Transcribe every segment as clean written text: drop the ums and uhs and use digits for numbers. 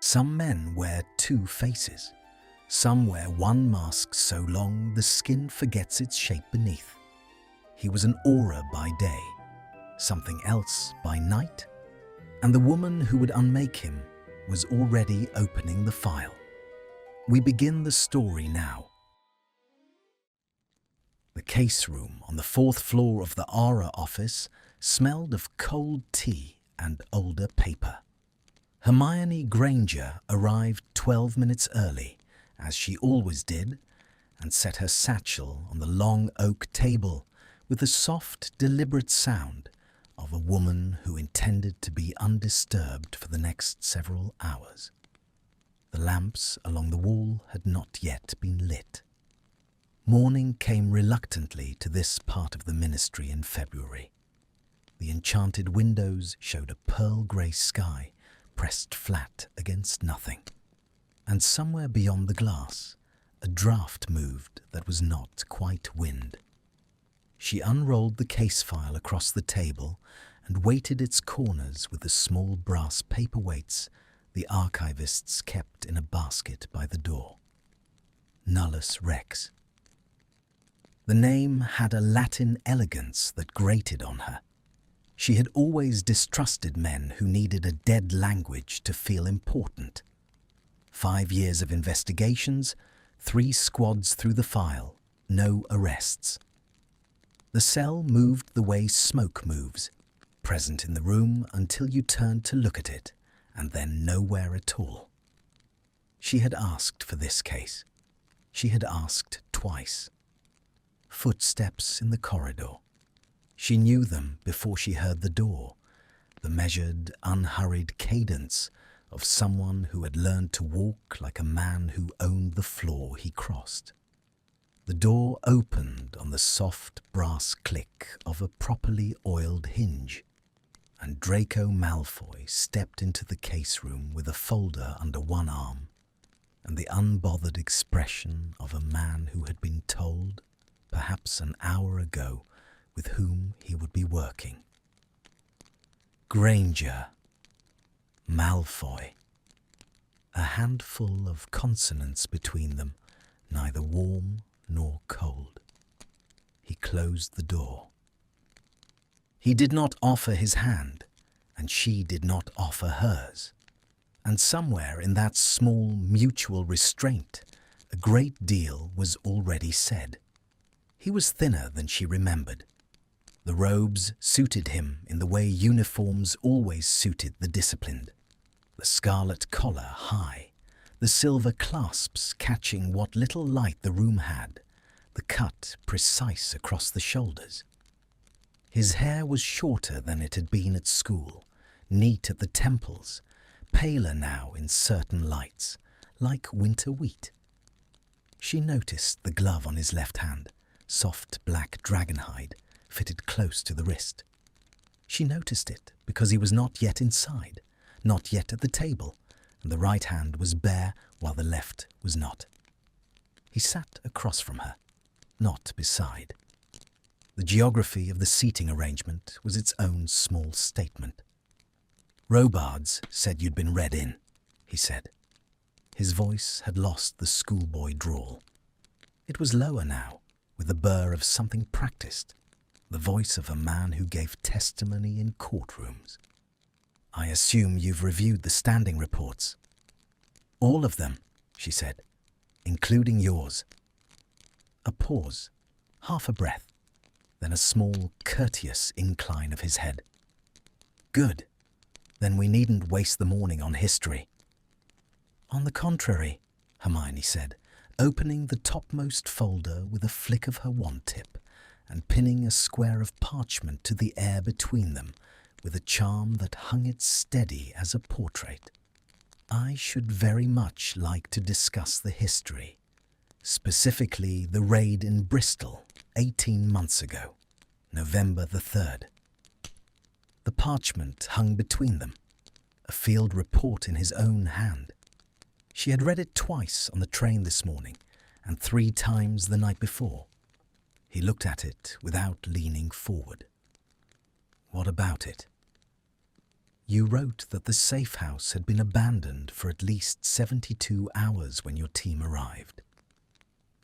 Some men wear two faces. Some wear one mask so long the skin forgets its shape beneath. He was an Auror by day, something else by night, and the woman who would unmake him was already opening the file. We begin the story now. The case room on the 4th floor of the Auror office smelled of cold tea and older paper. Hermione Granger arrived 12 minutes early, as she always did, and set her satchel on the long oak table with the soft, deliberate sound of a woman who intended to be undisturbed for the next several hours. The lamps along the wall had not yet been lit. Morning came reluctantly to this part of the ministry in February. The enchanted windows showed a pearl-grey sky pressed flat against nothing, and somewhere beyond the glass, a draught moved that was not quite wind. She unrolled the case file across the table and weighted its corners with the small brass paperweights the archivists kept in a basket by the door. Nullus Rex. The name had a Latin elegance that grated on her. She had always distrusted men who needed a dead language to feel important. 5 years of investigations, 3 squads through the file, no arrests. The cell moved the way smoke moves, present in the room until you turned to look at it, and then nowhere at all. She had asked for this case. She had asked twice. Footsteps in the corridor. She knew them before she heard the door, the measured, unhurried cadence of someone who had learned to walk like a man who owned the floor he crossed. The door opened on the soft brass click of a properly oiled hinge, and Draco Malfoy stepped into the case room with a folder under one arm and the unbothered expression of a man who had been told, perhaps an hour ago, with whom he would be working. Granger. Malfoy. A handful of consonants between them, neither warm nor cold. He closed the door. He did not offer his hand, and she did not offer hers. And somewhere in that small mutual restraint, a great deal was already said. He was thinner than she remembered. The robes suited him in the way uniforms always suited the disciplined. The scarlet collar high, the silver clasps catching what little light the room had, the cut precise across the shoulders. His hair was shorter than it had been at school, neat at the temples, paler now in certain lights, like winter wheat. She noticed the glove on his left hand, soft black dragonhide, fitted close to the wrist. She noticed it because he was not yet inside, not yet at the table, and the right hand was bare while the left was not. He sat across from her, not beside. The geography of the seating arrangement was its own small statement. "Robards said you'd been read in," he said. His voice had lost the schoolboy drawl. It was lower now, with the burr of something practiced, the voice of a man who gave testimony in courtrooms. "I assume you've reviewed the standing reports." "All of them," she said, "including yours." A pause, half a breath, then a small, courteous incline of his head. "Good. Then we needn't waste the morning on history." "On the contrary," Hermione said, opening the topmost folder with a flick of her wand tip and pinning a square of parchment to the air between them with a charm that hung it steady as a portrait. "I should very much like to discuss the history, specifically the raid in Bristol 18 months ago, November the 3rd. The parchment hung between them, a field report in his own hand. She had read it twice on the train this morning and 3 times the night before. He looked at it without leaning forward. "What about it?" You wrote that the safe house had been abandoned for at least 72 hours when your team arrived.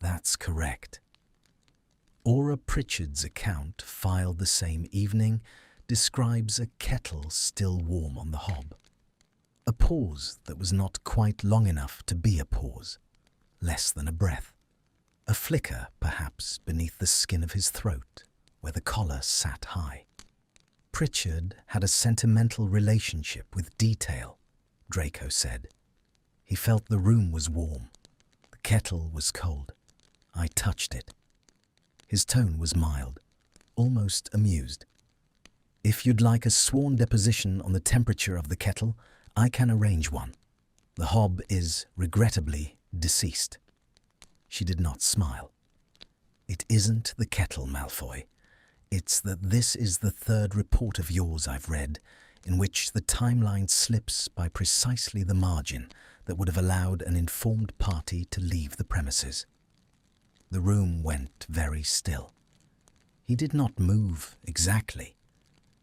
That's correct. Auror Pritchard's account, filed the same evening, describes a kettle still warm on the hob. A pause that was not quite long enough to be a pause, less than a breath. A flicker, perhaps, beneath the skin of his throat, where the collar sat high. Pritchard had a sentimental relationship with detail, Draco said. He felt the room was warm. The kettle was cold. I touched it. His tone was mild, almost amused. If you'd like a sworn deposition on the temperature of the kettle, I can arrange one. The hob is, regrettably, deceased. She did not smile. It isn't the kettle, Malfoy. It's that this is the third report of yours I've read, in which the timeline slips by precisely the margin that would have allowed an informed party to leave the premises. The room went very still. He did not move exactly,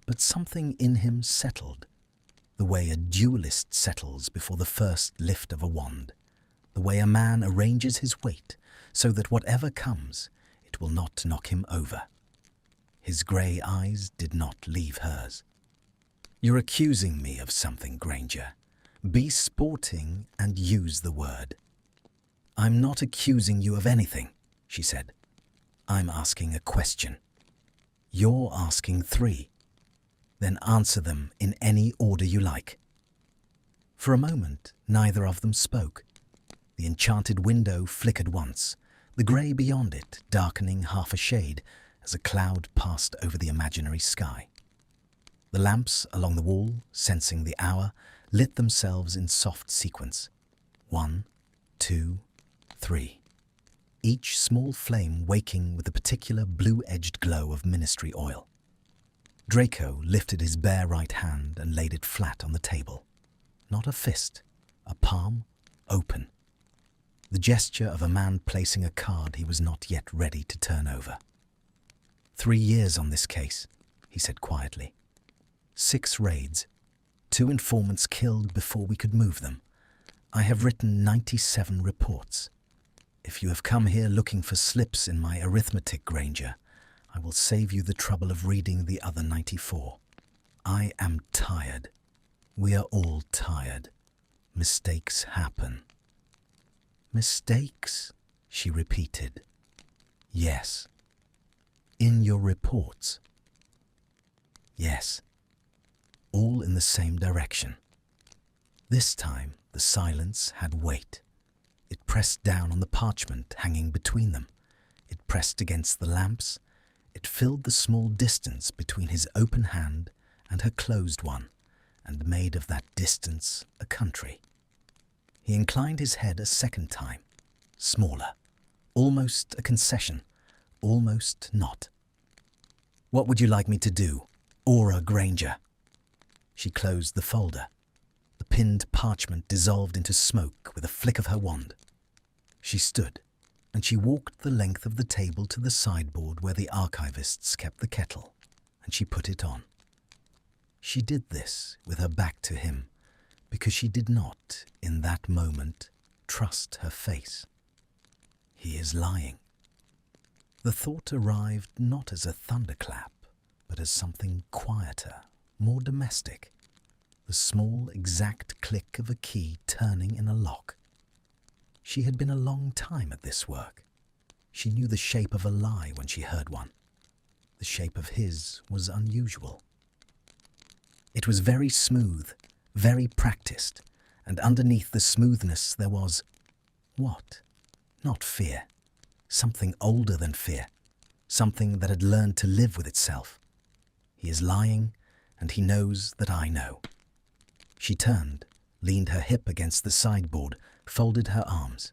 but something in him settled, the way a duelist settles before the first lift of a wand, the way a man arranges his weight so that whatever comes, it will not knock him over. His grey eyes did not leave hers. You're accusing me of something, Granger. Be sporting and use the word. I'm not accusing you of anything, she said. I'm asking a question. You're asking 3. Then answer them in any order you like. For a moment, neither of them spoke. The enchanted window flickered once, the grey beyond it darkening half a shade as a cloud passed over the imaginary sky. The lamps along the wall, sensing the hour, lit themselves in soft sequence. 1, 2, 3. Each small flame waking with a particular blue-edged glow of ministry oil. Draco lifted his bare right hand and laid it flat on the table. Not a fist, a palm, open. The gesture of a man placing a card he was not yet ready to turn over. 3 years on this case, he said quietly. 6 raids, 2 informants killed before we could move them. I have written 97 reports. If you have come here looking for slips in my arithmetic, Granger, I will save you the trouble of reading the other 94. I am tired. We are all tired. Mistakes happen. Mistakes? She repeated. Yes. In your reports? Yes. All in the same direction. This time the silence had weight. It pressed down on the parchment hanging between them. It pressed against the lamps. It filled the small distance between his open hand and her closed one, and made of that distance a country. He inclined his head a second time, smaller, almost a concession, almost not. What would you like me to do, Auror Granger? She closed the folder. The pinned parchment dissolved into smoke with a flick of her wand. She stood, and she walked the length of the table to the sideboard where the archivists kept the kettle, and she put it on. She did this with her back to him, because she did not, in that moment, trust her face. He is lying. The thought arrived not as a thunderclap, but as something quieter, more domestic. The small, exact click of a key turning in a lock. She had been a long time at this work. She knew the shape of a lie when she heard one. The shape of his was unusual. It was very smooth, very practiced, and underneath the smoothness there was... what? Not fear. Something older than fear. Something that had learned to live with itself. He is lying, and he knows that I know. She turned, leaned her hip against the sideboard, folded her arms.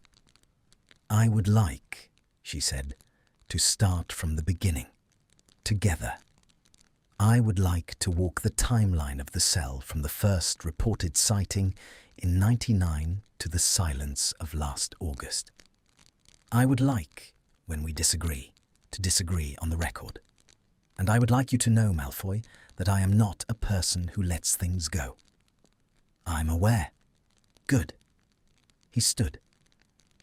I would like, she said, to start from the beginning, together. I would like to walk the timeline of the cell from the first reported sighting in 99 to the silence of last August. I would like, when we disagree, to disagree on the record. And I would like you to know, Malfoy, that I am not a person who lets things go. I'm aware. Good. He stood.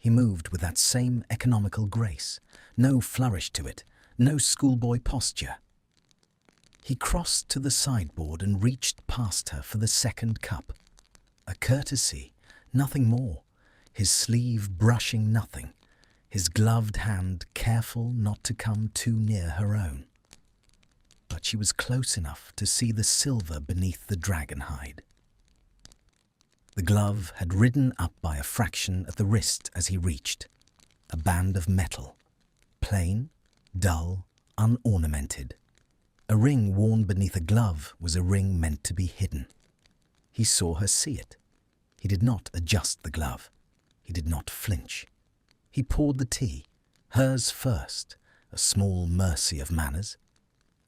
He moved with that same economical grace, no flourish to it, no schoolboy posture. He crossed to the sideboard and reached past her for the second cup. A courtesy, nothing more, his sleeve brushing nothing, his gloved hand careful not to come too near her own. But she was close enough to see the silver beneath the dragon hide. The glove had ridden up by a fraction at the wrist as he reached, a band of metal, plain, dull, unornamented. A ring worn beneath a glove was a ring meant to be hidden. He saw her see it. He did not adjust the glove. He did not flinch. He poured the tea, hers first, a small mercy of manners,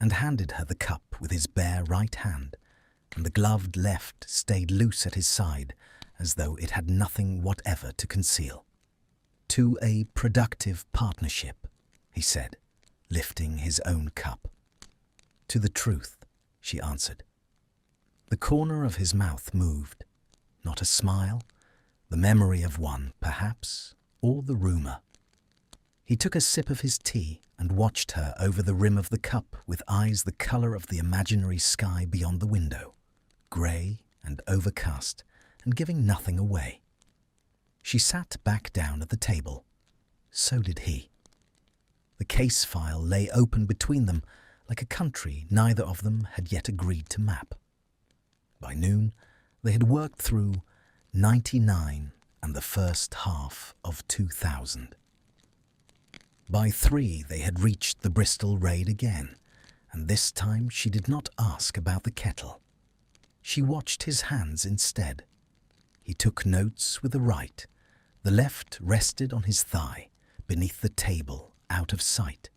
and handed her the cup with his bare right hand, and the gloved left stayed loose at his side as though it had nothing whatever to conceal. "To a productive partnership," he said, lifting his own cup. "To the truth," she answered. The corner of his mouth moved, not a smile, the memory of one, perhaps, or the rumour. He took a sip of his tea and watched her over the rim of the cup with eyes the colour of the imaginary sky beyond the window, grey and overcast and giving nothing away. She sat back down at the table. So did he. The case file lay open between them like a country neither of them had yet agreed to map. By noon, they had worked through 99 and the first half of 2000. By 3, they had reached the Bristol raid again, and this time she did not ask about the kettle. She watched his hands instead. He took notes with the right. The left rested on his thigh, beneath the table, out of sight.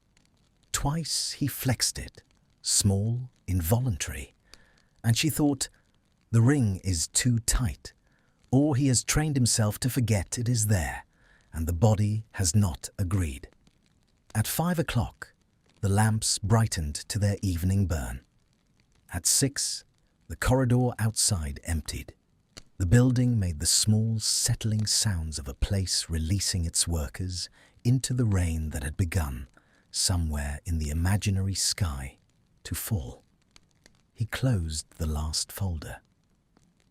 Twice he flexed it, small, involuntary, and she thought, the ring is too tight, or he has trained himself to forget it is there, and the body has not agreed. At 5 o'clock, the lamps brightened to their evening burn. At 6, the corridor outside emptied. The building made the small, settling sounds of a place releasing its workers into the rain that had begun, somewhere in the imaginary sky, to fall. He closed the last folder.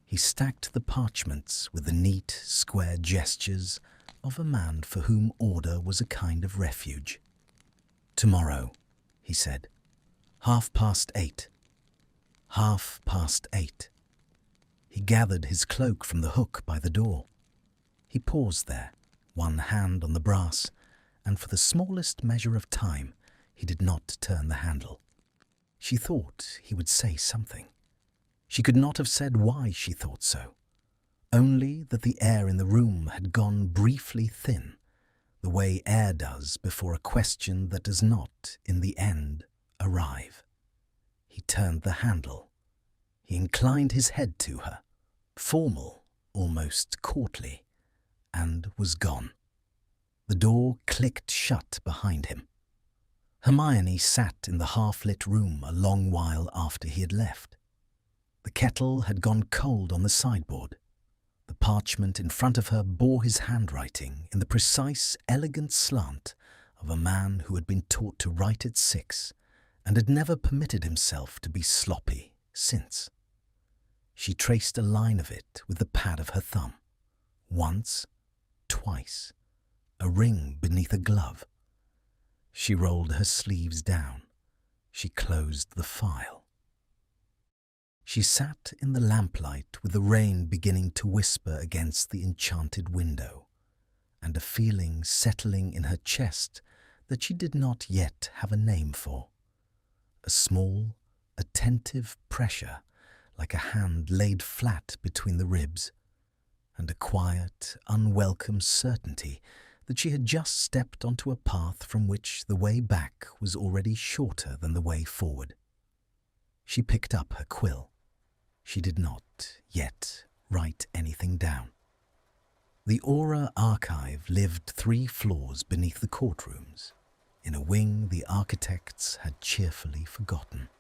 He stacked the parchments with the neat, square gestures of a man for whom order was a kind of refuge. "Tomorrow," he said. 8:30. 8:30. He gathered his cloak from the hook by the door. He paused there, one hand on the brass, and for the smallest measure of time he did not turn the handle. She thought he would say something. She could not have said why she thought so, only that the air in the room had gone briefly thin, the way air does before a question that does not, in the end, arrive. He turned the handle. He inclined his head to her, formal, almost courtly, and was gone. The door clicked shut behind him. Hermione sat in the half-lit room a long while after he had left. The kettle had gone cold on the sideboard. The parchment in front of her bore his handwriting in the precise, elegant slant of a man who had been taught to write at 6 and had never permitted himself to be sloppy since. She traced a line of it with the pad of her thumb. Once, twice, a ring beneath a glove. She rolled her sleeves down. She closed the file. She sat in the lamplight with the rain beginning to whisper against the enchanted window, and a feeling settling in her chest that she did not yet have a name for. A small, attentive pressure, like a hand laid flat between the ribs, and a quiet, unwelcome certainty that she had just stepped onto a path from which the way back was already shorter than the way forward. She picked up her quill. She did not yet write anything down. The Auror archive lived 3 floors beneath the courtrooms, in a wing the architects had cheerfully forgotten.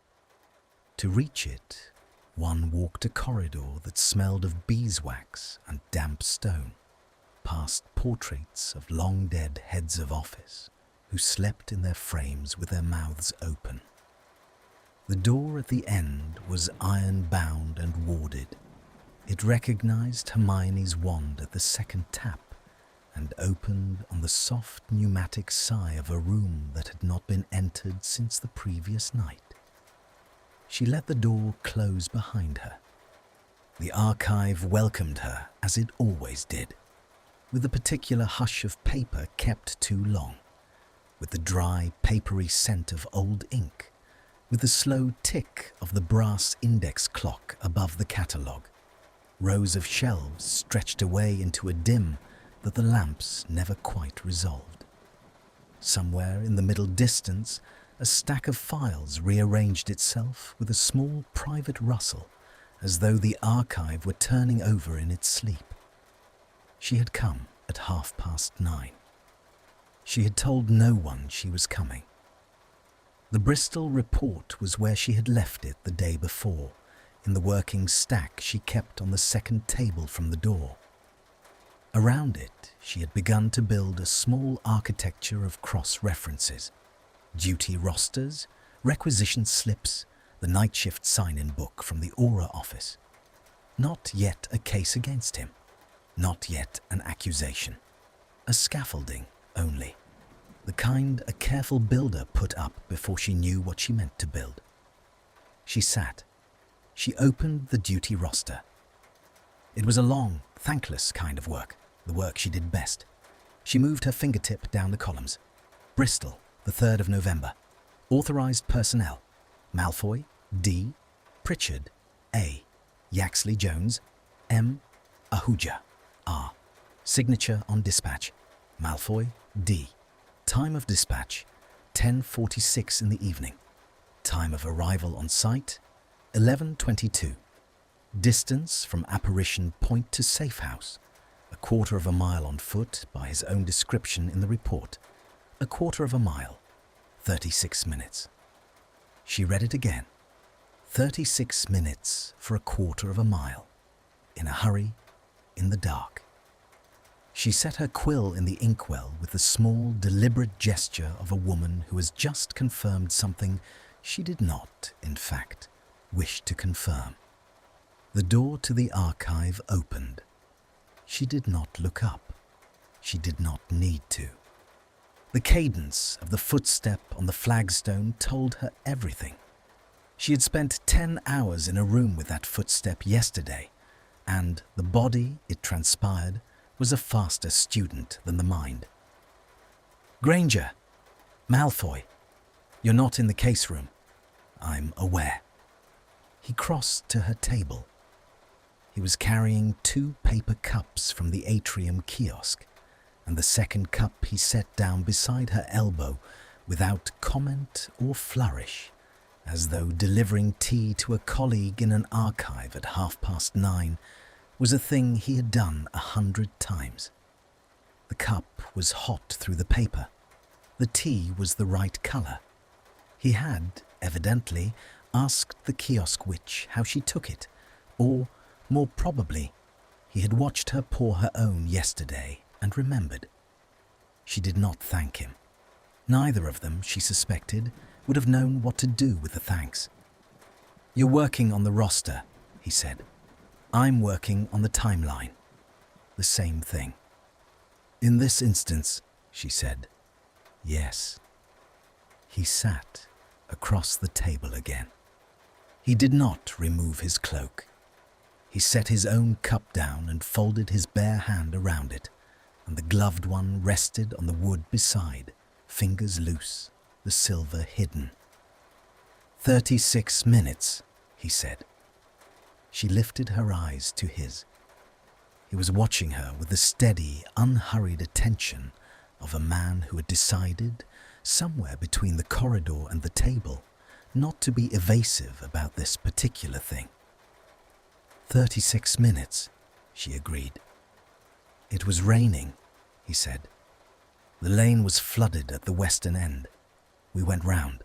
To reach it, one walked a corridor that smelled of beeswax and damp stone, past portraits of long-dead heads of office who slept in their frames with their mouths open. The door at the end was iron-bound and warded. It recognized Hermione's wand at the second tap and opened on the soft pneumatic sigh of a room that had not been entered since the previous night. She let the door close behind her. The archive welcomed her as it always did, with a particular hush of paper kept too long, with the dry, papery scent of old ink, with the slow tick of the brass index clock above the catalogue, rows of shelves stretched away into a dim that the lamps never quite resolved. Somewhere in the middle distance, a stack of files rearranged itself with a small private rustle, as though the archive were turning over in its sleep. She had come at 9:30. She had told no one she was coming. The Bristol report was where she had left it the day before, in the working stack she kept on the second table from the door. Around it, she had begun to build a small architecture of cross-references, duty rosters, requisition slips, the night shift sign-in book from the Auror office. Not yet a case against him, not yet an accusation. A scaffolding only, the kind a careful builder put up before she knew what she meant to build. She sat. She opened the duty roster. It was a long, thankless kind of work, the work she did best. She moved her fingertip down the columns. Bristol, the 3rd of November. Authorized personnel: Malfoy, D. Pritchard, A. Yaxley Jones, M. Ahuja, R. Signature on dispatch: Malfoy, D. Time of dispatch: 10:46 in the evening. Time of arrival on site: 11:22. Distance from apparition point to safe house: 1/4 mile on foot by his own description in the report. 1/4 mile, 36 minutes. She read it again. 36 minutes for 1/4 mile. In a hurry, in the dark. She set her quill in the inkwell with the small, deliberate gesture of a woman who has just confirmed something she did not, in fact, wish to confirm. The door to the archive opened. She did not look up. She did not need to. The cadence of the footstep on the flagstone told her everything. She had spent 10 hours in a room with that footstep yesterday, and the body, it transpired, was a faster student than the mind. Granger, Malfoy, you're not in the case room. I'm aware. He crossed to her table. He was carrying 2 paper cups from the atrium kiosk, and the second cup he set down beside her elbow without comment or flourish, as though delivering tea to a colleague in an archive at 9:30 was a thing he had done 100 times. The cup was hot through the paper. The tea was the right colour. He had, evidently, asked the kiosk witch how she took it, or, more probably, he had watched her pour her own yesterday and remembered. She did not thank him. Neither of them, she suspected, would have known what to do with the thanks. "You're working on the roster," he said. "I'm working on the timeline." The same thing. "In this instance," she said, "yes." He sat across the table again. He did not remove his cloak. He set his own cup down and folded his bare hand around it, and the gloved one rested on the wood beside, fingers loose, the silver hidden. 36 minutes, he said. She lifted her eyes to his. He was watching her with the steady, unhurried attention of a man who had decided, somewhere between the corridor and the table, not to be evasive about this particular thing. 36 minutes, she agreed. It was raining, he said. The lane was flooded at the western end. We went round.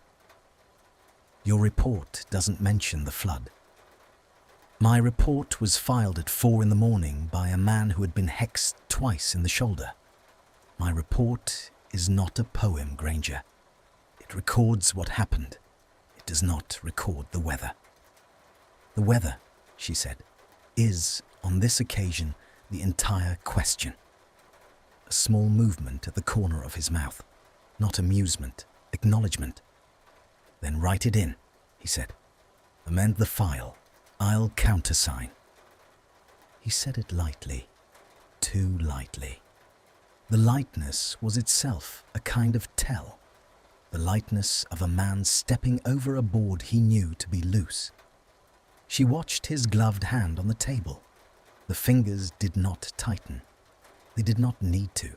Your report doesn't mention the flood. My report was filed at 4 in the morning by a man who had been hexed twice in the shoulder. My report is not a poem, Granger. It records what happened. It does not record the weather. The weather, she said, is, on this occasion, the entire question. A small movement at the corner of his mouth. Not amusement, acknowledgement. Then write it in, he said. Amend the file. I'll countersign. He said it lightly, too lightly. The lightness was itself a kind of tell. The lightness of a man stepping over a board he knew to be loose. She watched his gloved hand on the table. The fingers did not tighten. They did not need to.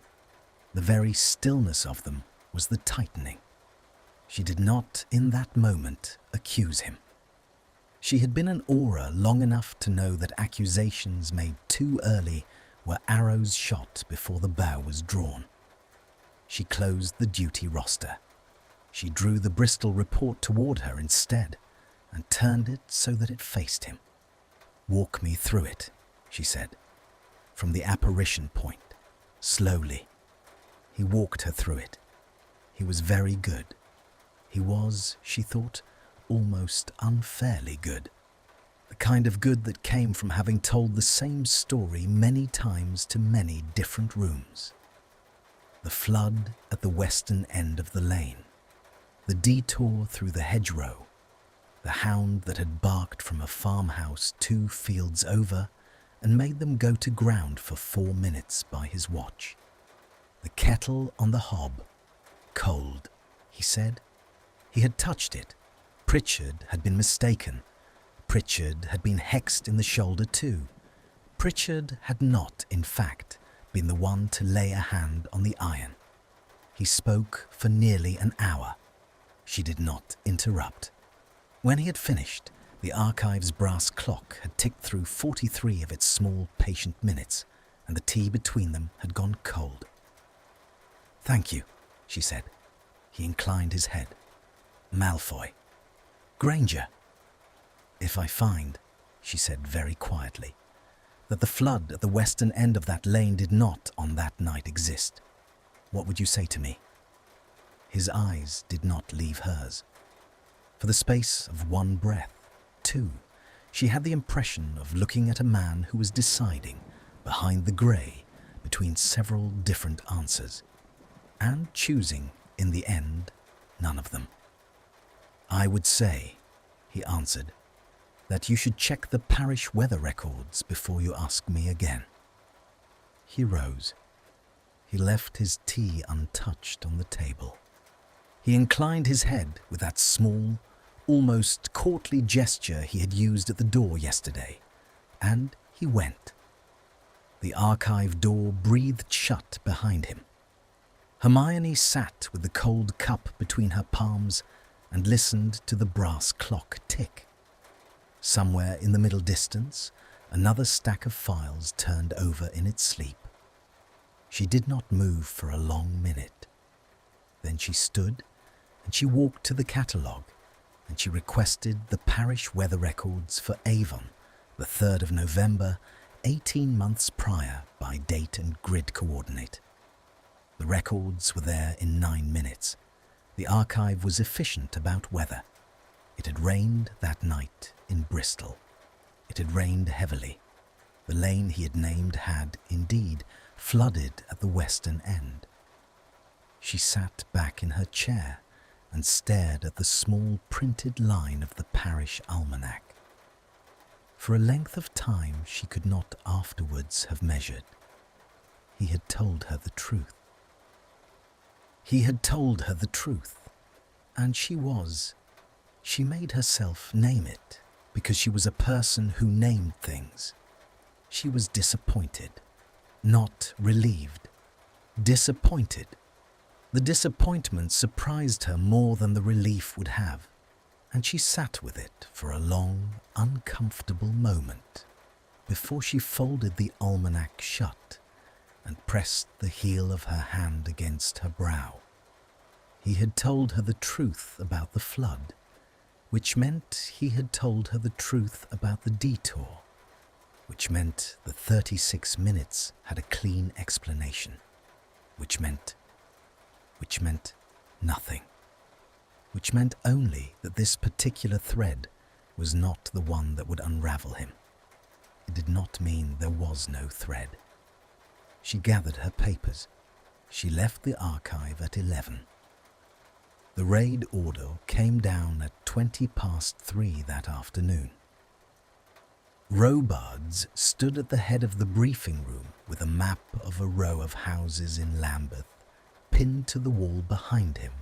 The very stillness of them was the tightening. She did not, in that moment, accuse him. She had been an Auror long enough to know that accusations made too early were arrows shot before the bow was drawn. She closed the duty roster. She drew the Bristol report toward her instead and turned it so that it faced him. Walk me through it, she said, from the apparition point, slowly. He walked her through it. He was very good. He was, she thought, almost unfairly good. The kind of good that came from having told the same story many times to many different rooms. The flood at the western end of the lane. The detour through the hedgerow. The hound that had barked from a farmhouse 2 fields over and made them go to ground for 4 minutes by his watch. The kettle on the hob. Cold, he said. He had touched it. Pritchard had been mistaken. Pritchard had been hexed in the shoulder too. Pritchard had not, in fact, been the one to lay a hand on the iron. He spoke for nearly an hour. She did not interrupt. When he had finished, the archive's brass clock had ticked through 43 of its small, patient minutes, and the tea between them had gone cold. Thank you, she said. He inclined his head. Malfoy. Granger. If I find, she said very quietly, that the flood at the western end of that lane did not on that night exist, what would you say to me? His eyes did not leave hers. For the space of 1 breath, 2, she had the impression of looking at a man who was deciding, behind the grey, between several different answers, and choosing, in the end, none of them. I would say, he answered, that you should check the parish weather records before you ask me again. He rose. He left his tea untouched on the table. He inclined his head with that small, almost courtly gesture he had used at the door yesterday, and he went. The archive door breathed shut behind him. Hermione sat with the cold cup between her palms and listened to the brass clock tick. Somewhere in the middle distance, another stack of files turned over in its sleep. She did not move for a long minute. Then she stood and she walked to the catalogue and she requested the parish weather records for Avon, the 3rd of November, 18 months prior by date and grid coordinate. The records were there in 9 minutes. The archive was efficient about weather. It had rained that night in Bristol. It had rained heavily. The lane he had named had, indeed, flooded at the western end. She sat back in her chair and stared at the small printed line of the parish almanac. For a length of time she could not afterwards have measured. He had told her the truth. He had told her the truth, and she made herself name it because she was a person who named things. She was disappointed, not relieved. Disappointed. The disappointment surprised her more than the relief would have, and she sat with it for a long, uncomfortable moment before she folded the almanac shut and pressed the heel of her hand against her brow. He had told her the truth about the flood, which meant he had told her the truth about the detour, which meant the 36 minutes had a clean explanation, which meant nothing, which meant only that this particular thread was not the one that would unravel him. It did not mean there was no thread. She gathered her papers. She left the archive at 11. The raid order came down at 3:20 that afternoon. Robards stood at the head of the briefing room with a map of a row of houses in Lambeth pinned to the wall behind him,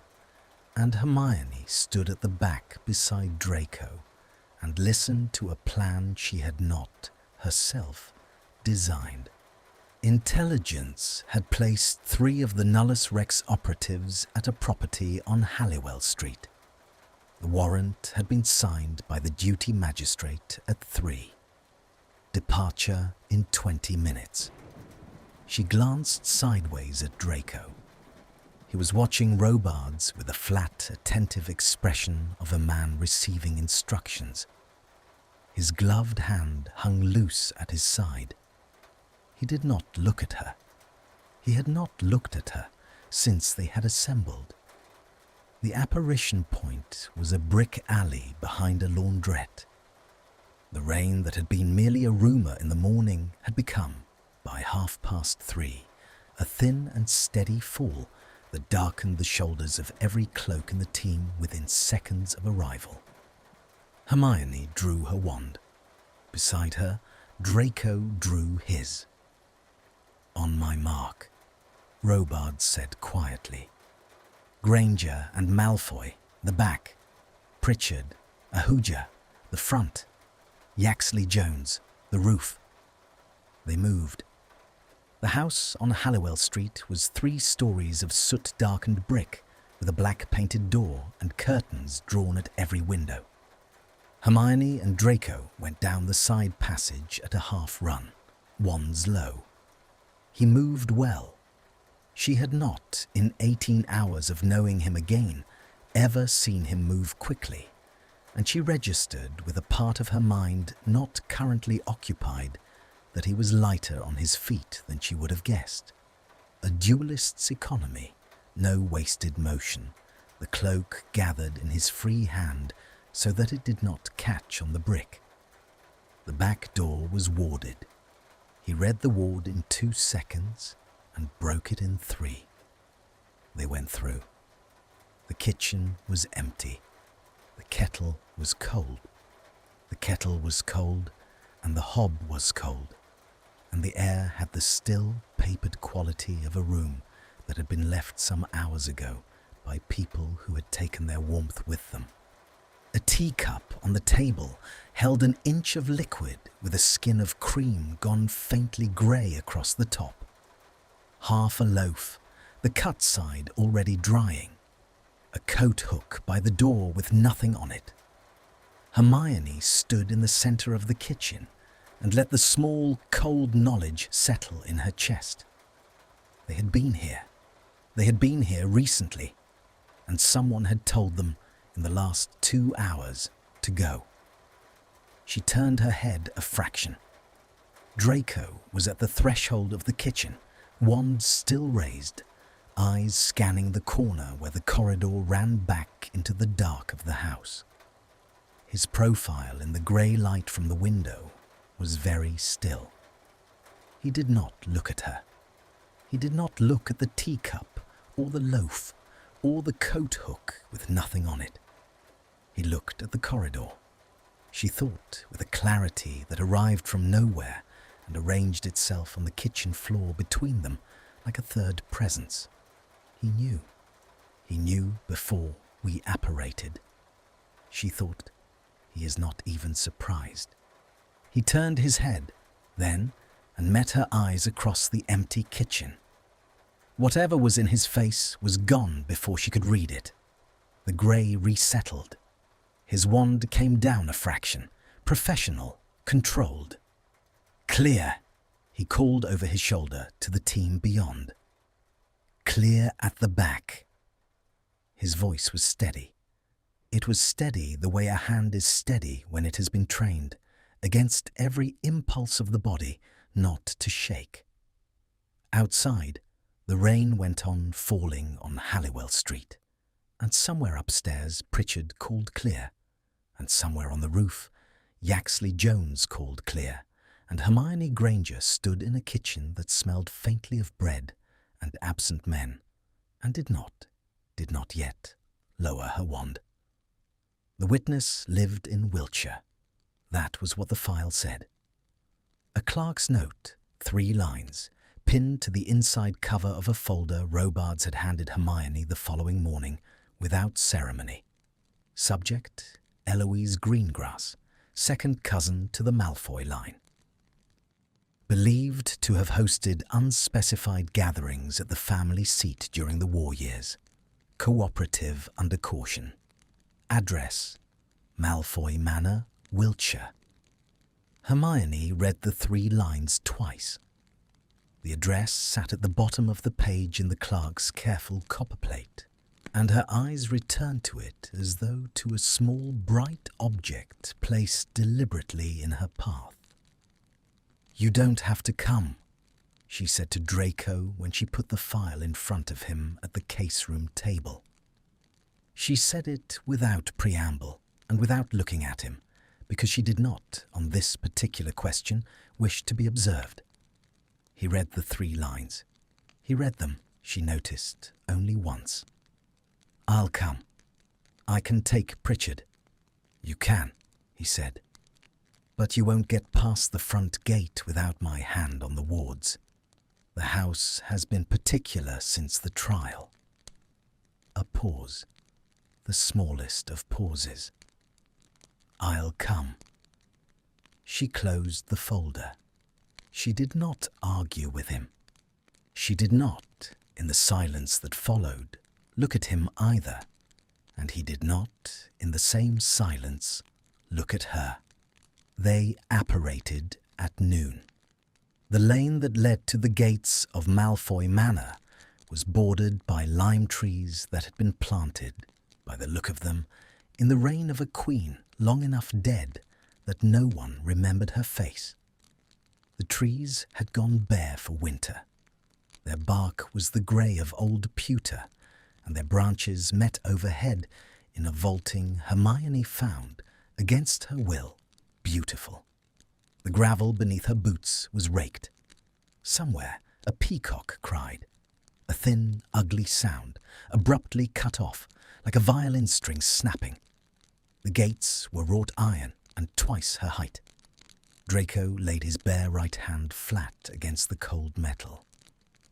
and Hermione stood at the back beside Draco and listened to a plan she had not, herself, designed. Intelligence had placed 3 of the Nullus Rex operatives at a property on Halliwell Street. The warrant had been signed by the duty magistrate at 3. Departure in 20 minutes. She glanced sideways at Draco. He was watching Robards with a flat, attentive expression of a man receiving instructions. His gloved hand hung loose at his side. He did not look at her. He had not looked at her since they had assembled. The apparition point was a brick alley behind a laundrette. The rain that had been merely a rumour in the morning had become, by 3:30, a thin and steady fall that darkened the shoulders of every cloak in the team within seconds of arrival. Hermione drew her wand. Beside her, Draco drew his. "On my mark," Robards said quietly. "Granger and Malfoy, the back. Pritchard, Ahuja, the front. Yaxley Jones, the roof." They moved. The house on Halliwell Street was 3 stories of soot-darkened brick with a black-painted door and curtains drawn at every window. Hermione and Draco went down the side passage at a half-run, wands low. He moved well. She had not, in 18 hours of knowing him again, ever seen him move quickly, and she registered with a part of her mind not currently occupied that he was lighter on his feet than she would have guessed. A duelist's economy, no wasted motion, the cloak gathered in his free hand so that it did not catch on the brick. The back door was warded. He read the ward in 2 seconds and broke it in 3. They went through. The kitchen was empty. The kettle was cold. The kettle was cold, and the hob was cold, and the air had the still, papered quality of a room that had been left some hours ago by people who had taken their warmth with them. A teacup on the table held an inch of liquid with a skin of cream gone faintly grey across the top. Half a loaf, the cut side already drying. A coat hook by the door with nothing on it. Hermione stood in the centre of the kitchen and let the small, cold knowledge settle in her chest. They had been here. They had been here recently, and someone had told them in the last 2 hours to go. She turned her head a fraction. Draco was at the threshold of the kitchen, wand still raised, eyes scanning the corner where the corridor ran back into the dark of the house. His profile in the grey light from the window was very still. He did not look at her. He did not look at the teacup or the loaf or the coat hook with nothing on it. He looked at the corridor. She thought with a clarity that arrived from nowhere and arranged itself on the kitchen floor between them like a third presence. He knew. He knew before we apparated. She thought, he is not even surprised. He turned his head, then, and met her eyes across the empty kitchen. Whatever was in his face was gone before she could read it. The grey resettled. His wand came down a fraction, professional, controlled. "Clear," he called over his shoulder to the team beyond. "Clear at the back." His voice was steady. It was steady the way a hand is steady when it has been trained, against every impulse of the body not to shake. Outside, the rain went on falling on Halliwell Street, and somewhere upstairs Pritchard called clear, and somewhere on the roof Yaxley Jones called clear, and Hermione Granger stood in a kitchen that smelled faintly of bread and absent men, and did not yet lower her wand. The witness lived in Wiltshire. That was what the file said. A clerk's note, 3 lines, pinned to the inside cover of a folder Robards had handed Hermione the following morning without ceremony. Subject, Eloise Greengrass, second cousin to the Malfoy line. Believed to have hosted unspecified gatherings at the family seat during the war years. Cooperative under caution. Address, Malfoy Manor, Wiltshire. Hermione read the 3 lines twice. The address sat at the bottom of the page in the clerk's careful copperplate, and her eyes returned to it as though to a small bright object placed deliberately in her path. "You don't have to come," she said to Draco when she put the file in front of him at the case-room table. She said it without preamble and without looking at him, because she did not, on this particular question, wish to be observed. He read the 3 lines. He read them, she noticed, only once. "I'll come. I can take Pritchard." "You can," he said. "But you won't get past the front gate without my hand on the wards. The house has been particular since the trial." A pause, the smallest of pauses. "I'll come." She closed the folder. She did not argue with him. She did not, in the silence that followed, look at him either, and he did not, in the same silence, look at her. They apparated at noon. The lane that led to the gates of Malfoy Manor was bordered by lime trees that had been planted, by the look of them, in the reign of a queen long enough dead that no one remembered her face. The trees had gone bare for winter. Their bark was the grey of old pewter, and their branches met overhead in a vaulting Hermione found, against her will, beautiful. The gravel beneath her boots was raked. Somewhere a peacock cried, a thin, ugly sound, abruptly cut off, like a violin string snapping. The gates were wrought iron and twice her height. Draco laid his bare right hand flat against the cold metal.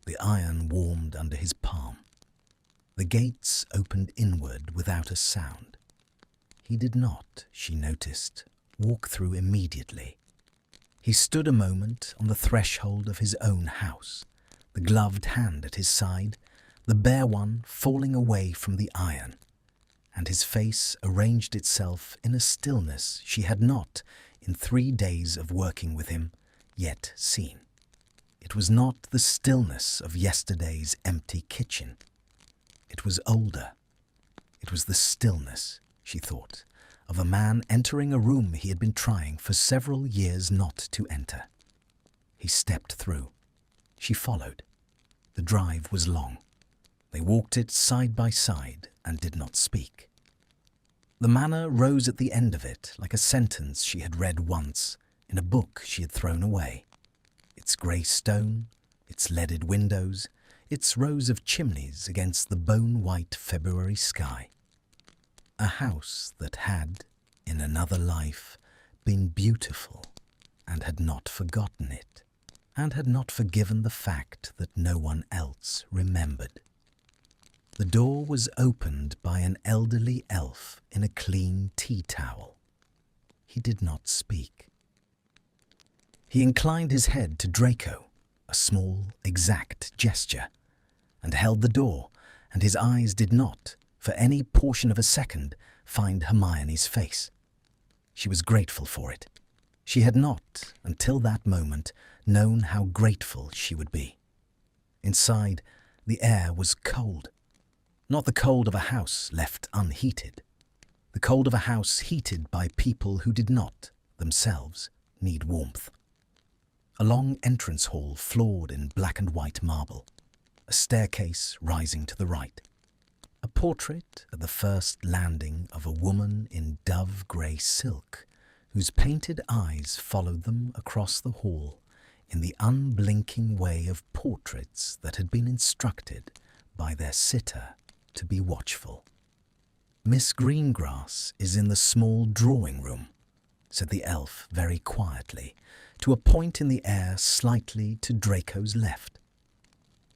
The iron warmed under his palm. The gates opened inward without a sound. He did not, she noticed, walk through immediately. He stood a moment on the threshold of his own house, the gloved hand at his side, the bare one falling away from the iron, and his face arranged itself in a stillness she had not, in 3 days of working with him, yet seen. It was not the stillness of yesterday's empty kitchen. It was older. It was the stillness, she thought, of a man entering a room he had been trying for several years not to enter. He stepped through. She followed. The drive was long. They walked it side by side and did not speak. The manor rose at the end of it like a sentence she had read once in a book she had thrown away. Its grey stone, its leaded windows, its rows of chimneys against the bone-white February sky. A house that had, in another life, been beautiful and had not forgotten it, and had not forgiven the fact that no one else remembered. The door was opened by an elderly elf in a clean tea towel. He did not speak. He inclined his head to Draco, a small, exact gesture, and held the door, and his eyes did not, for any portion of a second, find Hermione's face. She was grateful for it. She had not, until that moment, known how grateful she would be. Inside, the air was cold. Not the cold of a house left unheated. the cold of a house heated by people who did not, themselves, need warmth. A long entrance hall floored in black and white marble, a staircase rising to the right, a portrait at the first landing of a woman in dove-grey silk, whose painted eyes followed them across the hall in the unblinking way of portraits that had been instructed by their sitter to be watchful. "Miss Greengrass is in the small drawing-room," said the elf very quietly, to a point in the air slightly to Draco's left.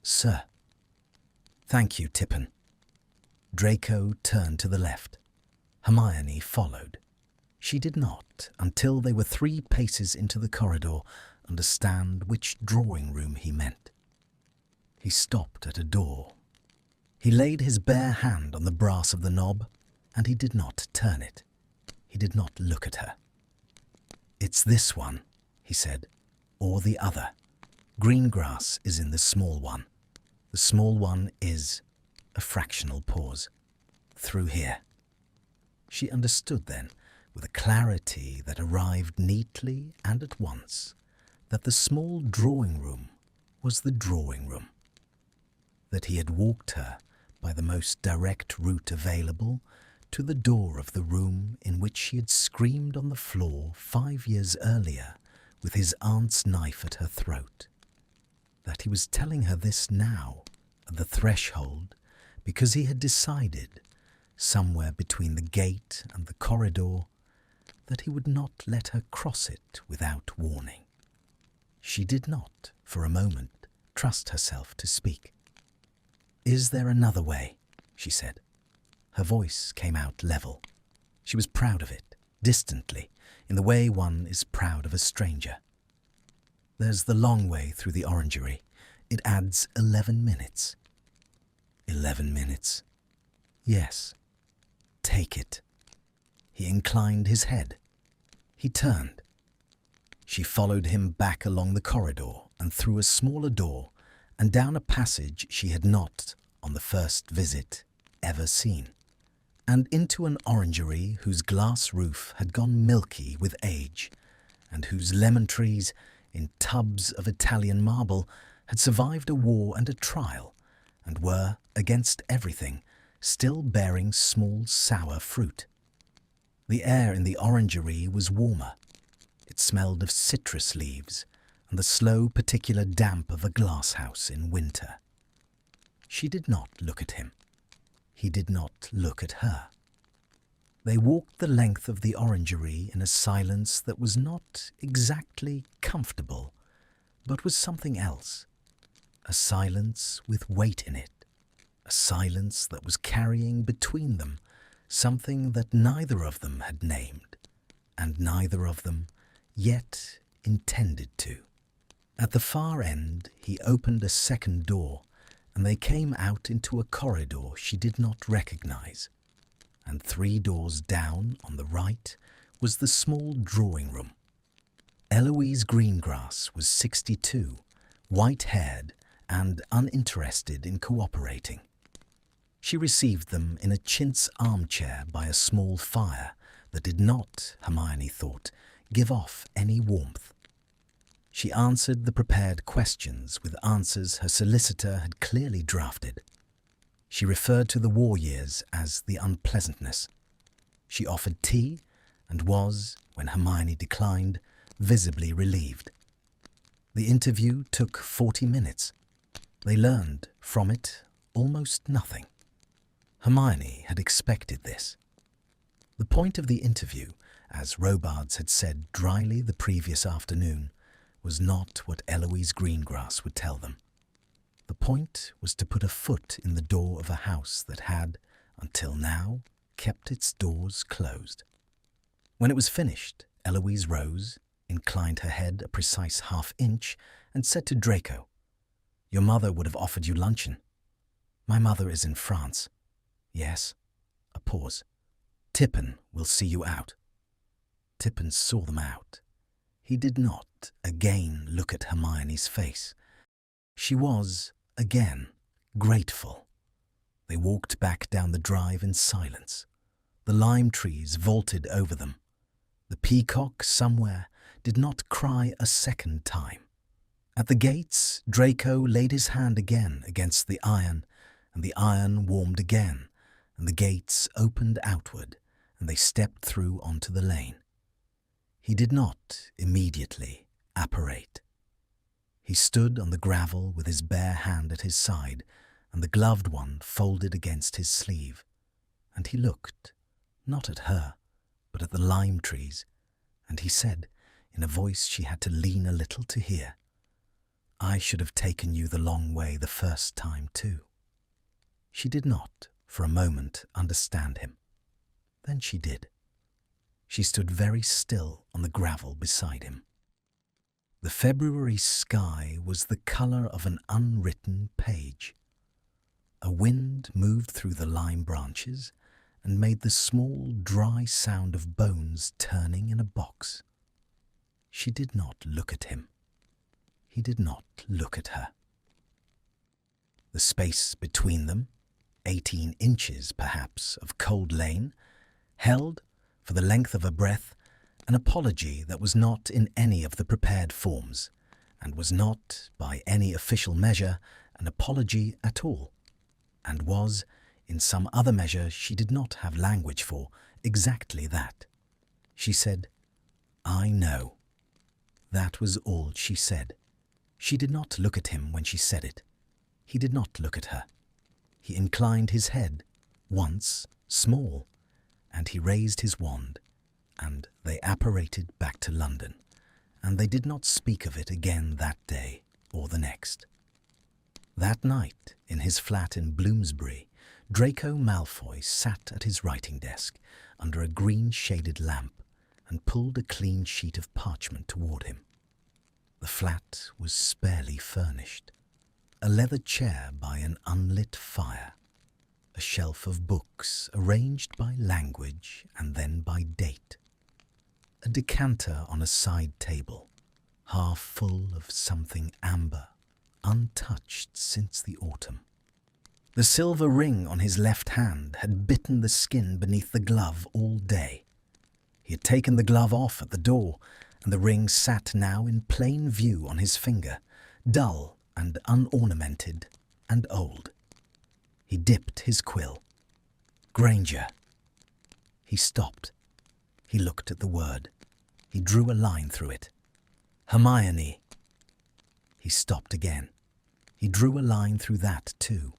"Sir." "Thank you, Tippin." Draco turned to the left. Hermione followed. She did not, until they were 3 paces into the corridor, understand which drawing-room he meant. He stopped at a door. He laid his bare hand on the brass of the knob, and he did not turn it. He did not look at her. "It's this one," he said, "or the other. Greengrass is in the small one. The small one is," a fractional pause, "through here." She understood then, with a clarity that arrived neatly and at once, that the small drawing-room was the drawing-room, that he had walked her by the most direct route available to the door of the room in which she had screamed on the floor 5 years earlier with his aunt's knife at her throat, that he was telling her this now at the threshold because he had decided, somewhere between the gate and the corridor, that he would not let her cross it without warning. She did not, for a moment, trust herself to speak. "Is there another way?" she said. Her voice came out level. She was proud of it, distantly, in the way one is proud of a stranger. "There's the long way through the orangery. It adds 11 minutes. 11 minutes. Yes. Take it." He inclined his head. He turned. She followed him back along the corridor and through a smaller door and down a passage she had not, on the first visit, ever seen, and into an orangery whose glass roof had gone milky with age, and whose lemon trees, in tubs of Italian marble, had survived a war and a trial, and were, against everything, still bearing small sour fruit. The air in the orangery was warmer. It smelled of citrus leaves and the slow particular damp of a glasshouse in winter. She did not look at him. He did not look at her. They walked the length of the orangery in a silence that was not exactly comfortable, but was something else. A silence with weight in it. A silence that was carrying between them something that neither of them had named, and neither of them yet intended to. At the far end he opened a second door, and they came out into a corridor she did not recognize, and 3 doors down on the right was the small drawing-room. Eloise Greengrass was 62, white-haired and uninterested in cooperating. She received them in a chintz armchair by a small fire that did not, Hermione thought, give off any warmth. She answered the prepared questions with answers her solicitor had clearly drafted. She referred to the war years as the unpleasantness. She offered tea and was, when Hermione declined, visibly relieved. The interview took 40 minutes. They learned from it almost nothing. Hermione had expected this. The point of the interview, as Robards had said dryly the previous afternoon, was not what Eloise Greengrass would tell them. The point was to put a foot in the door of a house that had, until now, kept its doors closed. When it was finished, Eloise rose, inclined her head a precise half-inch, and said to Draco, "Your mother would have offered you luncheon." "My mother is in France." "Yes." A pause. "Tippin will see you out." Tippin saw them out. He did not again look at Hermione's face. She was, again, grateful. They walked back down the drive in silence. The lime trees vaulted over them. The peacock somewhere did not cry a second time. At the gates, Draco laid his hand again against the iron, and the iron warmed again, and the gates opened outward, and they stepped through onto the lane. He did not immediately apparate. He stood on the gravel with his bare hand at his side, and the gloved one folded against his sleeve, and he looked, not at her, but at the lime trees, and he said, in a voice she had to lean a little to hear, "I should have taken you the long way the first time too." She did not, for a moment, understand him. Then she did. She stood very still on the gravel beside him. The February sky was the colour of an unwritten page. A wind moved through the lime branches and made the small, dry sound of bones turning in a box. She did not look at him. He did not look at her. The space between them, 18 inches perhaps of cold lane, held, for the length of a breath, an apology that was not in any of the prepared forms, and was not, by any official measure, an apology at all, and was, in some other measure she did not have language for, exactly that. She said, "I know." That was all she said. She did not look at him when she said it. He did not look at her. He inclined his head, once, small, and he raised his wand, and they apparated back to London, and they did not speak of it again that day or the next. That night, in his flat in Bloomsbury, Draco Malfoy sat at his writing desk under a green-shaded lamp and pulled a clean sheet of parchment toward him. The flat was sparely furnished. A leather chair by an unlit fire, a shelf of books arranged by language and then by date, a decanter on a side table, half full of something amber, untouched since the autumn. The silver ring on his left hand had bitten the skin beneath the glove all day. He had taken the glove off at the door, and the ring sat now in plain view on his finger, dull and unornamented and old. He dipped his quill. Granger. He stopped. He looked at the word. He drew a line through it. Hermione. He stopped again. He drew a line through that too.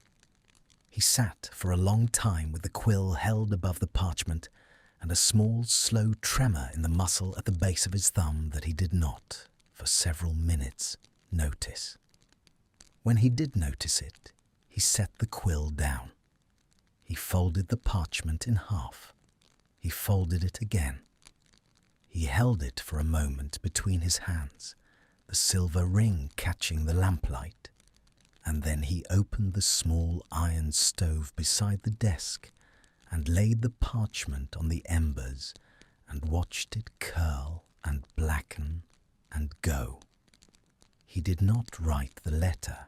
He sat for a long time with the quill held above the parchment, and a small, slow tremor in the muscle at the base of his thumb that he did not, for several minutes, notice. When he did notice it, he set the quill down. He folded the parchment in half. He folded it again. He held it for a moment between his hands, the silver ring catching the lamplight, and then he opened the small iron stove beside the desk and laid the parchment on the embers and watched it curl and blacken and go. He did not write the letter.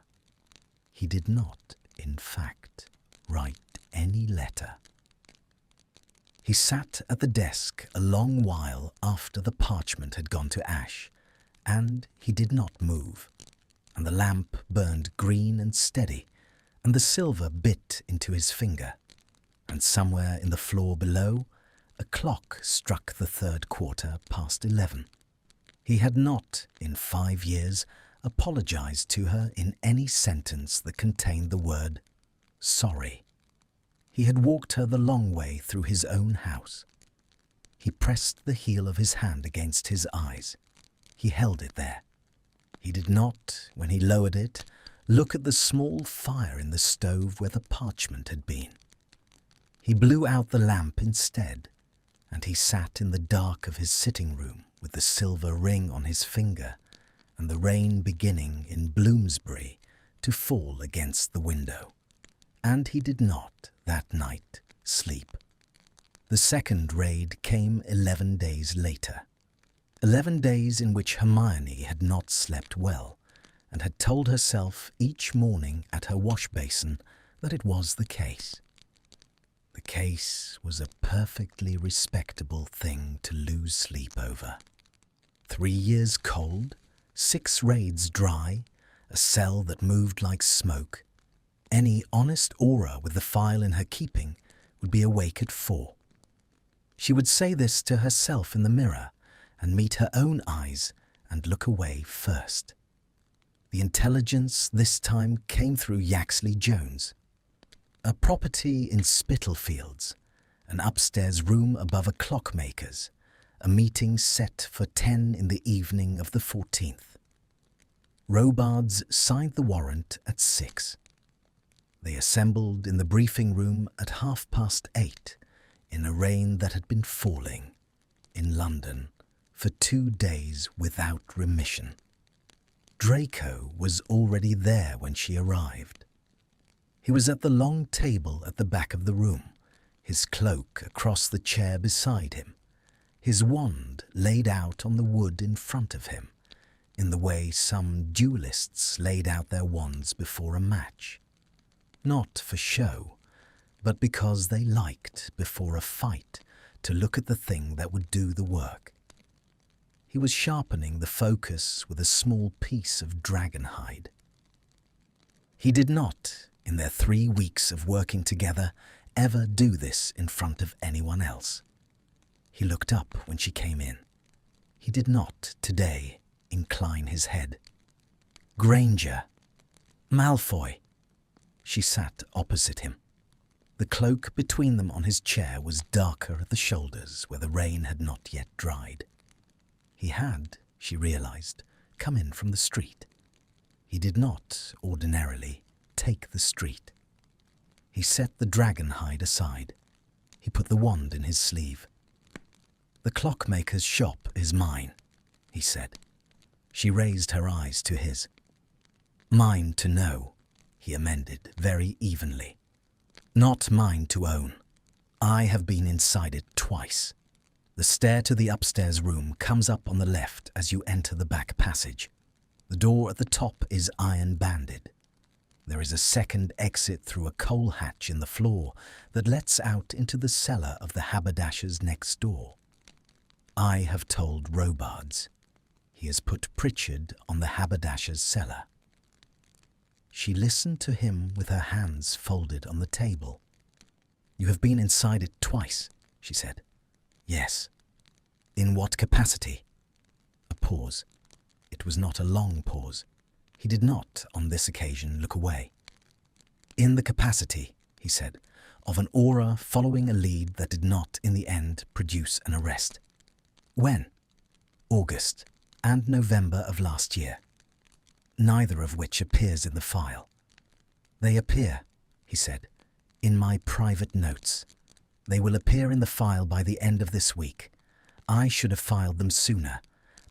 He did not, in fact, write any letter. He sat at the desk a long while after the parchment had gone to ash, and he did not move, and the lamp burned green and steady, and the silver bit into his finger, and somewhere in the floor below, a clock struck the 3rd quarter past 11. He had not, in 5 years, apologized to her in any sentence that contained the word sorry. He had walked her the long way through his own house. He pressed the heel of his hand against his eyes. He held it there. He did not, when he lowered it, look at the small fire in the stove where the parchment had been. He blew out the lamp instead, and he sat in the dark of his sitting room with the silver ring on his finger and the rain beginning in Bloomsbury to fall against the window. And he did not, that night, sleep. The second raid came 11 days later. 11 days in which Hermione had not slept well, and had told herself each morning at her wash basin that it was the case. The case was a perfectly respectable thing to lose sleep over. 3 years cold, 6 raids dry, a cell that moved like smoke. Any honest Auror with the file in her keeping would be awake at 4. She would say this to herself in the mirror and meet her own eyes and look away first. The intelligence this time came through Yaxley Jones. A property in Spitalfields, an upstairs room above a clockmaker's, a meeting set for 10 in the evening of the 14th. Robards signed the warrant at 6. They assembled in the briefing room at 8:30 in a rain that had been falling in London for 2 days without remission. Draco was already there when she arrived. He was at the long table at the back of the room, his cloak across the chair beside him, his wand laid out on the wood in front of him, in the way some duelists laid out their wands before a match. Not for show, but because they liked, before a fight, to look at the thing that would do the work. He was sharpening the focus with a small piece of dragon hide. He did not, in their 3 weeks of working together, ever do this in front of anyone else. He looked up when she came in. He did not, today, incline his head. Granger. Malfoy. She sat opposite him. The cloak between them on his chair was darker at the shoulders where the rain had not yet dried. He had, she realized, come in from the street. He did not, ordinarily, take the street. He set the dragon hide aside. He put the wand in his sleeve. "The clockmaker's shop is mine," he said. She raised her eyes to his. "Mine to know," he amended very evenly. "Not mine to own. I have been inside it twice. The stair to the upstairs room comes up on the left as you enter the back passage. The door at the top is iron-banded. There is a second exit through a coal hatch in the floor that lets out into the cellar of the haberdasher's next door. I have told Robards. He has put Pritchard on the haberdasher's cellar." She listened to him with her hands folded on the table. "You have been inside it twice," she said. "Yes." "In what capacity?" A pause. It was not a long pause. He did not, on this occasion, look away. "In the capacity," he said, "of an Auror following a lead that did not, in the end, produce an arrest." "When?" "August and November of last year. Neither of which appears in the file." "They appear," he said, "in my private notes. They will appear in the file by the end of this week. I should have filed them sooner.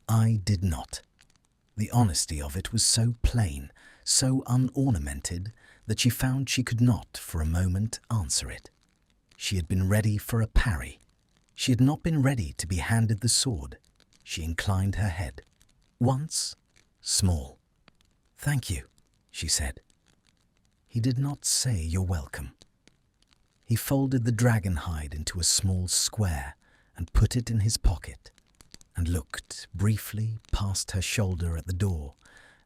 I did not." The honesty of it was so plain, so unornamented, that she found she could not, for a moment, answer it. She had been ready for a parry. She had not been ready to be handed the sword. She inclined her head. Once, small. "Thank you," she said. He did not say "you're welcome." He folded the dragon hide into a small square and put it in his pocket, and looked briefly past her shoulder at the door,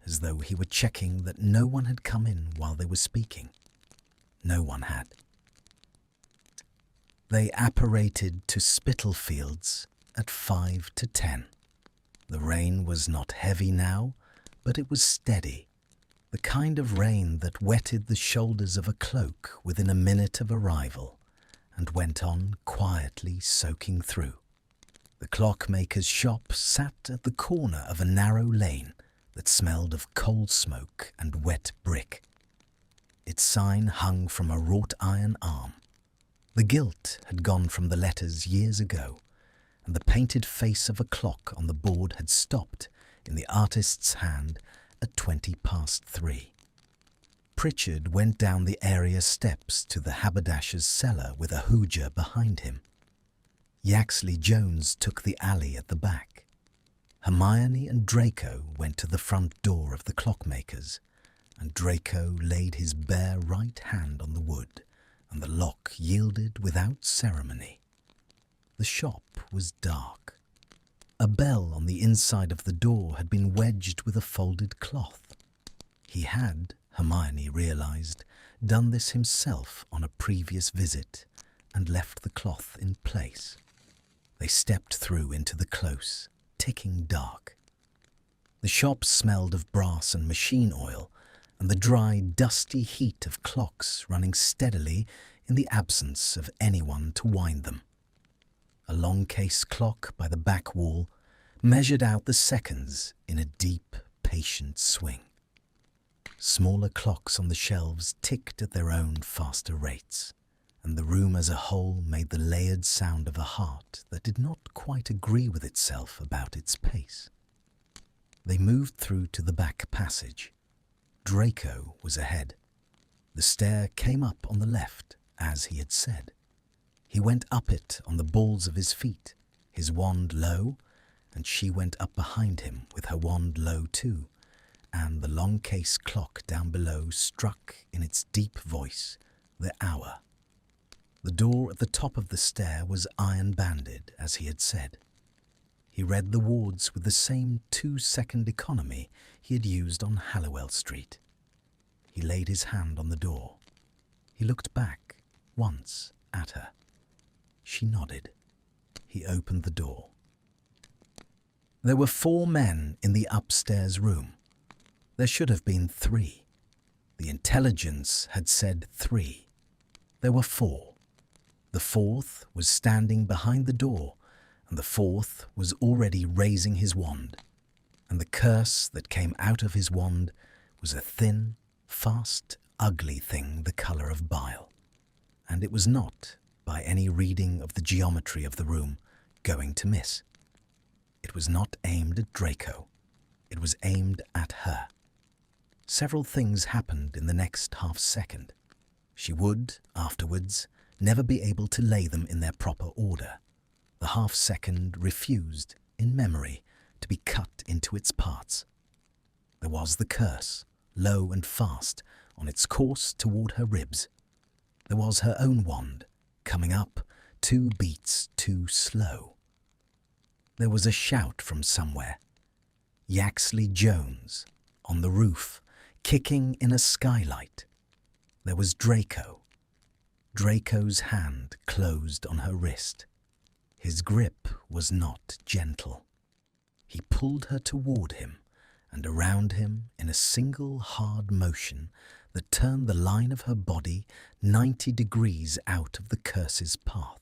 as though he were checking that no one had come in while they were speaking. No one had. They apparated to Spitalfields at 5 to 10. The rain was not heavy now, but it was steady, the kind of rain that wetted the shoulders of a cloak within a minute of arrival, and went on quietly soaking through. The clockmaker's shop sat at the corner of a narrow lane that smelled of coal smoke and wet brick. Its sign hung from a wrought iron arm. The gilt had gone from the letters years ago, and the painted face of a clock on the board had stopped in the artist's hand at 3:20. Pritchard went down the area steps to the haberdasher's cellar with a hooger behind him. Yaxley Jones took the alley at the back. Hermione and Draco went to the front door of the clockmaker's, and Draco laid his bare right hand on the wood and the lock yielded without ceremony. The shop was dark. A bell on the inside of the door had been wedged with a folded cloth. He had, Hermione realized, done this himself on a previous visit and left the cloth in place. They stepped through into the close, ticking dark. The shop smelled of brass and machine oil and the dry, dusty heat of clocks running steadily in the absence of anyone to wind them. A long case clock by the back wall measured out the seconds in a deep, patient swing. Smaller clocks on the shelves ticked at their own faster rates, and the room as a whole made the layered sound of a heart that did not quite agree with itself about its pace. They moved through to the back passage. Draco was ahead. The stair came up on the left, as he had said. He went up it on the balls of his feet, his wand low, and she went up behind him with her wand low too, and the long case clock down below struck in its deep voice the hour. The door at the top of the stair was iron-banded, as he had said. He read the wards with the same 2-second economy he had used on Halliwell Street. He laid his hand on the door. He looked back once at her. She nodded. He opened the door. There were 4 men in the upstairs room. There should have been 3. The intelligence had said 3. There were 4. The 4th was standing behind the door, and the 4th was already raising his wand, and the curse that came out of his wand was a thin, fast, ugly thing the colour of bile, and it was not, by any reading of the geometry of the room, going to miss. It was not aimed at Draco. It was aimed at her. Several things happened in the next half-second. She would, afterwards, never be able to lay them in their proper order. The half-second refused, in memory, to be cut into its parts. There was the curse, low and fast, on its course toward her ribs. There was her own wand, coming up 2 beats too slow. There was a shout from somewhere. Yaxley Jones, on the roof, kicking in a skylight. There was Draco. Draco's hand closed on her wrist. His grip was not gentle. He pulled her toward him and around him in a single hard motion that turned the line of her body 90 degrees out of the curse's path.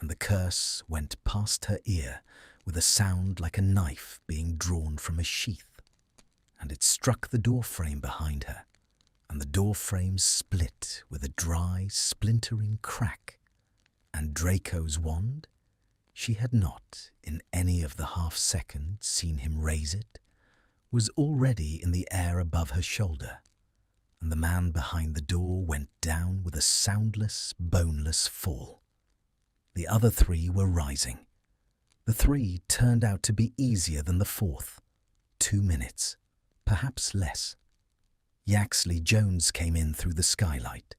And the curse went past her ear with a sound like a knife being drawn from a sheath, and it struck the doorframe behind her, and the doorframe split with a dry, splintering crack. And Draco's wand? She had not, in any of the half-second, seen him raise it, was already in the air above her shoulder, and the man behind the door went down with a soundless, boneless fall. The other 3 were rising. The 3 turned out to be easier than the 4th. 2 minutes, perhaps less. Yaxley Jones came in through the skylight.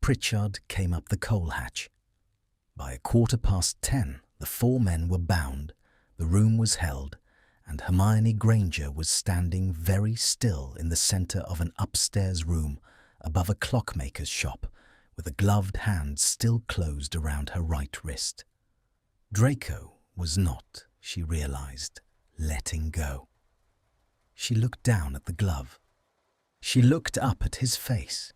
Pritchard came up the coal hatch. By 10:15, the 4 men were bound, the room was held, and Hermione Granger was standing very still in the centre of an upstairs room above a clockmaker's shop, with a gloved hand still closed around her right wrist. Draco was not, she realized, letting go. She looked down at the glove. She looked up at his face.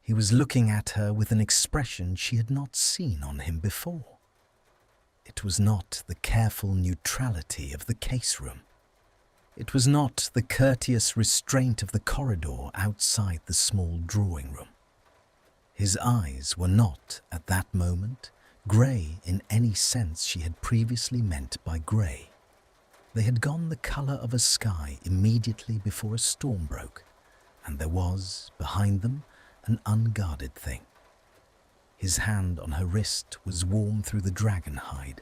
He was looking at her with an expression she had not seen on him before. It was not the careful neutrality of the case room. It was not the courteous restraint of the corridor outside the small drawing room. His eyes were not, at that moment, grey in any sense she had previously meant by grey. They had gone the colour of a sky immediately before a storm broke, and there was, behind them, an unguarded thing. His hand on her wrist was warm through the dragon hide.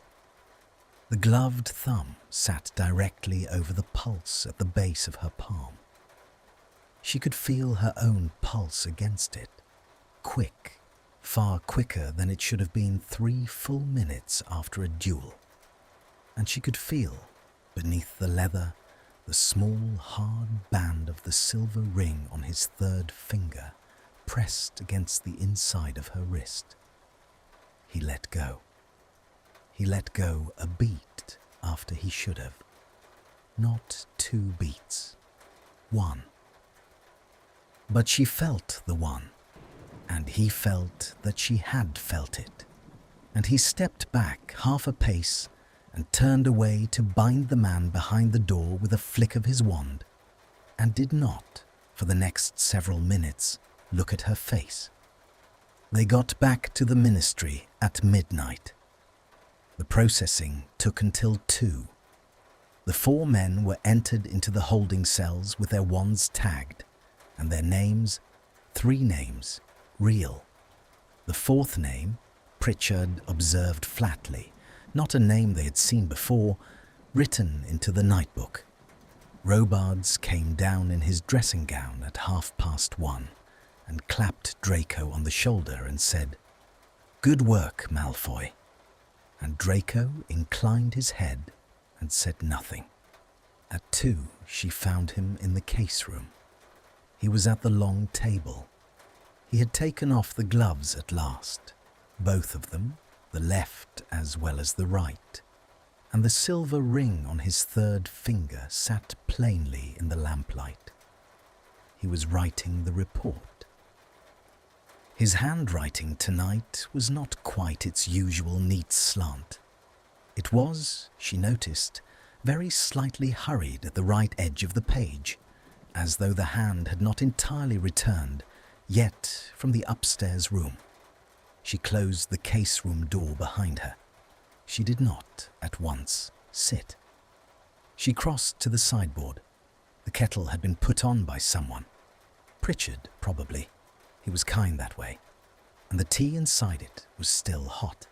The gloved thumb sat directly over the pulse at the base of her palm. She could feel her own pulse against it, quick far quicker than it should have been 3 full minutes after a duel, and she could feel, beneath the leather, the small, hard band of the silver ring on his 3rd finger pressed against the inside of her wrist. He let go. He let go a beat after he should have. Not 2 beats. 1. But she felt the one, and he felt that she had felt it, and he stepped back half a pace and turned away to bind the man behind the door with a flick of his wand, and did not, for the next several minutes, look at her face. They got back to the ministry at midnight. The processing took until 2. The 4 men were entered into the holding cells with their wands tagged, and their names, 3 names, real. The 4th name, Pritchard observed flatly, not a name they had seen before, written into the nightbook. Robards came down in his dressing gown at 1:30 and clapped Draco on the shoulder and said, "Good work, Malfoy." And Draco inclined his head and said nothing. At 2, she found him in the case room. He was at the long table. He had taken off the gloves at last, both of them, the left as well as the right, and the silver ring on his 3rd finger sat plainly in the lamplight. He was writing the report. His handwriting tonight was not quite its usual neat slant. It was, she noticed, very slightly hurried at the right edge of the page, as though the hand had not entirely returned yet from the upstairs room. She closed the case room door behind her. She did not, at once, sit. She crossed to the sideboard. The kettle had been put on by someone. Pritchard, probably. He was kind that way. And the tea inside it was still hot.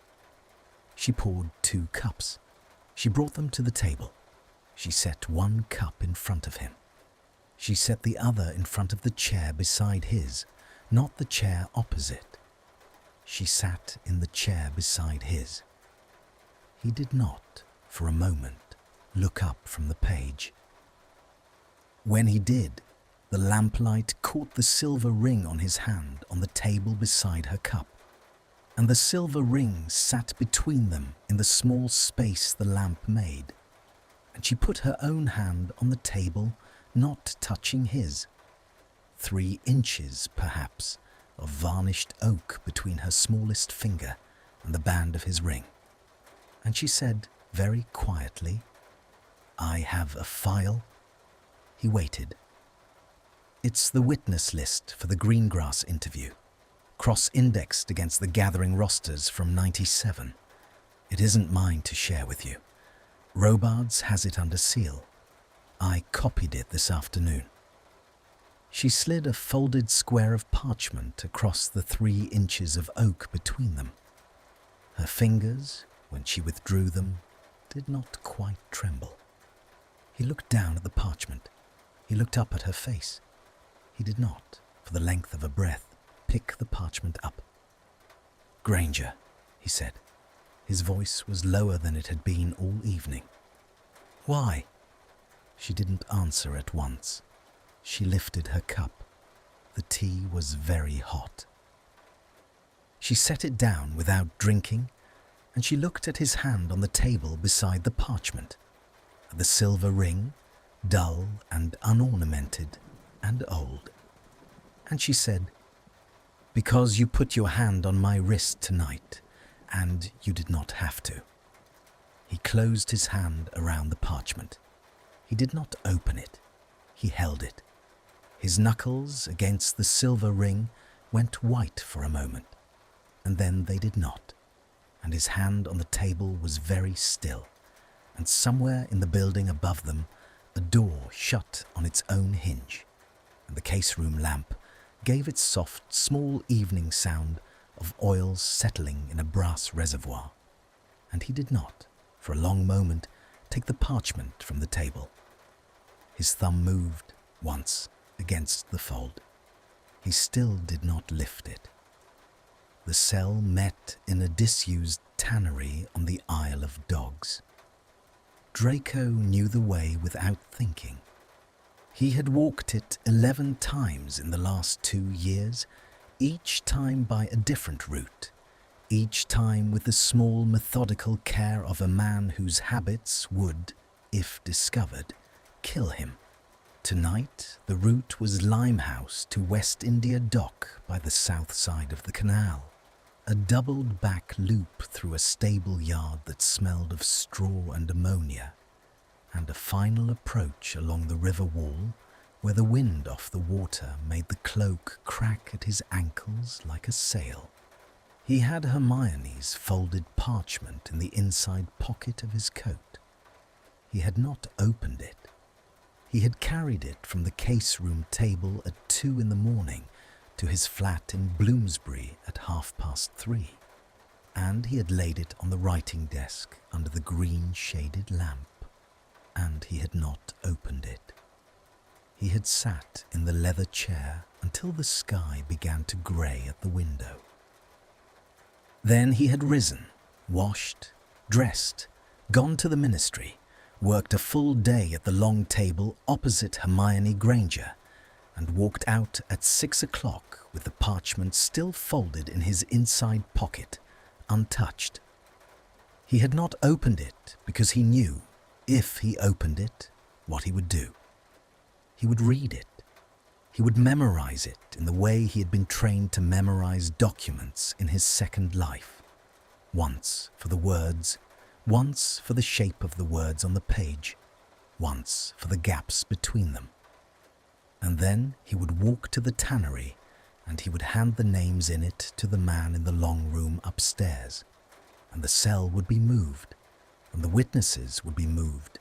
She poured 2 cups. She brought them to the table. She set 1 cup in front of him. She set the other in front of the chair beside his, not the chair opposite. She sat in the chair beside his. He did not, for a moment, look up from the page. When he did, the lamplight caught the silver ring on his hand on the table beside her cup, and the silver ring sat between them in the small space the lamp made, and she put her own hand on the table, not touching his. 3 inches, perhaps, of varnished oak between her smallest finger and the band of his ring. And she said very quietly, "I have a file." He waited. "It's the witness list for the Greengrass interview, cross-indexed against the gathering rosters from 97. It isn't mine to share with you. Robards has it under seal. I copied it this afternoon." She slid a folded square of parchment across the 3 inches of oak between them. Her fingers, when she withdrew them, did not quite tremble. He looked down at the parchment. He looked up at her face. He did not, for the length of a breath, pick the parchment up. "Granger," he said. His voice was lower than it had been all evening. "Why?" She didn't answer at once. She lifted her cup. The tea was very hot. She set it down without drinking, and she looked at his hand on the table beside the parchment, at the silver ring, dull and unornamented and old. And she said, "Because you put your hand on my wrist tonight, and you did not have to." He closed his hand around the parchment. He did not open it. He held it. His knuckles against the silver ring went white for a moment, and then they did not, and his hand on the table was very still, and somewhere in the building above them a door shut on its own hinge, and the case-room lamp gave its soft, small evening sound of oil settling in a brass reservoir, and he did not, for a long moment, take the parchment from the table. His thumb moved once against the fold. He still did not lift it. the cell met in a disused tannery on the Isle of Dogs. Draco knew the way without thinking. He had walked it 11 times in the last 2 years, each time by a different route, each time with the small methodical care of a man whose habits would, if discovered, kill him. Tonight, the route was Limehouse to West India Dock by the south side of the canal, a doubled-back loop through a stable yard that smelled of straw and ammonia, and a final approach along the river wall where the wind off the water made the cloak crack at his ankles like a sail. He had Hermione's folded parchment in the inside pocket of his coat. He had not opened it. He had carried it from the case-room table at 2 a.m. to his flat in Bloomsbury at 3:30, and he had laid it on the writing desk under the green-shaded lamp, and he had not opened it. He had sat in the leather chair until the sky began to grey at the window. Then he had risen, washed, dressed, gone to the ministry, worked a full day at the long table opposite Hermione Granger, and walked out at 6 o'clock with the parchment still folded in his inside pocket, untouched. He had not opened it because he knew, if he opened it, what he would do. He would read it. He would memorize it in the way he had been trained to memorize documents in his second life. Once for the words, once for the shape of the words on the page, once for the gaps between them. And then he would walk to the tannery and he would hand the names in it to the man in the long room upstairs, and the cell would be moved, and the witnesses would be moved,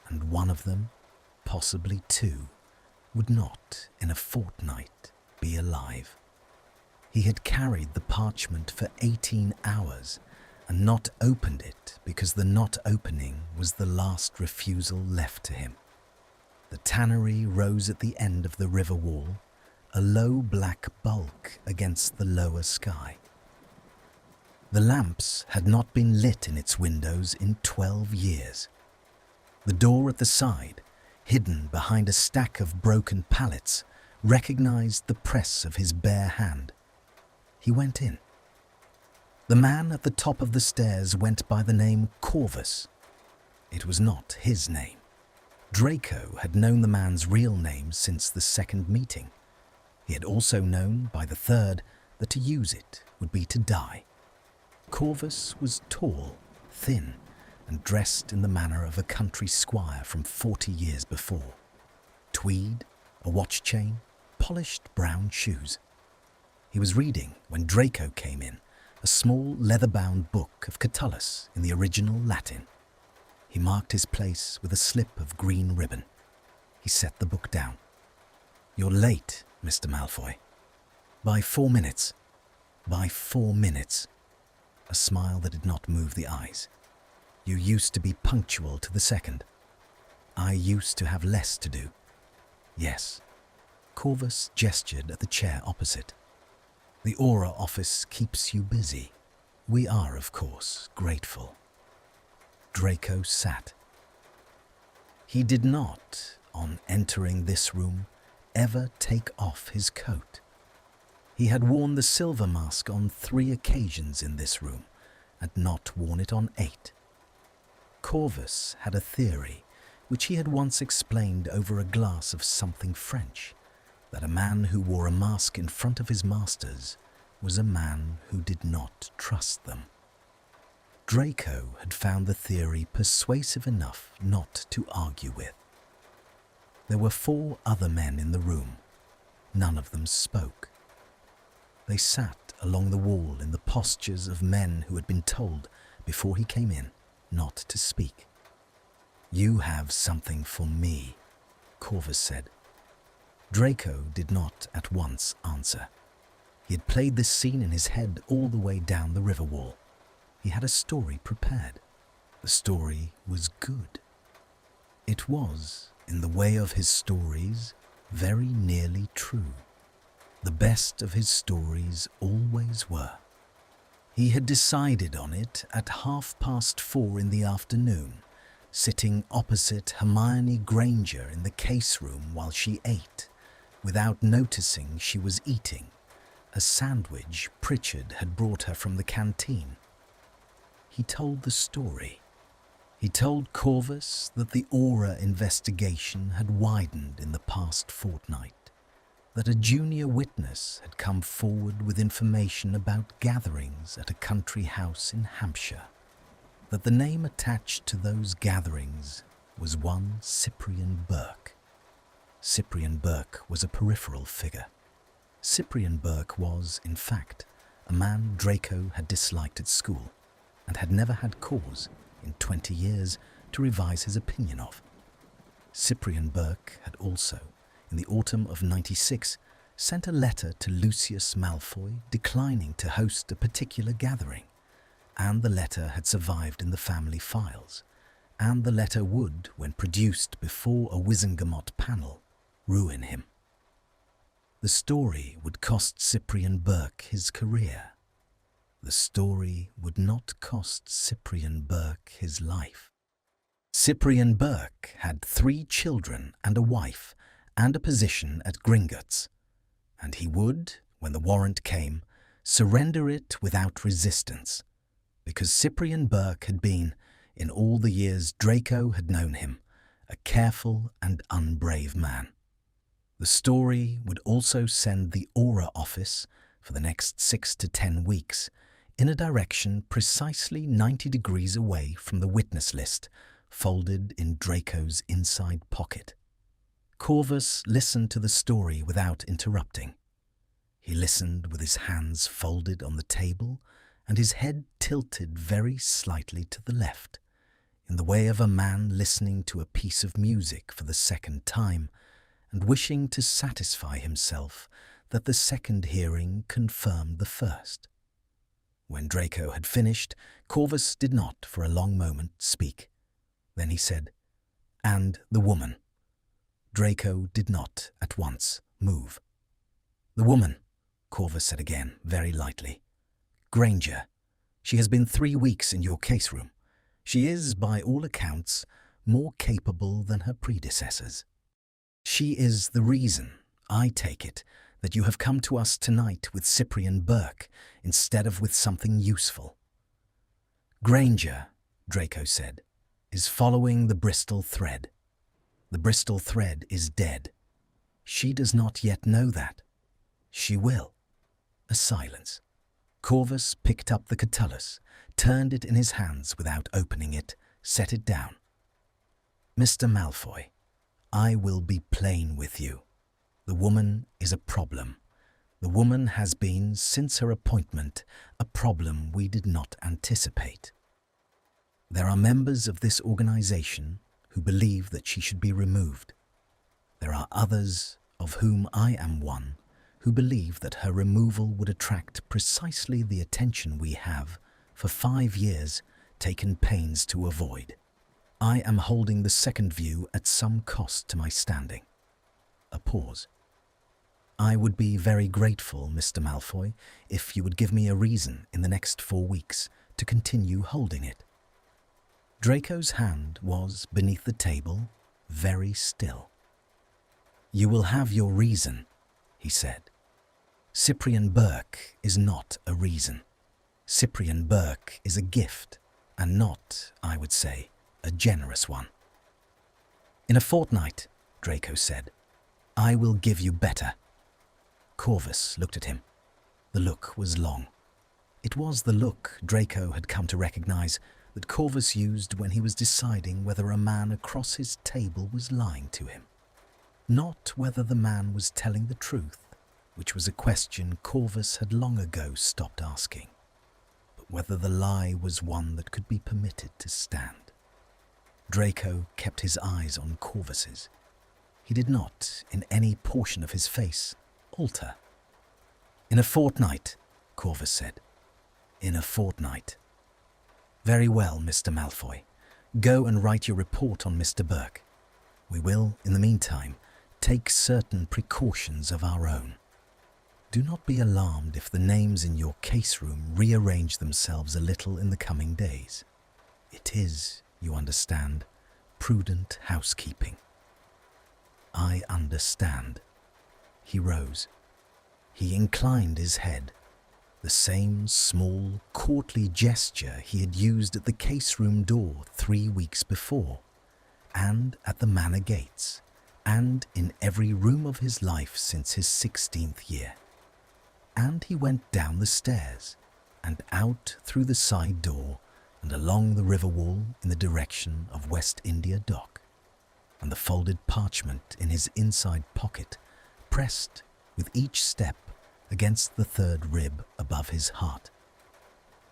and one of them, possibly 2, would not, in a fortnight, be alive. He had carried the parchment for 18 hours and not opened it because the not opening was the last refusal left to him. The tannery rose at the end of the river wall, a low black bulk against the lower sky. The lamps had not been lit in its windows in 12 years. The door at the side, hidden behind a stack of broken pallets, recognized the press of his bare hand. He went in. The man at the top of the stairs went by the name Corvus. It was not his name. Draco had known the man's real name since the second meeting. He had also known by the third that to use it would be to die. Corvus was tall, thin, and dressed in the manner of a country squire from 40 years before. Tweed, a watch chain, polished brown shoes. He was reading when Draco came in, a small leather-bound book of Catullus in the original Latin. He marked his place with a slip of green ribbon. He set the book down. "You're late, Mr. Malfoy. By 4 minutes. By 4 minutes." A smile that did not move the eyes. "You used to be punctual to the second." "I used to have less to do." "Yes." Corvus gestured at the chair opposite. "The Auror office keeps you busy. We are, of course, grateful." Draco sat. He did not, on entering this room, ever take off his coat. He had worn the silver mask on 3 occasions in this room, and not worn it on 8. Corvus had a theory, which he had once explained over a glass of something French, that a man who wore a mask in front of his masters was a man who did not trust them. Draco had found the theory persuasive enough not to argue with. There were 4 other men in the room. None of them spoke. They sat along the wall in the postures of men who had been told, before he came in, not to speak. "You have something for me," Corvus said. Draco did not at once answer. He had played this scene in his head all the way down the river wall. He had a story prepared. The story was good. It was, in the way of his stories, very nearly true. The best of his stories always were. He had decided on it at 4:30 in the afternoon, sitting opposite Hermione Granger in the case room while she ate, without noticing she was eating, a sandwich Pritchard had brought her from the canteen. He told the story. He told Corvus that the Auror investigation had widened in the past fortnight, that a junior witness had come forward with information about gatherings at a country house in Hampshire, that the name attached to those gatherings was one Cyprian Burke. Cyprian Burke was a peripheral figure. Cyprian Burke was, in fact, a man Draco had disliked at school and had never had cause, in 20 years, to revise his opinion of. Cyprian Burke had also, in the autumn of '96, sent a letter to Lucius Malfoy declining to host a particular gathering, and the letter had survived in the family files, and the letter would, when produced before a Wizengamot panel, ruin him. The story would cost Cyprian Burke his career. The story would not cost Cyprian Burke his life. Cyprian Burke had 3 children and a wife and a position at Gringotts, and he would, when the warrant came, surrender it without resistance, because Cyprian Burke had been, in all the years Draco had known him, a careful and unbrave man. The story would also send the Auror office, for the next 6 to 10 weeks, in a direction precisely 90 degrees away from the witness list, folded in Draco's inside pocket. Corvus listened to the story without interrupting. He listened with his hands folded on the table and his head tilted very slightly to the left, in the way of a man listening to a piece of music for the second time and wishing to satisfy himself that the second hearing confirmed the first. When Draco had finished, Corvus did not, for a long moment, speak. Then he said, "And the woman." Draco did not, at once, move. "The woman," Corvus said again, very lightly. "Granger. She has been 3 weeks in your case room. She is, by all accounts, more capable than her predecessors. She is the reason, I take it, that you have come to us tonight with Cyprian Burke instead of with something useful." "Granger," Draco said, "is following the Bristol thread. The Bristol thread is dead. She does not yet know that. She will." A silence. Corvus picked up the catullus, turned it in his hands without opening it, set it down. "Mr. Malfoy, I will be plain with you. The woman is a problem. The woman has been, since her appointment, a problem we did not anticipate. There are members of this organization who believe that she should be removed. There are others, of whom I am one, who believe that her removal would attract precisely the attention we have, for 5 years, taken pains to avoid. I am holding the second view at some cost to my standing." A pause. "I would be very grateful, Mr. Malfoy, if you would give me a reason in the next 4 weeks to continue holding it." Draco's hand was beneath the table, very still. "You will have your reason," he said. "Cyprian Burke is not a reason. Cyprian Burke is a gift, and not, I would say, a generous one." "In a fortnight," Draco said, "I will give you better." Corvus looked at him. The look was long. It was the look Draco had come to recognize that Corvus used when he was deciding whether a man across his table was lying to him. Not whether the man was telling the truth, which was a question Corvus had long ago stopped asking, but whether the lie was one that could be permitted to stand. Draco kept his eyes on Corvus's. He did not, in any portion of his face, alter. "In a fortnight," Corvus said. "In a fortnight." "Very well, Mr. Malfoy. Go and write your report on Mr. Burke. We will, in the meantime, take certain precautions of our own." Do not be alarmed if the names in your case room rearrange themselves a little in the coming days. It is, you understand, prudent housekeeping. I understand. He rose. He inclined his head, the same small, courtly gesture he had used at the case room door 3 weeks before, and at the manor gates, and in every room of his life since his 16th year. And he went down the stairs, and out through the side door, and along the river wall in the direction of West India Dock, and the folded parchment in his inside pocket pressed with each step against the third rib above his heart.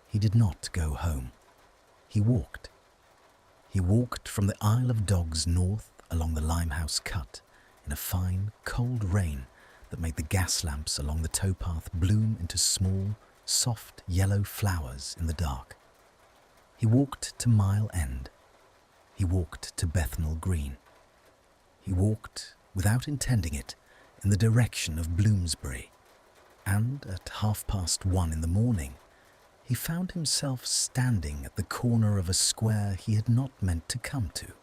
He did not go home. He walked. He walked from the Isle of Dogs north along the Limehouse Cut in a fine, cold rain that made the gas lamps along the towpath bloom into small, soft yellow flowers in the dark. He walked to Mile End. He walked to Bethnal Green. He walked, without intending it, in the direction of Bloomsbury, and at 1:30 in the morning, he found himself standing at the corner of a square he had not meant to come to,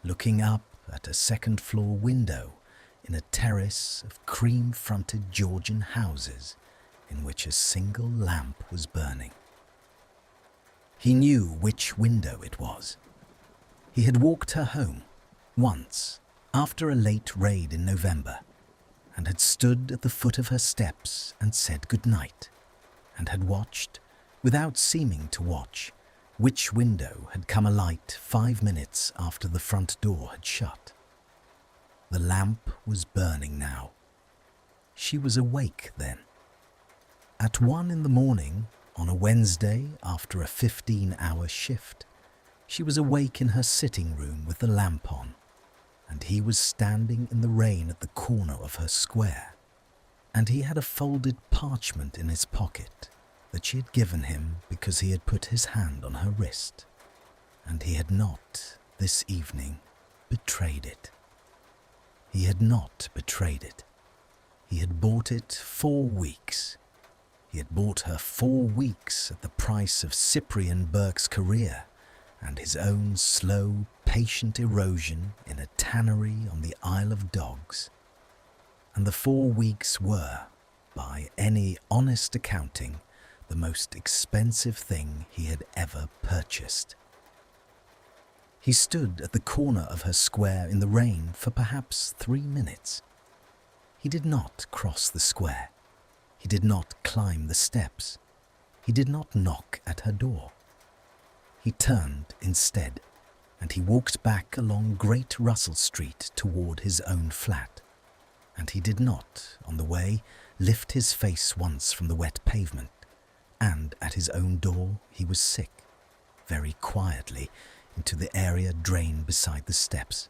looking up at a second-floor window in a terrace of cream-fronted Georgian houses in which a single lamp was burning. He knew which window it was. He had walked her home, once, after a late raid in November, and had stood at the foot of her steps and said good night, and had watched, without seeming to watch, which window had come alight 5 minutes after the front door had shut. The lamp was burning now. She was awake then. At 1 in the morning, on a Wednesday after a 15-hour shift, she was awake in her sitting room with the lamp on, and he was standing in the rain at the corner of her square, and he had a folded parchment in his pocket that she had given him because he had put his hand on her wrist, and he had not, this evening, betrayed it. He had not betrayed it. He had bought it 4 weeks. He had bought her 4 weeks at the price of Cyprian Burke's career and his own slow, patient erosion in a tannery on the Isle of Dogs. And the 4 weeks were, by any honest accounting, the most expensive thing he had ever purchased. He stood at the corner of her square in the rain for perhaps 3 minutes. He did not cross the square. He did not climb the steps. He did not knock at her door. He turned instead, and he walked back along Great Russell Street toward his own flat. And he did not, on the way, lift his face once from the wet pavement, and at his own door he was sick, very quietly, into the area drain beside the steps.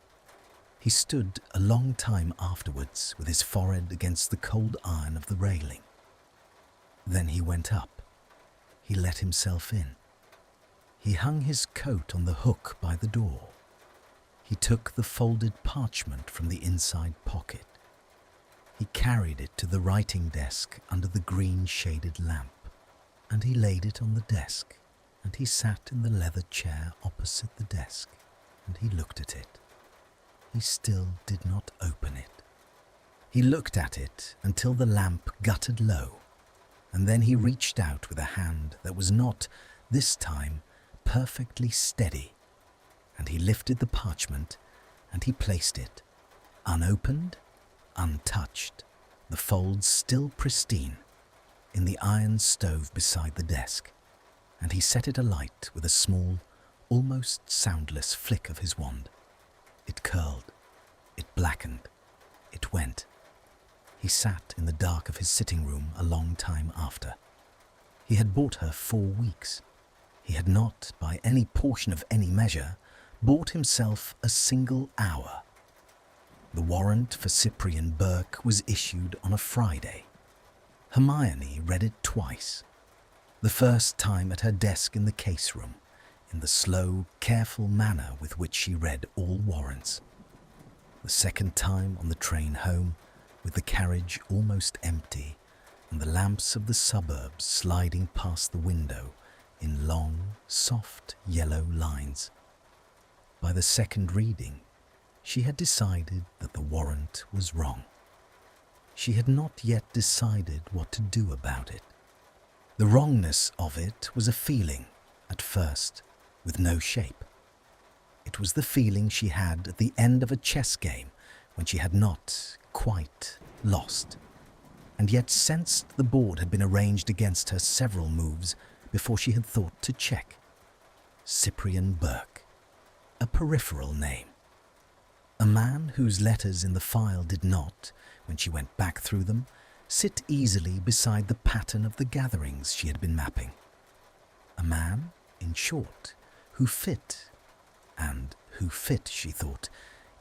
He stood a long time afterwards with his forehead against the cold iron of the railing. Then he went up. He let himself in. He hung his coat on the hook by the door. He took the folded parchment from the inside pocket. He carried it to the writing desk under the green-shaded lamp, and he laid it on the desk, and he sat in the leather chair opposite the desk, and he looked at it. He still did not open it. He looked at it until the lamp guttered low, and then he reached out with a hand that was not, this time, perfectly steady, and he lifted the parchment, and he placed it, unopened, untouched, the folds still pristine, in the iron stove beside the desk, and he set it alight with a small, almost soundless flick of his wand. It curled, it blackened, it went. He sat in the dark of his sitting room a long time after. He had bought her 4 weeks. He had not, by any portion of any measure, bought himself a single hour. The warrant for Cyprian Burke was issued on a Friday. Hermione read it twice. The first time at her desk in the case room, in the slow, careful manner with which she read all warrants. The second time on the train home, with the carriage almost empty, and the lamps of the suburbs sliding past the window in long, soft yellow lines. By the second reading, she had decided that the warrant was wrong. She had not yet decided what to do about it. The wrongness of it was a feeling, at first, with no shape. It was the feeling she had at the end of a chess game when she had not quite lost, and yet sensed the board had been arranged against her several moves before she had thought to check. Cyprian Burke, a peripheral name. A man whose letters in the file did not, when she went back through them, sit easily beside the pattern of the gatherings she had been mapping. A man, in short, who fit, she thought,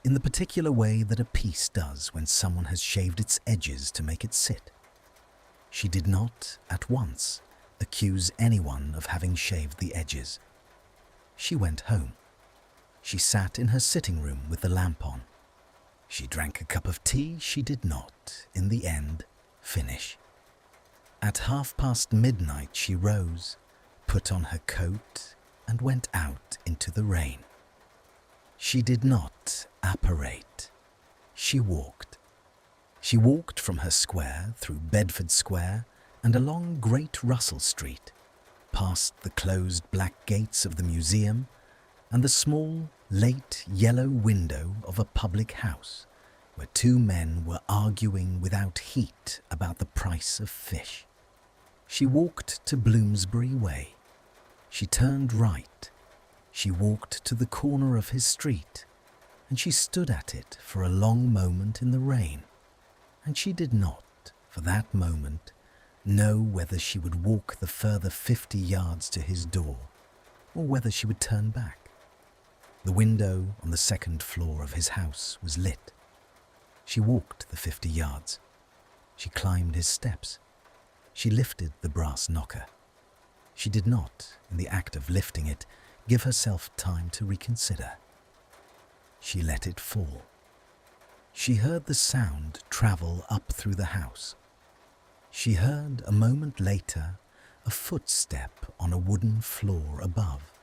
in the particular way that a piece does when someone has shaved its edges to make it sit. She did not, at once, accuse anyone of having shaved the edges. She went home. She sat in her sitting room with the lamp on. She drank a cup of tea she did not, in the end, finish. At midnight she rose, put on her coat, and went out into the rain. She did not apparate. She walked. She walked from her square through Bedford Square and along Great Russell Street, past the closed black gates of the museum and the small, late yellow window of a public house where two men were arguing without heat about the price of fish. She walked to Bloomsbury Way. She turned right. She walked to the corner of his street, and she stood at it for a long moment in the rain, and she did not, for that moment, know whether she would walk the further 50 yards to his door, or whether she would turn back. The window on the second floor of his house was lit. She walked the 50 yards. She climbed his steps. She lifted the brass knocker. She did not, in the act of lifting it, give herself time to reconsider. She let it fall. She heard the sound travel up through the house. She heard, a moment later, a footstep on a wooden floor above.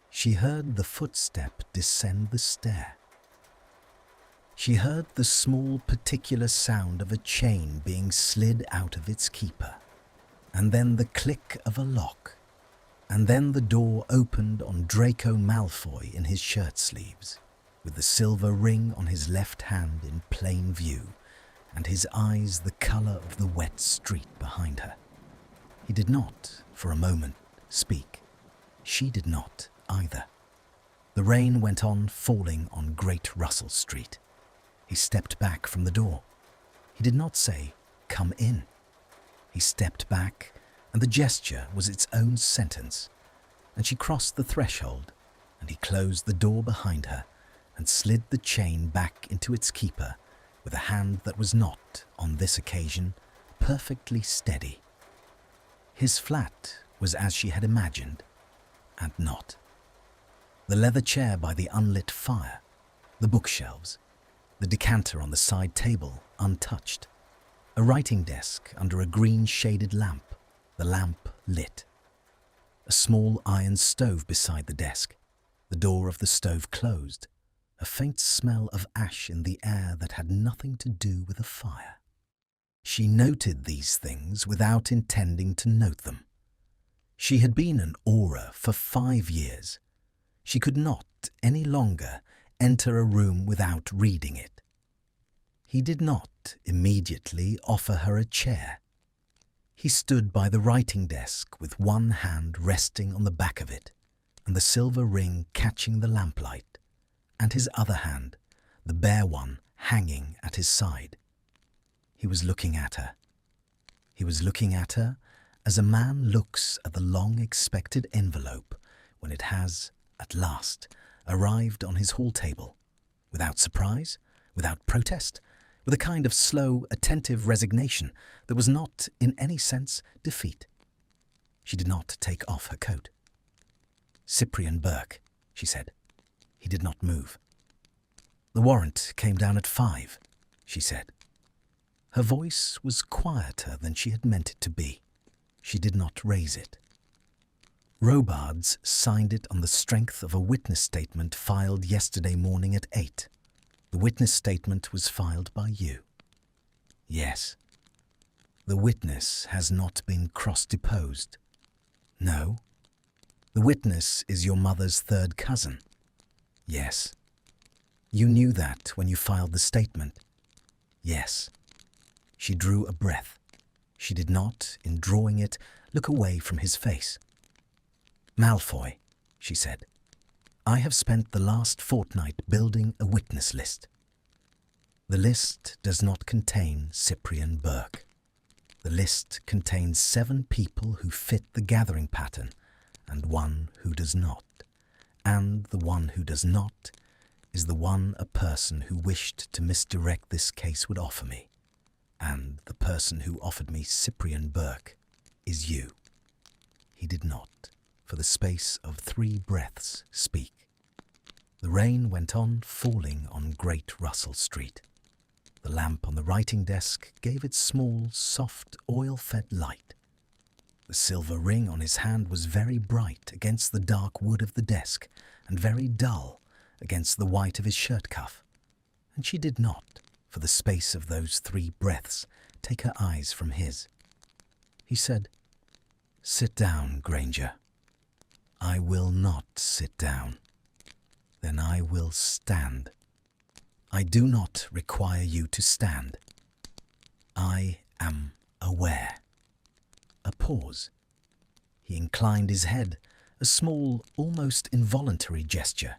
She heard the footstep descend the stair. She heard the small particular sound of a chain being slid out of its keeper, and then the click of a lock, and then the door opened on Draco Malfoy in his shirt sleeves, with the silver ring on his left hand in plain view, and his eyes the colour of the wet street behind her. He did not, for a moment, speak. She did not either. The rain went on falling on Great Russell Street. He stepped back from the door. He did not say, "Come in." He stepped back, and the gesture was its own sentence, and she crossed the threshold, and he closed the door behind her and slid the chain back into its keeper with a hand that was not, on this occasion, perfectly steady. His flat was as she had imagined, and not. The leather chair by the unlit fire, the bookshelves, the decanter on the side table untouched, a writing desk under a green-shaded lamp, the lamp lit, a small iron stove beside the desk, the door of the stove closed, a faint smell of ash in the air that had nothing to do with a fire. She noted these things without intending to note them. She had been an Auror for 5 years. She could not, any longer, enter a room without reading it. He did not immediately offer her a chair. He stood by the writing desk with one hand resting on the back of it, and the silver ring catching the lamplight, and his other hand, the bare one, hanging at his side. He was looking at her. He was looking at her as a man looks at the long-expected envelope when it has, at last, arrived on his hall table, without surprise, without protest, with a kind of slow, attentive resignation that was not, in any sense, defeat. She did not take off her coat. "Cyprian Burke," she said. He did not move. "The warrant came down at 5, she said. Her voice was quieter than she had meant it to be. She did not raise it. Robards signed it on the strength of a witness statement filed yesterday morning at 8. The witness statement was filed by you. Yes. The witness has not been cross-deposed. No. The witness is your mother's third cousin. Yes. You knew that when you filed the statement. Yes. She drew a breath. She did not, in drawing it, look away from his face. Malfoy, she said, I have spent the last fortnight building a witness list. The list does not contain Cyprian Burke. The list contains 7 people who fit the gathering pattern and 1 who does not. And the one who does not is the one a person who wished to misdirect this case would offer me. And the person who offered me Cyprian Burke is you. He did not, for the space of 3 breaths, speak. The rain went on falling on Great Russell Street. The lamp on the writing desk gave its small, soft, oil-fed light. The silver ring on his hand was very bright against the dark wood of the desk and very dull against the white of his shirt cuff. And she did not, for the space of those 3 breaths, take her eyes from his. He said, Sit down, Granger. I will not sit down. Then I will stand. I do not require you to stand. I am aware. A pause. He inclined his head, a small, almost involuntary gesture,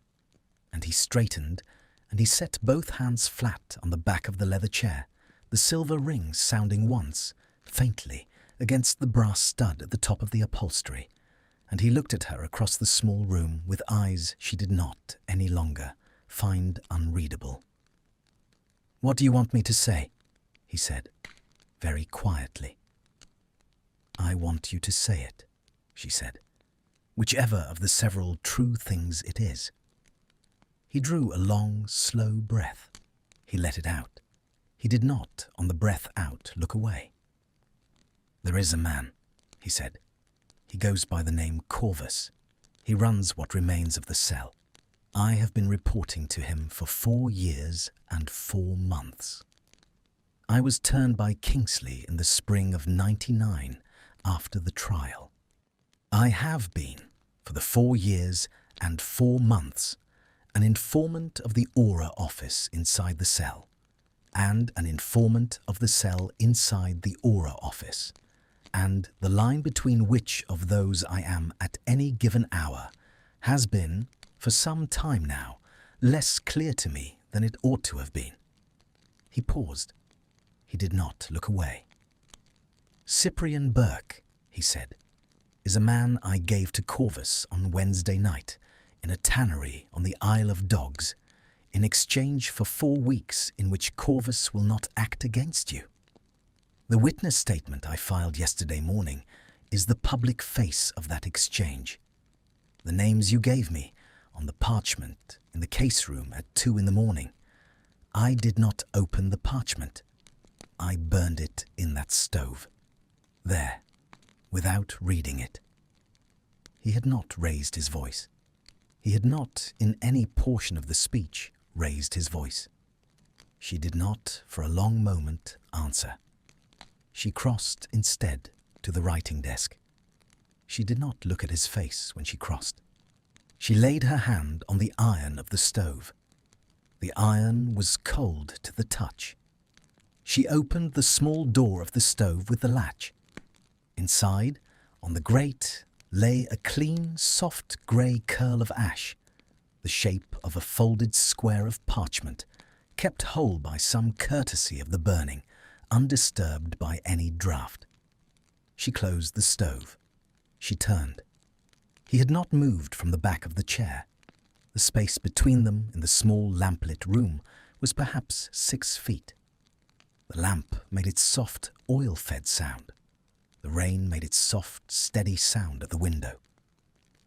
and he straightened, and he set both hands flat on the back of the leather chair, the silver ring sounding once, faintly, against the brass stud at the top of the upholstery, and he looked at her across the small room with eyes she did not, any longer, find unreadable. What do you want me to say? He said, very quietly. I want you to say it, she said, whichever of the several true things it is. He drew a long, slow breath. He let it out. He did not, on the breath out, look away. There is a man, he said. He goes by the name Corvus. He runs what remains of the cell. I have been reporting to him for 4 years and 4 months. I was turned by Kingsley in the spring of '99 after the trial. I have been, for the 4 years and 4 months, an informant of the Auror office inside the cell, and an informant of the cell inside the Auror office, and the line between which of those I am at any given hour has been, for some time now, less clear to me than it ought to have been. He paused. He did not look away. Cyprian Burke, he said, is a man I gave to Corvus on Wednesday night in a tannery on the Isle of Dogs in exchange for 4 weeks in which Corvus will not act against you. The witness statement I filed yesterday morning is the public face of that exchange. The names you gave me on the parchment in the case room at 2 in the morning. I did not open the parchment. I burned it in that stove. There, without reading it. He had not raised his voice. He had not, in any portion of the speech, raised his voice. She did not, for a long moment, answer. She crossed, instead, to the writing desk. She did not look at his face when she crossed. She laid her hand on the iron of the stove. The iron was cold to the touch. She opened the small door of the stove with the latch. Inside, on the grate, lay a clean, soft grey curl of ash, the shape of a folded square of parchment, kept whole by some courtesy of the burning, undisturbed by any draught. She closed the stove. She turned. He had not moved from the back of the chair. The space between them in the small lamplit room was perhaps 6 feet. The lamp made its soft, oil-fed sound. The rain made its soft, steady sound at the window.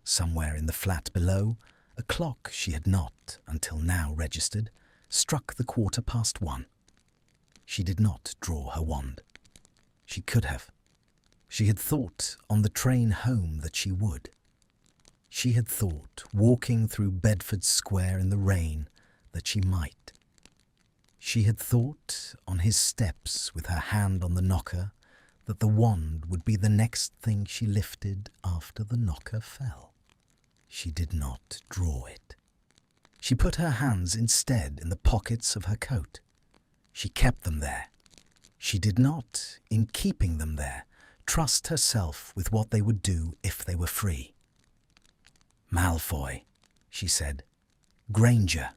Somewhere in the flat below, a clock she had not, until now, registered, struck the 1:15. She did not draw her wand. She could have. She had thought on the train home that she would. She had thought, walking through Bedford Square in the rain, that she might. She had thought, on his steps with her hand on the knocker, that the wand would be the next thing she lifted after the knocker fell. She did not draw it. She put her hands instead in the pockets of her coat. She kept them there. She did not, in keeping them there, trust herself with what they would do if they were free. Malfoy, she said. Granger.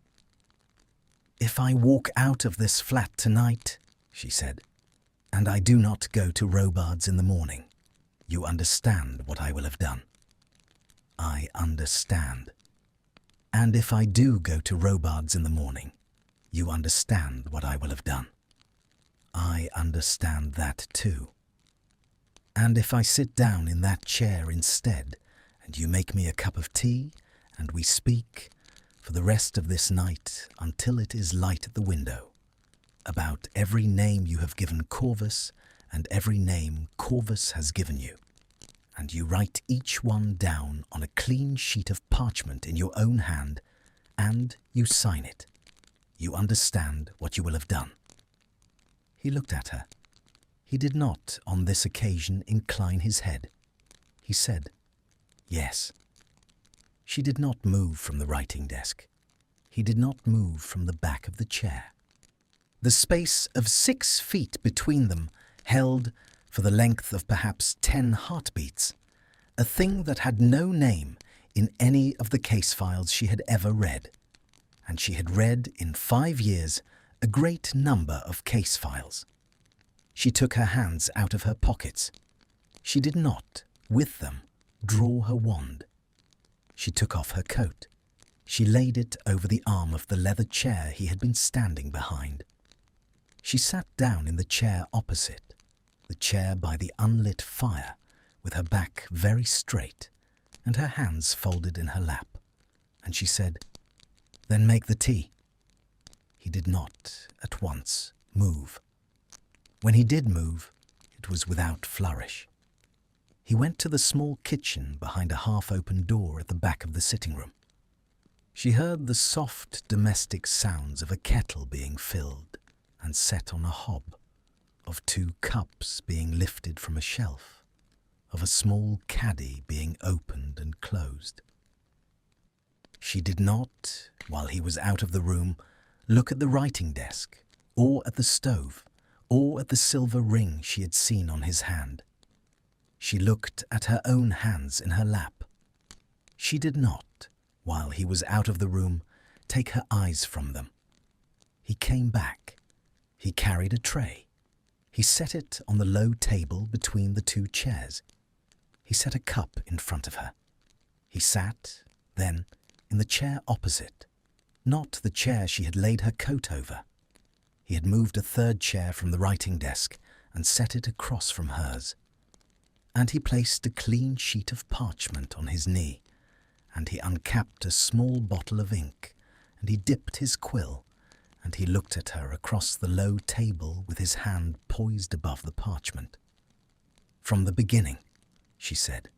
If I walk out of this flat tonight, she said, and I do not go to Robards in the morning, you understand what I will have done. I understand. And if I do go to Robards in the morning, you understand what I will have done. I understand that too. And if I sit down in that chair instead, and you make me a cup of tea, and we speak, for the rest of this night until it is light at the window, about every name you have given Corvus and every name Corvus has given you, and you write each one down on a clean sheet of parchment in your own hand, and you sign it, you understand what you will have done. He looked at her. He did not, on this occasion, incline his head. He said, yes. She did not move from the writing desk. He did not move from the back of the chair. The space of 6 feet between them held, for the length of perhaps 10 heartbeats, a thing that had no name in any of the case files she had ever read. And she had read in 5 years a great number of case files. She took her hands out of her pockets. She did not, with them, draw her wand. She took off her coat. She laid it over the arm of the leather chair he had been standing behind. She sat down in the chair opposite, the chair by the unlit fire, with her back very straight and her hands folded in her lap, and she said, "Then make the tea." He did not, at once, move. When he did move, it was without flourish. He went to the small kitchen behind a half-open door at the back of the sitting room. She heard the soft domestic sounds of a kettle being filled and set on a hob, of 2 cups being lifted from a shelf, of a small caddy being opened and closed. She did not, while he was out of the room, look at the writing desk, or at the stove, or at the silver ring she had seen on his hand. She looked at her own hands in her lap. She did not, while he was out of the room, take her eyes from them. He came back. He carried a tray. He set it on the low table between the 2 chairs. He set a cup in front of her. He sat, then, in the chair opposite, not the chair she had laid her coat over. He had moved a 3rd chair from the writing desk and set it across from hers. And he placed a clean sheet of parchment on his knee, and he uncapped a small bottle of ink, and he dipped his quill, and he looked at her across the low table with his hand poised above the parchment. "From the beginning," she said.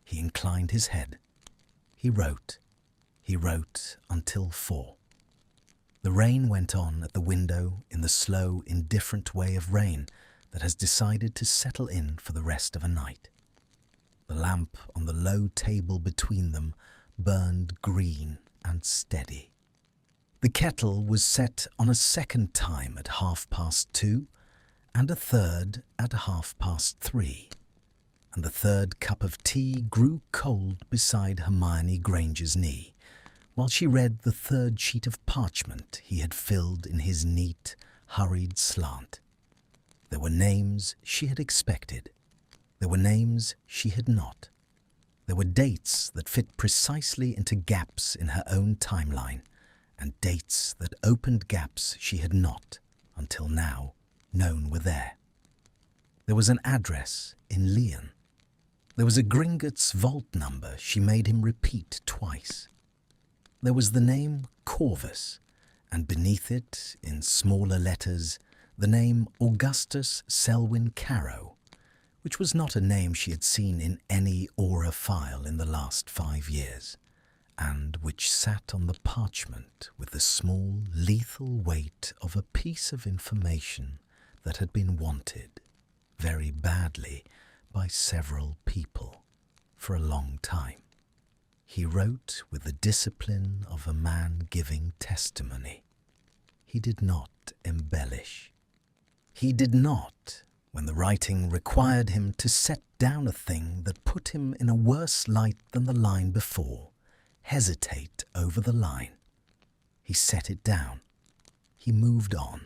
He inclined his head. He wrote until 4. The rain went on at the window in the slow, indifferent way of rain that has decided to settle in for the rest of a night. The lamp on the low table between them burned green and steady. The kettle was set on a 2nd time at 2:30, and a 3rd at 3:30, and the 3rd cup of tea grew cold beside Hermione Granger's knee, while she read the 3rd sheet of parchment he had filled in his neat, hurried slant. There were names she had expected. There were names she had not. There were dates that fit precisely into gaps in her own timeline, and dates that opened gaps she had not, until now, known were there. There was an address in Lyon. There was a Gringotts vault number she made him repeat twice. There was the name Corvus, and beneath it, in smaller letters, the name Augustus Selwyn Carow, which was not a name she had seen in any Auror file in the last 5 years, and which sat on the parchment with the small, lethal weight of a piece of information that had been wanted very badly by several people for a long time. He wrote with the discipline of a man giving testimony. He did not embellish. He did not, when the writing required him to set down a thing that put him in a worse light than the line before, hesitate over the line. He set it down. He moved on.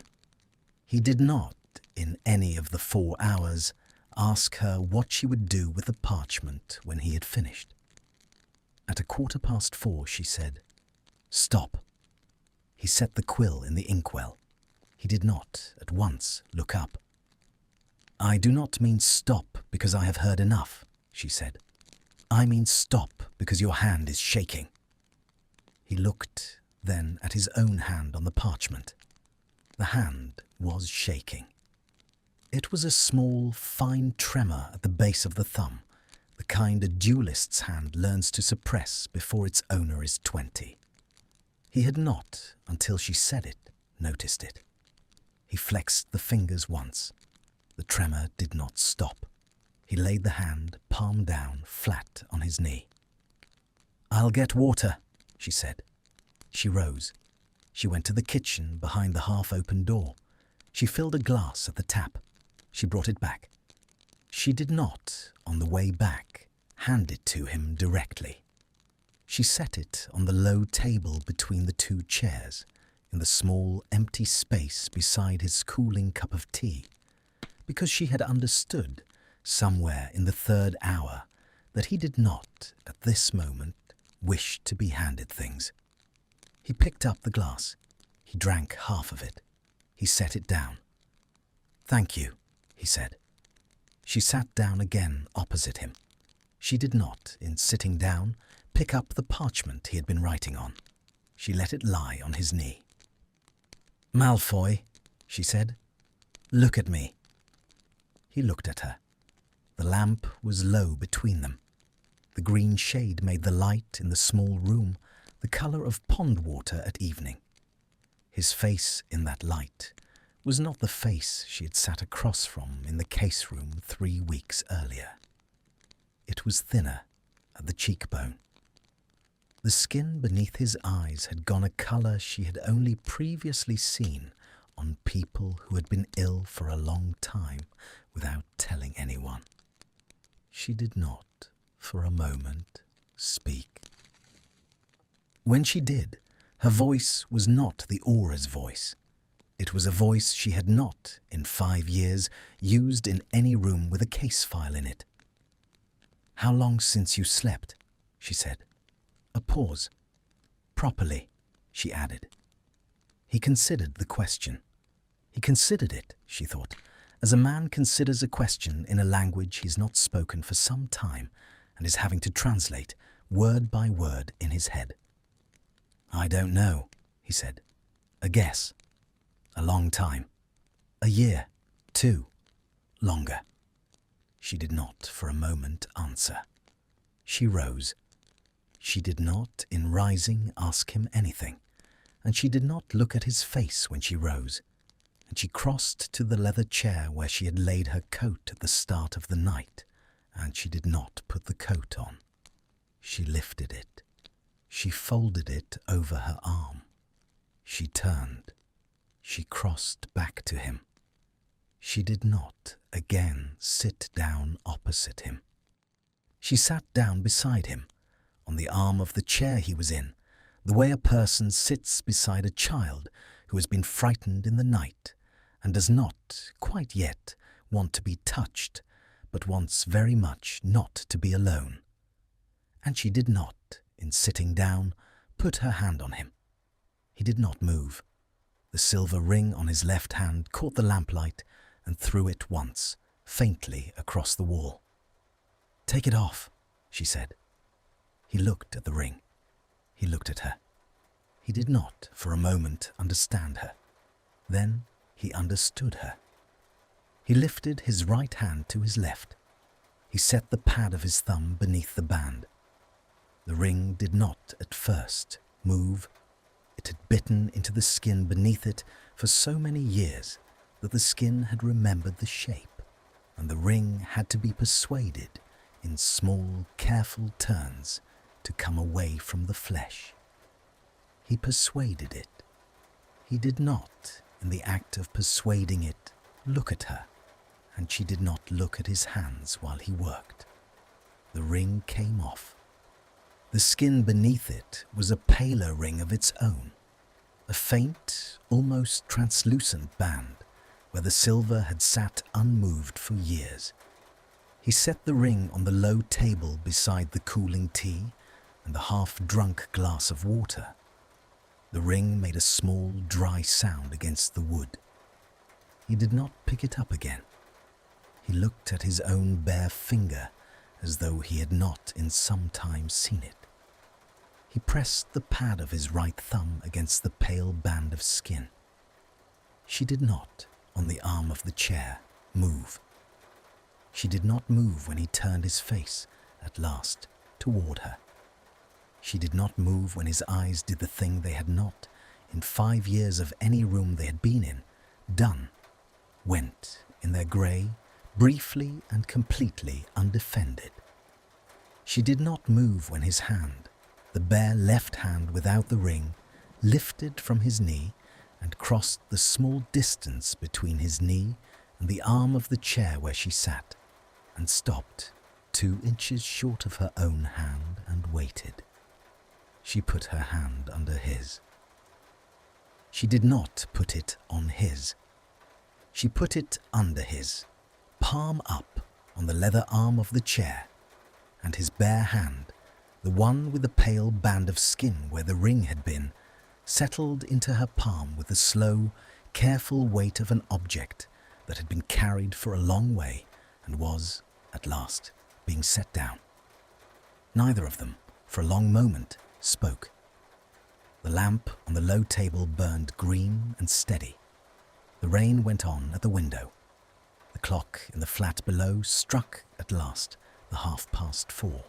He did not, in any of the 4 hours, ask her what she would do with the parchment when he had finished. At 4:15, she said, "Stop." He set the quill in the inkwell. He did not, at once, look up. "I do not mean stop because I have heard enough," she said. "I mean stop because your hand is shaking." He looked then at his own hand on the parchment. The hand was shaking. It was a small, fine tremor at the base of the thumb, the kind a duelist's hand learns to suppress before its owner is 20. He had not, until she said it, noticed it. He flexed the fingers once. The tremor did not stop. He laid the hand, palm down, flat on his knee. "I'll get water," she said. She rose. She went to the kitchen behind the half-open door. She filled a glass at the tap. She brought it back. She did not, on the way back, hand it to him directly. She set it on the low table between the 2 chairs, in the small, empty space beside his cooling cup of tea, because she had understood, somewhere in the 3rd hour, that he did not, at this moment, wish to be handed things. He picked up the glass. He drank half of it. He set it down. "Thank you," he said. She sat down again opposite him. She did not, in sitting down, pick up the parchment he had been writing on. She let it lie on his knee. "Malfoy," she said, "look at me." He looked at her. The lamp was low between them. The green shade made the light in the small room the colour of pond water at evening. His face in that light was not the face she had sat across from in the case room 3 weeks earlier. It was thinner at the cheekbone. The skin beneath his eyes had gone a colour she had only previously seen on people who had been ill for a long time without telling anyone. She did not, for a moment, speak. When she did, her voice was not the Auror's voice. It was a voice she had not, in 5 years, used in any room with a case file in it. "How long since you slept?" she said. A pause. "Properly," she added. He considered the question. He considered it, she thought, as a man considers a question in a language he's not spoken for some time and is having to translate, word by word, in his head. "I don't know," he said. "A guess. A long time. A year. 2. Longer." She did not for a moment answer. She rose. She did not, in rising, ask him anything, and she did not look at his face when she rose, and she crossed to the leather chair where she had laid her coat at the start of the night, and she did not put the coat on. She lifted it. She folded it over her arm. She turned. She crossed back to him. She did not again sit down opposite him. She sat down beside him, on the arm of the chair he was in, the way a person sits beside a child who has been frightened in the night and does not, quite yet, want to be touched, but wants very much not to be alone. And she did not, in sitting down, put her hand on him. He did not move. The silver ring on his left hand caught the lamplight and threw it once, faintly, across the wall. "Take it off," she said. He looked at the ring. He looked at her. He did not, for a moment, understand her. Then he understood her. He lifted his right hand to his left. He set the pad of his thumb beneath the band. The ring did not, at first, move. It had bitten into the skin beneath it for so many years that the skin had remembered the shape, and the ring had to be persuaded in small, careful turns to come away from the flesh. He persuaded it. He did not, in the act of persuading it, look at her, and she did not look at his hands while he worked. The ring came off. The skin beneath it was a paler ring of its own, a faint, almost translucent band where the silver had sat unmoved for years. He set the ring on the low table beside the cooling tea and the half-drunk glass of water. The ring made a small, dry sound against the wood. He did not pick it up again. He looked at his own bare finger as though he had not in some time seen it. He pressed the pad of his right thumb against the pale band of skin. She did not, on the arm of the chair, move. She did not move when he turned his face, at last, toward her. She did not move when his eyes did the thing they had not, in 5 years of any room they had been in, done, went, in their grey, briefly and completely undefended. She did not move when his hand, the bare left hand without the ring, lifted from his knee and crossed the small distance between his knee and the arm of the chair where she sat, and stopped 2 inches short of her own hand and waited. She put her hand under his. She did not put it on his. She put it under his, palm up on the leather arm of the chair, and his bare hand, the one with the pale band of skin where the ring had been, settled into her palm with the slow, careful weight of an object that had been carried for a long way and was, at last, being set down. Neither of them, for a long moment, spoke. The lamp on the low table burned green and steady. The rain went on at the window. The clock in the flat below struck, at last, the 4:30.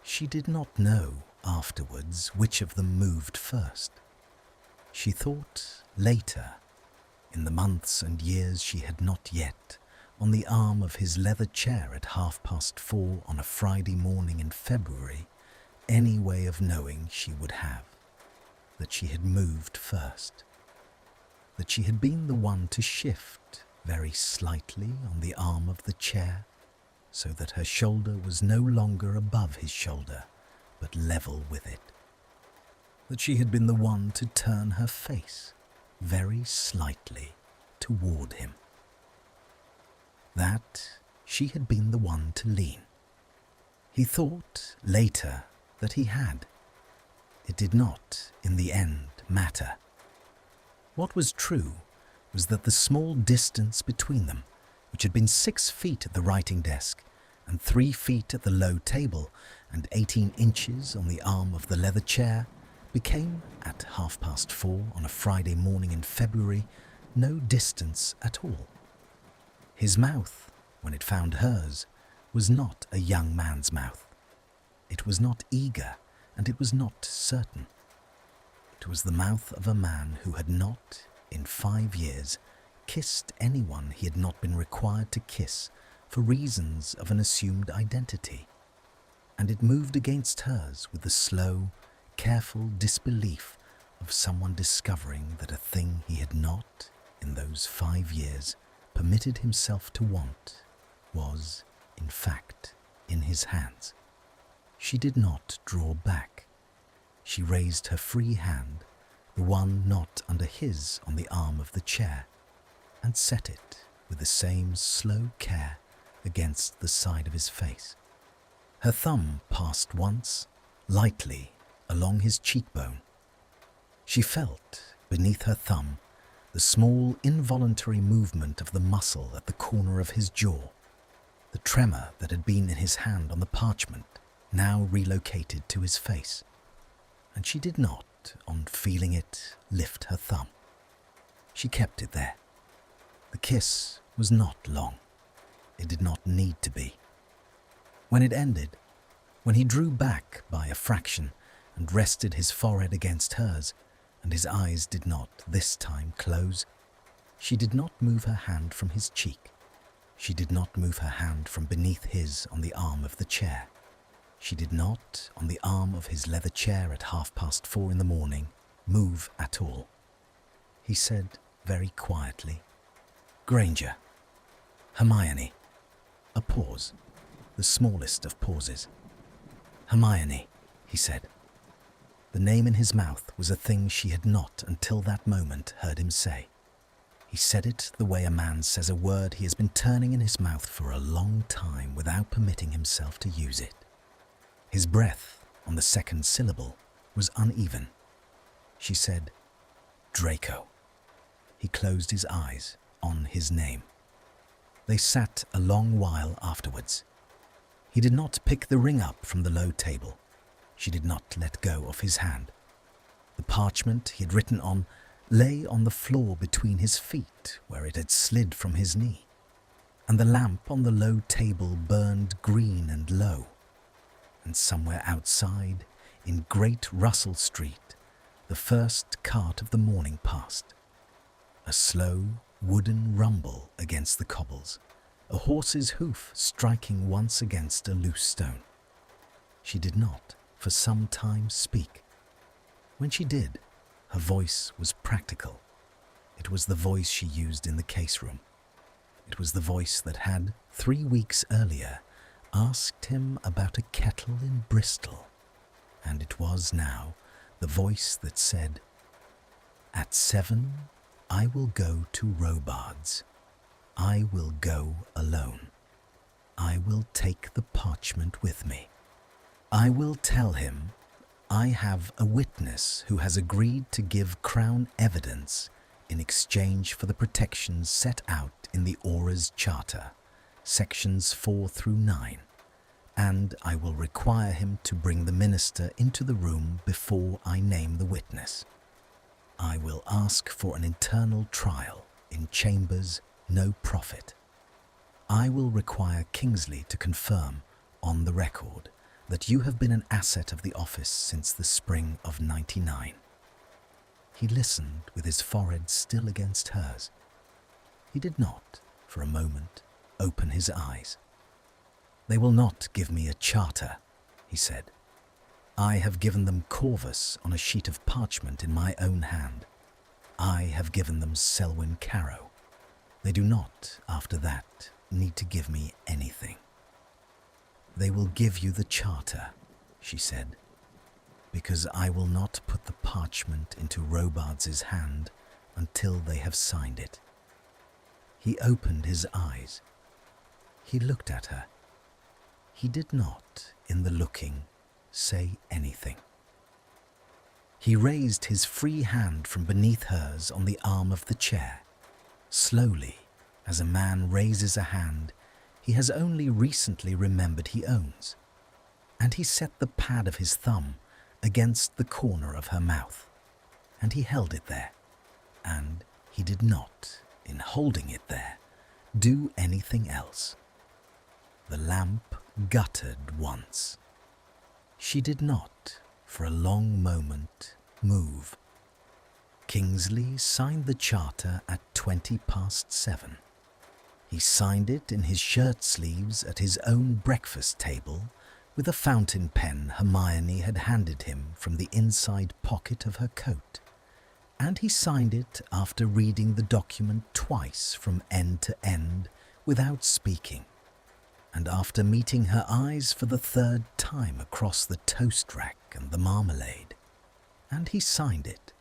She did not know, afterwards, which of them moved first. She thought, later, in the months and years she had not yet, on the arm of his leather chair at 4:30 on a Friday morning in February, any way of knowing she would have, that she had moved first, that she had been the one to shift very slightly on the arm of the chair, so that her shoulder was no longer above his shoulder, but level with it, that she had been the one to turn her face very slightly toward him, that she had been the one to lean. He thought, later, that he had. It did not, in the end, matter. What was true was that the small distance between them, which had been 6 feet at the writing desk and 3 feet at the low table and 18 inches on the arm of the leather chair, became, at 4:30 on a Friday morning in February, no distance at all. His mouth, when it found hers, was not a young man's mouth. It was not eager, and it was not certain. It was the mouth of a man who had not, in 5 years, kissed anyone he had not been required to kiss for reasons of an assumed identity, and it moved against hers with the slow, careful disbelief of someone discovering that a thing he had not, in those 5 years, permitted himself to want was, in fact, in his hands. She did not draw back. She raised her free hand, the one not under his on the arm of the chair, and set it with the same slow care against the side of his face. Her thumb passed once, lightly, along his cheekbone. She felt, beneath her thumb, the small involuntary movement of the muscle at the corner of his jaw, the tremor that had been in his hand on the parchment, now relocated to his face, and she did not, on feeling it, lift her thumb. She kept it there. The kiss was not long. It did not need to be. When it ended, when he drew back by a fraction and rested his forehead against hers, and his eyes did not this time close, she did not move her hand from his cheek. She did not move her hand from beneath his on the arm of the chair. She did not, on the arm of his leather chair at 4:30 in the morning, move at all. He said very quietly, "Granger." "Hermione." A pause, the smallest of pauses. "Hermione," he said. The name in his mouth was a thing she had not until that moment heard him say. He said it the way a man says a word he has been turning in his mouth for a long time without permitting himself to use it. His breath on the second syllable was uneven. She said, "Draco." He closed his eyes on his name. They sat a long while afterwards. He did not pick the ring up from the low table. She did not let go of his hand. The parchment he had written on lay on the floor between his feet where it had slid from his knee, and the lamp on the low table burned green and low. And somewhere outside, in Great Russell Street, the first cart of the morning passed. A slow, wooden rumble against the cobbles, a horse's hoof striking once against a loose stone. She did not, for some time, speak. When she did, her voice was practical. It was the voice she used in the case room. It was the voice that had, 3 weeks earlier, asked him about a kettle in Bristol. And it was now the voice that said, "At 7, I will go to Robards. I will go alone. I will take the parchment with me. I will tell him I have a witness who has agreed to give Crown evidence in exchange for the protections set out in the Auror's Charter, sections 4 through 9, and I will require him to bring the minister into the room before I name the witness. I will ask for an internal trial in chambers no profit. I will require Kingsley to confirm on the record that you have been an asset of the office since the spring of '99. He listened with his forehead still against hers. He did not, for a moment, open his eyes. "They will not give me a charter," he said. "I have given them Corvus on a sheet of parchment in my own hand. I have given them Selwyn Carrow. They do not, after that, need to give me anything." "They will give you the charter," she said, "because I will not put the parchment into Robards's hand until they have signed it." He opened his eyes. He looked at her. He did not, in the looking, say anything. He raised his free hand from beneath hers on the arm of the chair. Slowly, as a man raises a hand he has only recently remembered he owns, and he set the pad of his thumb against the corner of her mouth, and he held it there, and he did not, in holding it there, do anything else. The lamp guttered once. She did not, for a long moment, move. Kingsley signed the charter at 7:20. He signed it in his shirt sleeves at his own breakfast table with a fountain pen Hermione had handed him from the inside pocket of her coat, and he signed it after reading the document twice from end to end without speaking, and after meeting her eyes for the 3rd time across the toast rack and the marmalade, and he signed it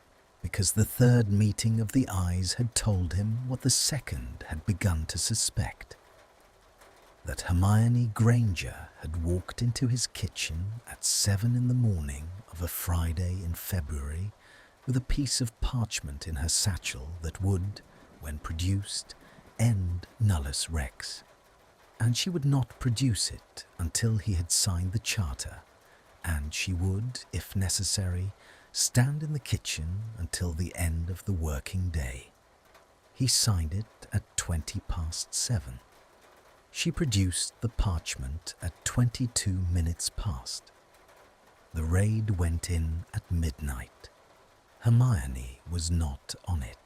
because the 3rd meeting of the eyes had told him what the 2nd had begun to suspect, that Hermione Granger had walked into his kitchen at 7 in the morning of a Friday in February with a piece of parchment in her satchel that would, when produced, end nullus rex, and she would not produce it until he had signed the charter, and she would, if necessary, stand in the kitchen until the end of the working day. He signed it at 7:20. She produced the parchment at 22 minutes past. The raid went in at midnight. Hermione was not on it.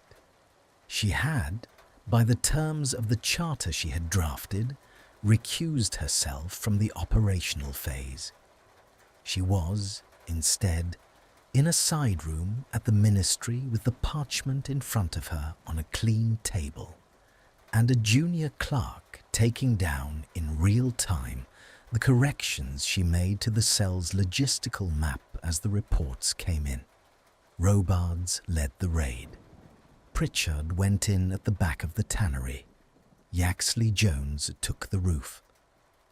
She had, by the terms of the charter she had drafted, recused herself from the operational phase. She was, instead, in a side room at the ministry with the parchment in front of her on a clean table, and a junior clerk taking down in real time the corrections she made to the cell's logistical map as the reports came in. Robards led the raid. Pritchard went in at the back of the tannery. Yaxley Jones took the roof.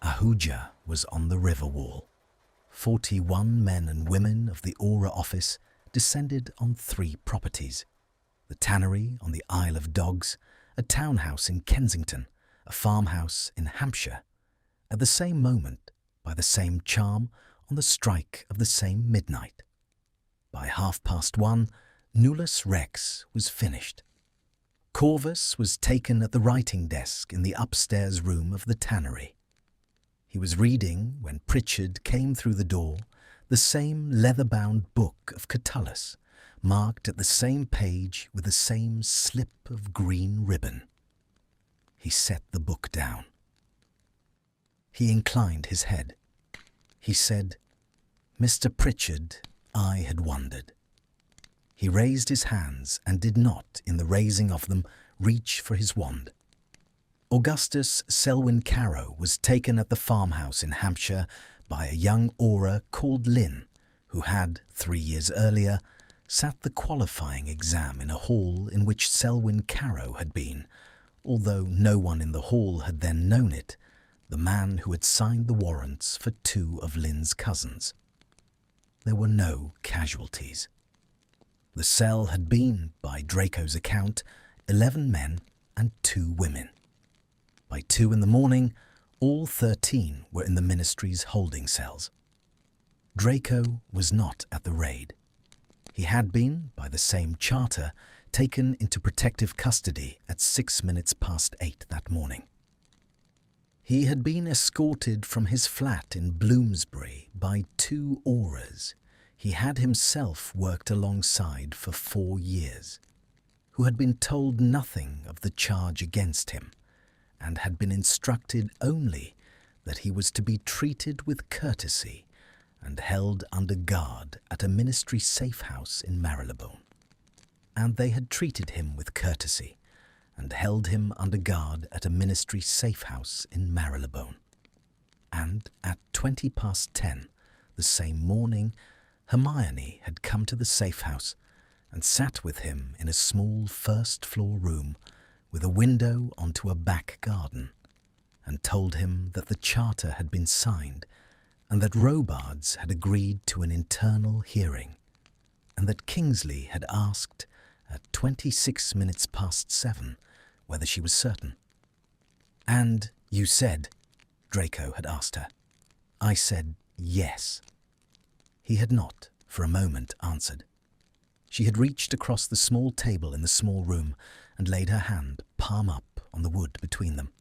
Ahuja was on the river wall. 41 men and women of the Auror office descended on 3 properties: the tannery on the Isle of Dogs, a townhouse in Kensington, a farmhouse in Hampshire, at the same moment, by the same charm, on the strike of the same midnight. By 1:30, Nullus Rex was finished. Corvus was taken at the writing desk in the upstairs room of the tannery. He was reading, when Pritchard came through the door, the same leather-bound book of Catullus, marked at the same page with the same slip of green ribbon. He set the book down. He inclined his head. He said, "Mr. Pritchard, I had wondered." He raised his hands and did not, in the raising of them, reach for his wand. Augustus Selwyn Carow was taken at the farmhouse in Hampshire by a young Auror called Lynn, who had, 3 years earlier, sat the qualifying exam in a hall in which Selwyn Carow had been, although no one in the hall had then known it, the man who had signed the warrants for 2 of Lynn's cousins. There were no casualties. The cell had been, by Draco's account, 11 men and 2 women. By 2 in the morning, all 13 were in the ministry's holding cells. Draco was not at the raid. He had been, by the same charter, taken into protective custody at 8:06 that morning. He had been escorted from his flat in Bloomsbury by 2 Aurors he had himself worked alongside for 4 years, who had been told nothing of the charge against him, and had been instructed only that he was to be treated with courtesy and held under guard at a ministry safe house in Marylebone. And they had treated him with courtesy and held him under guard at a ministry safe house in Marylebone. And at 10:20 the same morning, Hermione had come to the safe house and sat with him in a small first-floor room with a window onto a back garden, and told him that the charter had been signed and that Robards had agreed to an internal hearing, and that Kingsley had asked at 7:26 whether she was certain. "And you said," Draco had asked her. "I said yes." He had not, for a moment, answered. She had reached across the small table in the small room and laid her hand, palm up, on the wood between them.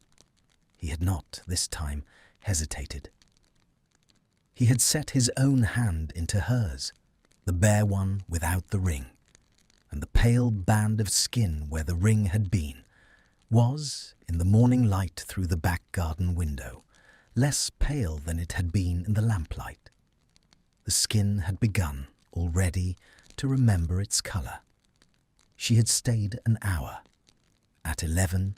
He had not, this time, hesitated. He had set his own hand into hers, the bare one without the ring, and the pale band of skin where the ring had been was, in the morning light through the back garden window, less pale than it had been in the lamplight. The skin had begun, already, to remember its colour. She had stayed an hour. At 11,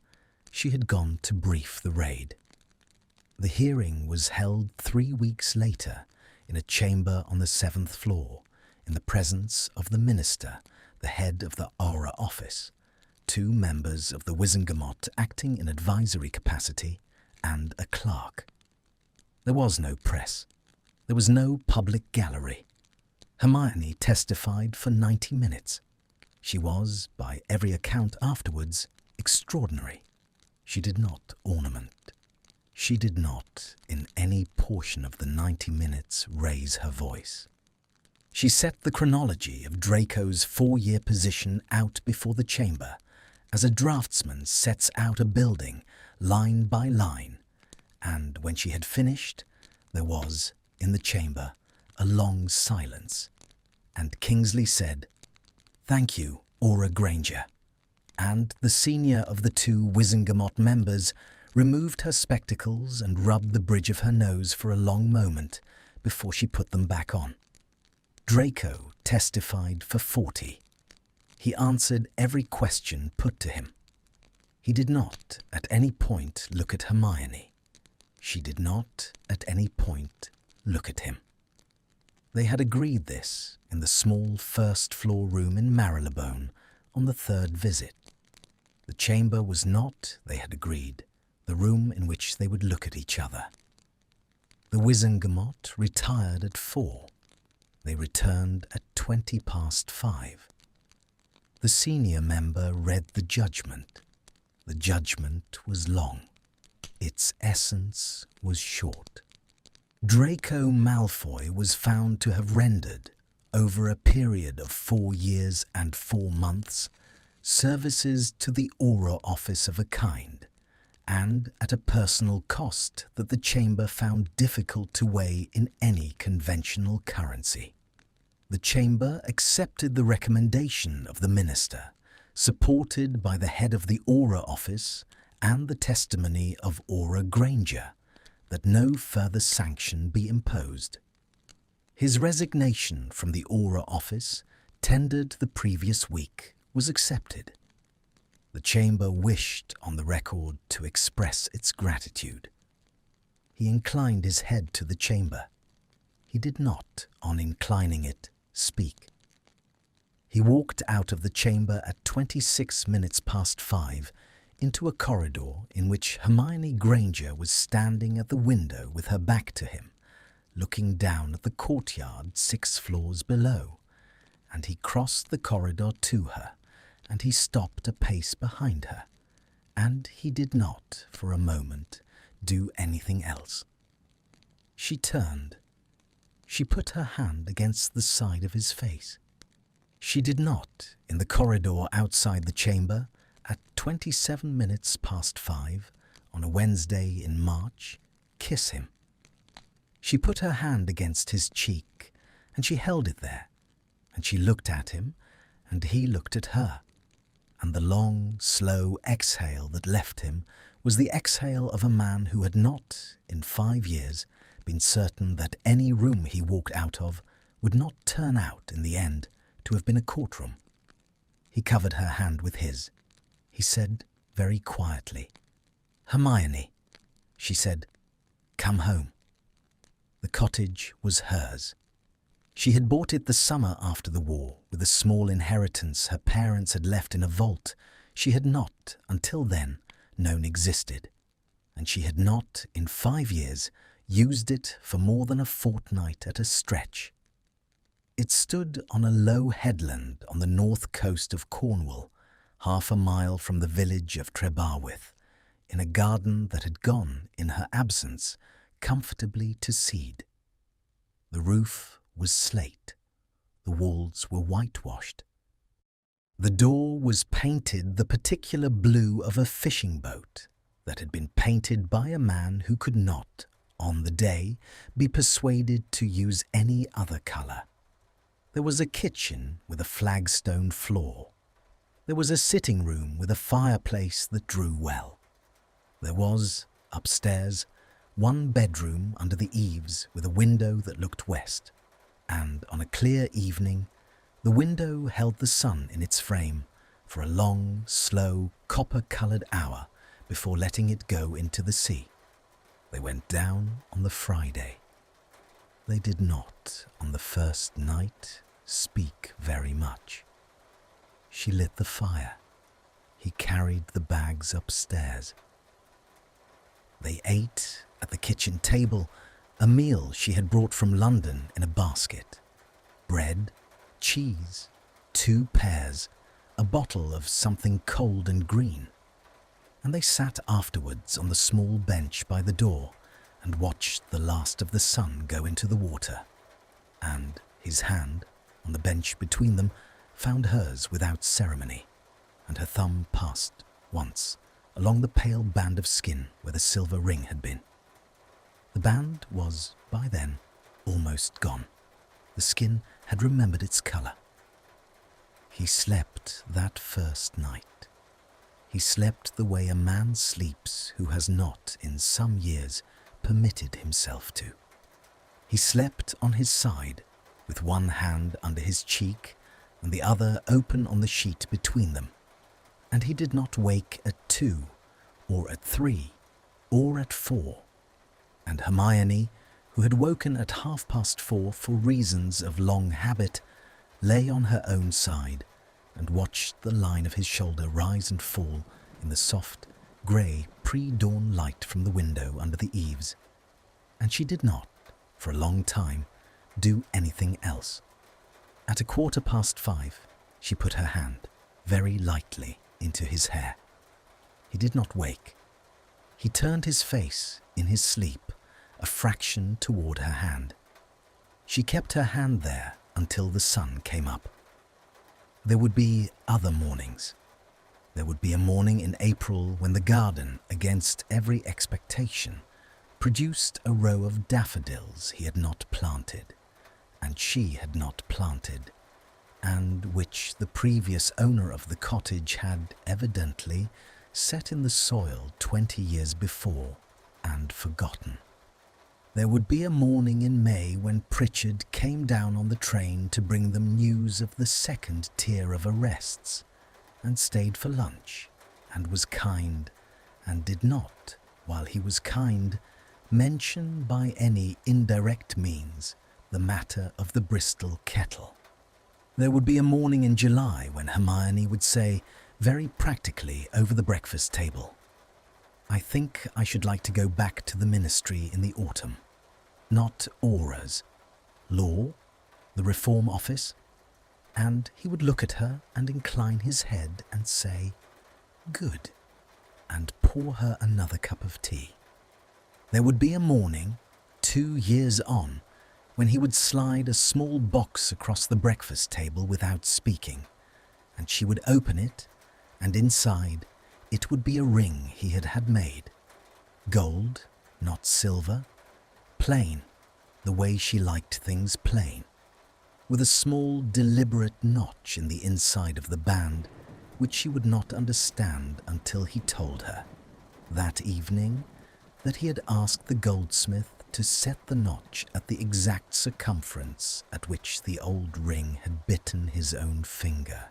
she had gone to brief the raid. The hearing was held 3 weeks later in a chamber on the 7th floor, in the presence of the minister, the head of the Auror office, 2 members of the Wizengamot acting in advisory capacity, and a clerk. There was no press. There was no public gallery. Hermione testified for 90 minutes. She was, by every account afterwards, extraordinary. She did not ornament. She did not, in any portion of the 90 minutes, raise her voice. She set the chronology of Draco's 4-year position out before the chamber, as a draftsman sets out a building line by line, and when she had finished, there was, in the chamber, a long silence, and Kingsley said, "Thank you, Auror Granger," and the senior of the two Wizengamot members removed her spectacles and rubbed the bridge of her nose for a long moment before she put them back on. Draco testified for 40. He answered every question put to him. He did not at any point look at Hermione. She did not at any point look at him. They had agreed this in the small first-floor room in Marylebone on the third visit. The chamber was not, they had agreed, the room in which they would look at each other. The Wizengamot retired at 4. They returned at 5:20. The senior member read the judgment. The judgment was long. Its essence was short. Draco Malfoy was found to have rendered, over a period of 4 years and 4 months, services to the Auror office of a kind, and at a personal cost that the chamber found difficult to weigh in any conventional currency. The chamber accepted the recommendation of the minister, supported by the head of the Auror office and the testimony of Hermione Granger, that no further sanction be imposed. His resignation from the Auror office, tendered the previous week, was accepted. The chamber wished on the record to express its gratitude. He inclined his head to the chamber. He did not, on inclining it, speak. He walked out of the chamber at 5:26 into a corridor in which Hermione Granger was standing at the window with her back to him, looking down at the courtyard 6 floors below, and he crossed the corridor to her, and he stopped a pace behind her, and he did not, for a moment, do anything else. She turned. She put her hand against the side of his face. She did not, in the corridor outside the chamber, at 5:27 on a Wednesday in March, kiss him. She put her hand against his cheek, and she held it there, and she looked at him, and he looked at her, and the long, slow exhale that left him was the exhale of a man who had not, in 5 years, been certain that any room he walked out of would not turn out, in the end, to have been a courtroom. He covered her hand with his. He said very quietly, "Hermione," she said, "come home." The cottage was hers. She had bought it the summer after the war with a small inheritance her parents had left in a vault she had not, until then, known existed, and she had not, in 5 years, used it for more than a fortnight at a stretch. It stood on a low headland on the north coast of Cornwall, 1/2 mile from the village of Trebarwith, in a garden that had gone, in her absence, comfortably to seed. The roof was slate. The walls were whitewashed. The door was painted the particular blue of a fishing boat that had been painted by a man who could not, on the day, be persuaded to use any other colour. There was a kitchen with a flagstone floor. There was a sitting room with a fireplace that drew well. There was, upstairs, one bedroom under the eaves with a window that looked west, and on a clear evening, the window held the sun in its frame for a long, slow, copper-coloured hour before letting it go into the sea. They went down on the Friday. They did not, on the first night, speak very much. She lit the fire. He carried the bags upstairs. They ate, at the kitchen table, a meal she had brought from London in a basket. Bread, cheese, 2 pears, a bottle of something cold and green. And they sat afterwards on the small bench by the door and watched the last of the sun go into the water. And his hand, on the bench between them, found hers without ceremony. and her thumb passed once along the pale band of skin where the silver ring had been. The band was, by then, almost gone. The skin had remembered its colour. He slept that first night. He slept the way a man sleeps who has not, in some years, permitted himself to. He slept on his side, with one hand under his cheek and the other open on the sheet between them, and he did not wake at 2, or at 3, or at 4. And Hermione, who had woken at 4:30 for reasons of long habit, lay on her own side and watched the line of his shoulder rise and fall in the soft, grey, pre-dawn light from the window under the eaves. And she did not, for a long time, do anything else. At 5:15, she put her hand, very lightly, into his hair. He did not wake. He turned his face, in his sleep, a fraction toward her hand. She kept her hand there until the sun came up. There would be other mornings. There would be a morning in April when the garden, against every expectation, produced a row of daffodils he had not planted, and she had not planted, and which the previous owner of the cottage had evidently set in the soil 20 years before and forgotten. There would be a morning in May when Pritchard came down on the train to bring them news of the second tier of arrests, and stayed for lunch, and was kind, and did not, while he was kind, mention by any indirect means the matter of the Bristol kettle. There would be a morning in July when Hermione would say, very practically over the breakfast table, "I think I should like to go back to the ministry in the autumn. Not Auror's. Law? The Reform Office?" And he would look at her and incline his head and say, "Good," and pour her another cup of tea. There would be a morning, 2 years on, when he would slide a small box across the breakfast table without speaking, and she would open it, and inside it would be a ring he had had made. Gold, not silver, plain, the way she liked things plain, with a small deliberate notch in the inside of the band, which she would not understand until he told her, that evening, that he had asked the goldsmith to set the notch at the exact circumference at which the old ring had bitten his own finger,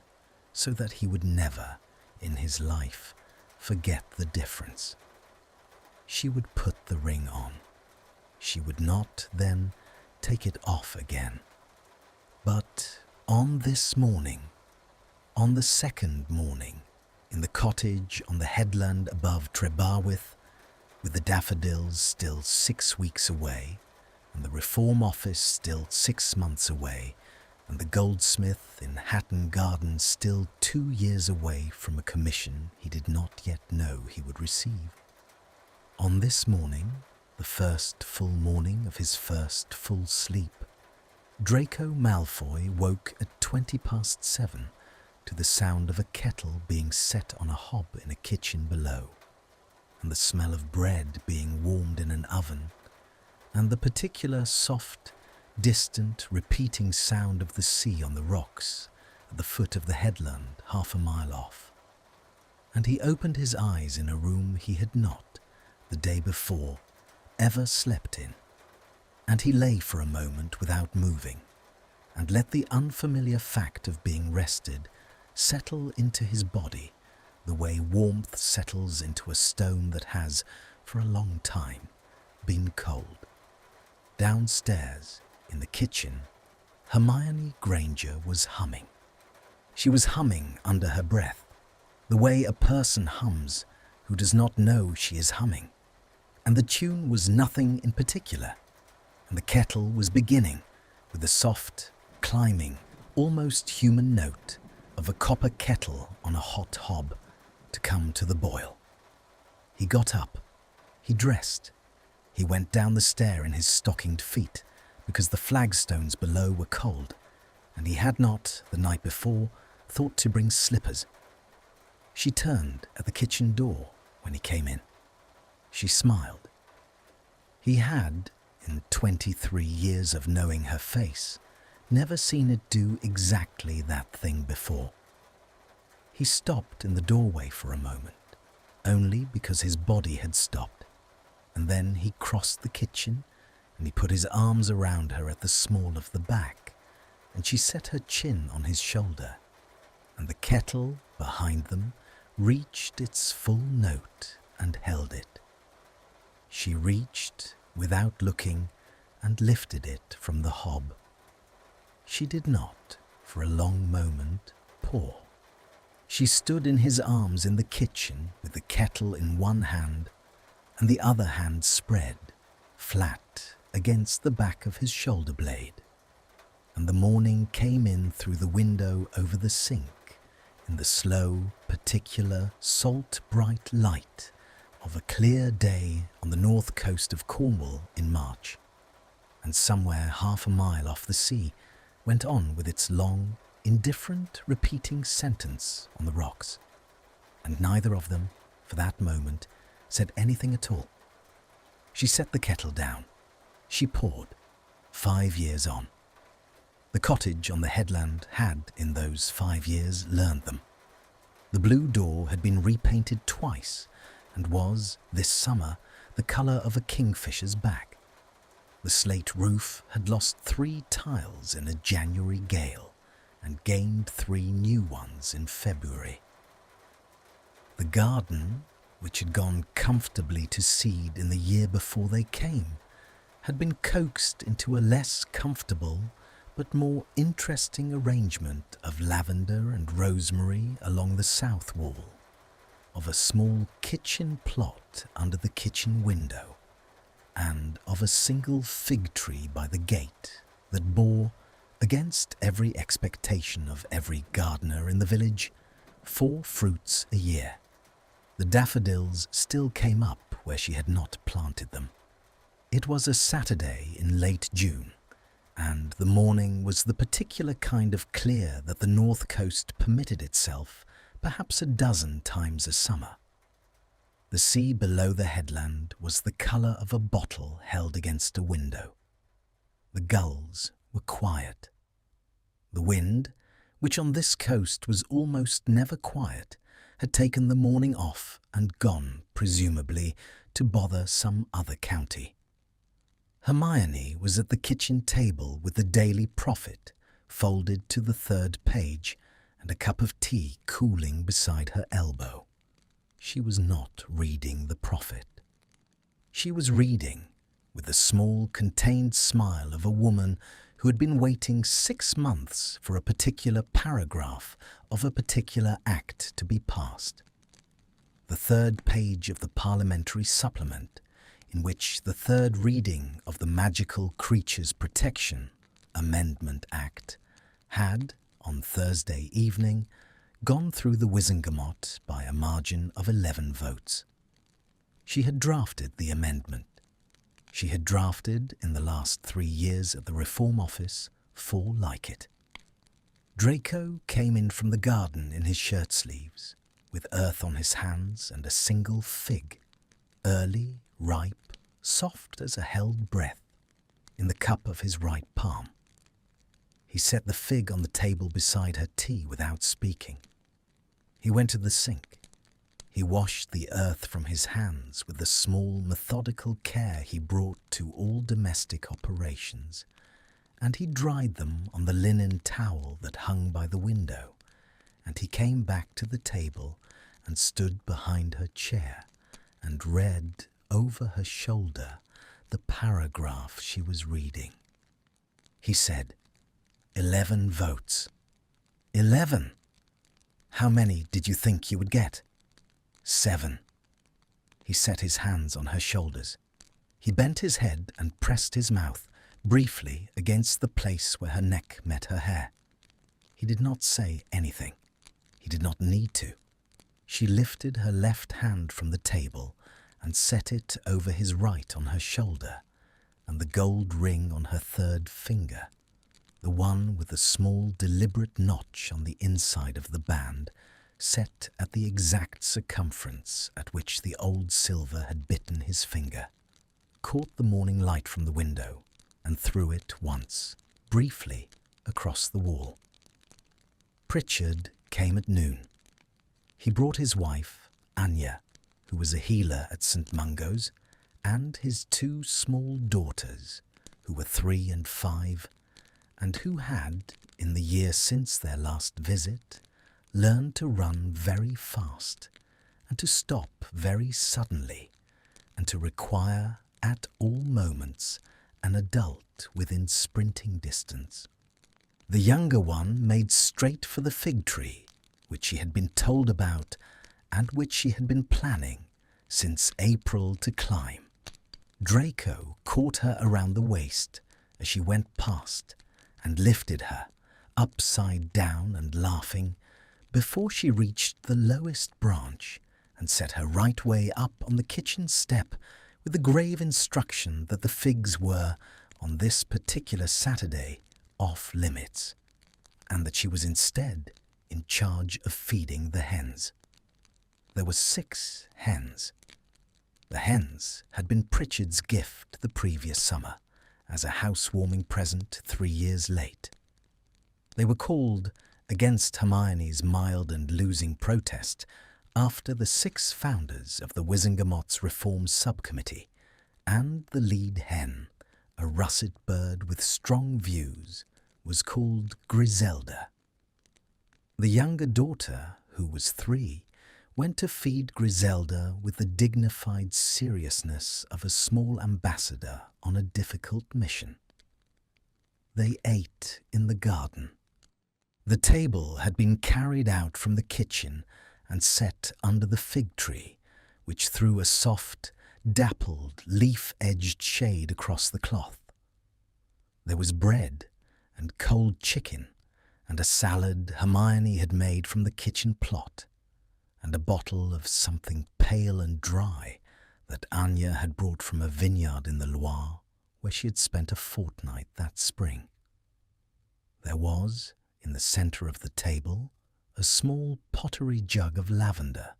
so that he would never, in his life, forget the difference. She would put the ring on. She would not, then, take it off again. But on this morning, on the second morning, in the cottage on the headland above Trebarwith, with the daffodils still 6 weeks away, and the Reform Office still 6 months away, and the goldsmith in Hatton Garden still 2 years away from a commission he did not yet know he would receive. On this morning, the first full morning of his first full sleep, Draco Malfoy woke at 7:20 to the sound of a kettle being set on a hob in a kitchen below, and the smell of bread being warmed in an oven, and the particular soft, distant, repeating sound of the sea on the rocks at the foot of the headland 1/2 mile off. And he opened his eyes in a room he had not, the day before, ever slept in, and he lay for a moment without moving, and let the unfamiliar fact of being rested settle into his body the way warmth settles into a stone that has, for a long time, been cold. Downstairs, in the kitchen, Hermione Granger was humming. She was humming under her breath, the way a person hums who does not know she is humming, and the tune was nothing in particular, and the kettle was beginning with the soft, climbing, almost human note of a copper kettle on a hot hob to come to the boil. He got up, he dressed, he went down the stair in his stockinged feet because the flagstones below were cold, and he had not, the night before, thought to bring slippers. She turned at the kitchen door when he came in. She smiled. He had, in 23 years of knowing her face, never seen it do exactly that thing before. He stopped in the doorway for a moment, only because his body had stopped, and then he crossed the kitchen and he put his arms around her at the small of the back, and she set her chin on his shoulder, and the kettle behind them reached its full note and held it. She reached without looking and lifted it from the hob. She did not, for a long moment, pour. She stood in his arms in the kitchen with the kettle in one hand and the other hand spread, flat against the back of his shoulder blade. And the morning came in through the window over the sink in the slow, particular, salt-bright light of a clear day on the north coast of Cornwall in March, and somewhere half a mile off the sea went on with its long, indifferent, repeating sentence on the rocks, and neither of them, for that moment, said anything at all. She set the kettle down. She poured, 5 years on. The cottage on the headland had, in those 5 years, learned them. The blue door had been repainted twice, and was, this summer, the colour of a kingfisher's back. The slate roof had lost 3 tiles in a January gale, and gained 3 new ones in February. The garden, which had gone comfortably to seed in the year before they came, had been coaxed into a less comfortable but more interesting arrangement of lavender and rosemary along the south wall, of a small kitchen plot under the kitchen window, and of a single fig tree by the gate that bore, against every expectation of every gardener in the village, 4 fruits a year. The daffodils still came up where she had not planted them. It was a Saturday in late June, and the morning was the particular kind of clear that the north coast permitted itself perhaps a dozen times a summer. The sea below the headland was the colour of a bottle held against a window. The gulls were quiet. The wind, which on this coast was almost never quiet, had taken the morning off and gone, presumably, to bother some other county. Hermione was at the kitchen table with the Daily Prophet folded to the 3rd page and a cup of tea cooling beside her elbow. She was not reading the Prophet. She was reading, with the small, contained smile of a woman who had been waiting 6 months for a particular paragraph of a particular act to be passed. The 3rd page of the Parliamentary Supplement, in which the 3rd reading of the Magical Creatures Protection Amendment Act had, on Thursday evening, gone through the Wizengamot by a margin of 11 votes. She had drafted the amendment. She had drafted, in the last 3 years at the Reform Office, 4 like it. Draco came in from the garden in his shirt-sleeves, with earth on his hands and a single fig, early, ripe, soft as a held breath, in the cup of his right palm. He set the fig on the table beside her tea without speaking. He went to the sink. He washed the earth from his hands with the small, methodical care he brought to all domestic operations, and he dried them on the linen towel that hung by the window, and he came back to the table and stood behind her chair and read over her shoulder the paragraph she was reading. He said, 11 votes. 11! How many did you think you would get? 7. He set his hands on her shoulders. He bent his head and pressed his mouth briefly against the place where her neck met her hair. He did not say anything. He did not need to. She lifted her left hand from the table and set it over his right on her shoulder, and the gold ring on her 3rd finger, the one with the small, deliberate notch on the inside of the band, set at the exact circumference at which the old silver had bitten his finger, caught the morning light from the window and threw it once, briefly, across the wall. Pritchard came at noon. He brought his wife, Anya, who was a healer at St. Mungo's, and his 2 small daughters, who were 3 and 5, and who had, in the year since their last visit, learned to run very fast and to stop very suddenly, and to require at all moments an adult within sprinting distance. The younger one made straight for the fig tree, which she had been told about and which she had been planning since April to climb. Draco caught her around the waist as she went past and lifted her, upside down and laughing, before she reached the lowest branch and set her right way up on the kitchen step with the grave instruction that the figs were, on this particular Saturday, off limits, and that she was instead in charge of feeding the hens. There were 6 hens. The hens had been Pritchard's gift the previous summer, as a housewarming present 3 years late. They were called, against Hermione's mild and losing protest, after the 6 founders of the Wizengamot's Reform Subcommittee, and the lead hen, a russet bird with strong views, was called Griselda. The younger daughter, who was 3, went to feed Griselda with the dignified seriousness of a small ambassador on a difficult mission. They ate in the garden. The table had been carried out from the kitchen and set under the fig tree, which threw a soft, dappled, leaf-edged shade across the cloth. There was bread and cold chicken, and a salad Hermione had made from the kitchen plot, and a bottle of something pale and dry that Anya had brought from a vineyard in the Loire, where she had spent a fortnight that spring. There was, in the centre of the table, a small pottery jug of lavender,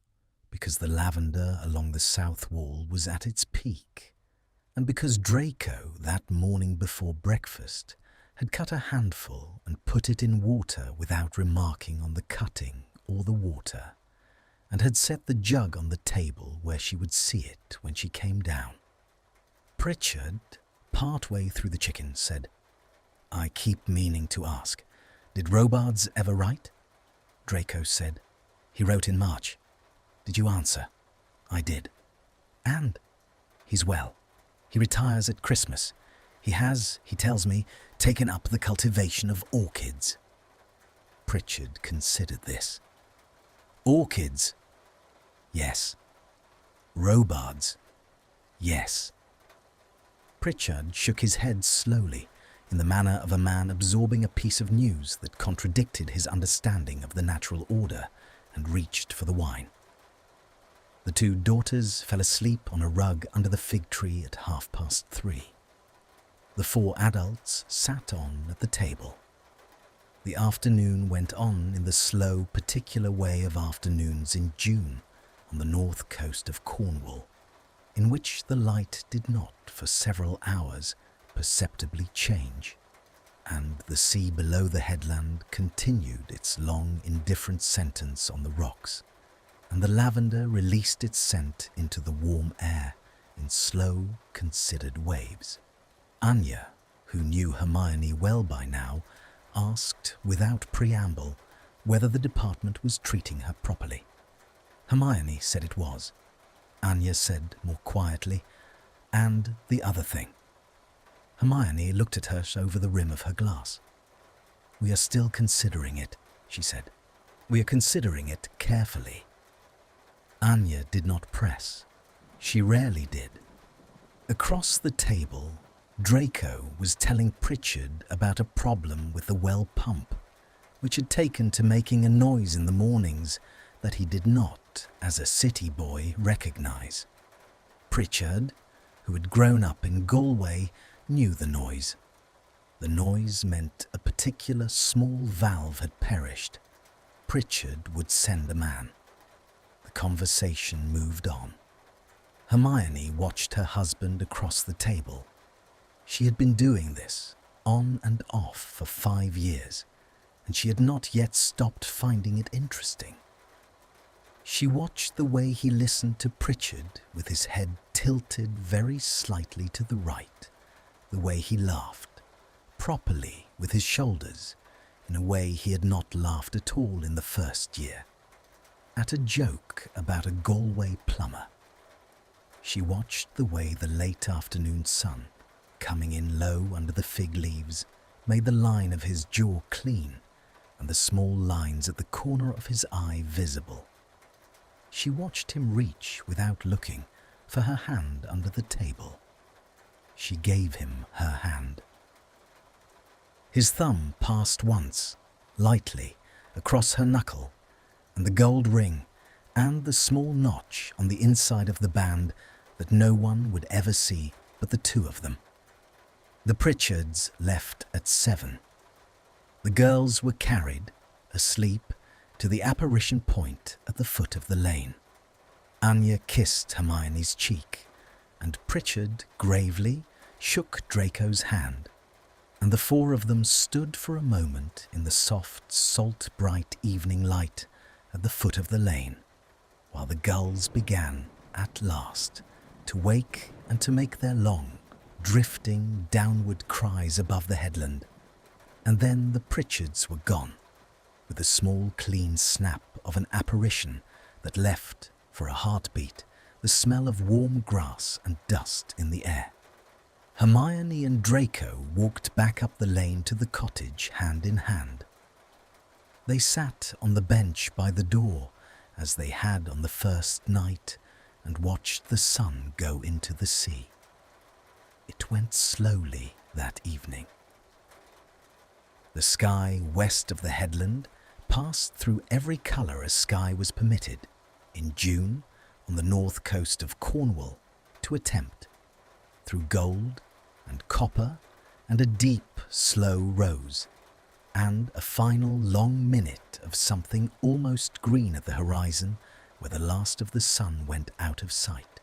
because the lavender along the south wall was at its peak, and because Draco, that morning before breakfast, had cut a handful and put it in water without remarking on the cutting or the water, and had set the jug on the table where she would see it when she came down. Pritchard, part way through the chicken, said, "I keep meaning to ask, did Robards ever write?" Draco said, "He wrote in March. Did you answer?" "I did." "And?" "He's well. He retires at Christmas. He has, he tells me, taken up the cultivation of orchids." Pritchard considered this. "Orchids?" "Yes." "Robards?" "Yes." Pritchard shook his head slowly, in the manner of a man absorbing a piece of news that contradicted his understanding of the natural order, and reached for the wine. The 2 daughters fell asleep on a rug under the fig tree at 3:30. The 4 adults sat on at the table. The afternoon went on in the slow, particular way of afternoons in June on the north coast of Cornwall, in which the light did not, for several hours, perceptibly change, and the sea below the headland continued its long, indifferent sentence on the rocks, and the lavender released its scent into the warm air in slow, considered waves. Anya, who knew Hermione well by now, asked without preamble whether the department was treating her properly. Hermione said it was. Anya said more quietly, "And the other thing." Hermione looked at her over the rim of her glass. "We are still considering it," she said. "We are considering it carefully." Anya did not press. She rarely did. Across the table, Draco was telling Pritchard about a problem with the well pump, which had taken to making a noise in the mornings that he did not, as a city boy, recognize. Pritchard, who had grown up in Galway, knew the noise. The noise meant a particular small valve had perished. Pritchard would send a man. The conversation moved on. Hermione watched her husband across the table. She had been doing this, on and off, for 5 years, and she had not yet stopped finding it interesting. She watched the way he listened to Pritchard with his head tilted very slightly to the right, the way he laughed, properly with his shoulders, in a way he had not laughed at all in the first year, at a joke about a Galway plumber. She watched the way the late afternoon sun, coming in low under the fig leaves, made the line of his jaw clean and the small lines at the corner of his eye visible. She watched him reach, without looking, for her hand under the table. She gave him her hand. His thumb passed once, lightly, across her knuckle, and the gold ring, and the small notch on the inside of the band that no one would ever see but the two of them. The Pritchards left at 7. The girls were carried, asleep, to the apparition point at the foot of the lane. Anya kissed Hermione's cheek, and Pritchard gravely shook Draco's hand, and the 4 of them stood for a moment in the soft, salt-bright evening light at the foot of the lane, while the gulls began, at last, to wake and to make their long, drifting downward cries above the headland. And then the Pritchards were gone, with the small clean snap of an apparition that left, for a heartbeat, the smell of warm grass and dust in the air. Hermione and Draco walked back up the lane to the cottage hand in hand. They sat on the bench by the door, as they had on the first night, and watched the sun go into the sea. It went slowly that evening. The sky west of the headland passed through every colour a sky was permitted, in June, on the north coast of Cornwall, to attempt, through gold and copper and a deep, slow rose, and a final long minute of something almost green at the horizon where the last of the sun went out of sight.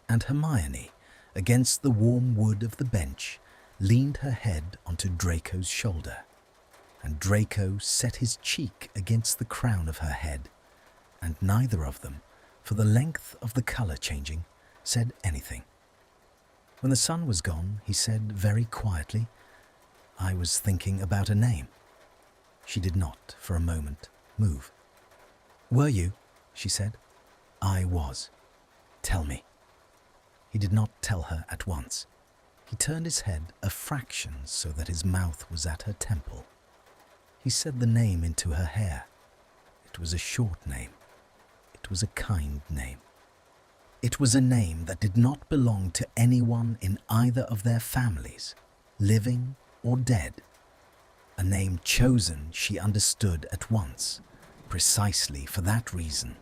And Hermione, against the warm wood of the bench, leaned her head onto Draco's shoulder, and Draco set his cheek against the crown of her head, and neither of them, for the length of the colour changing, said anything. When the sun was gone, he said very quietly, "I was thinking about a name." She did not, for a moment, move. "Were you?" she said. "I was. Tell me." He did not tell her at once. He turned his head a fraction so that his mouth was at her temple. He said the name into her hair. It was a short name. It was a kind name. It was a name that did not belong to anyone in either of their families, living or dead. A name chosen, she understood at once, precisely for that reason,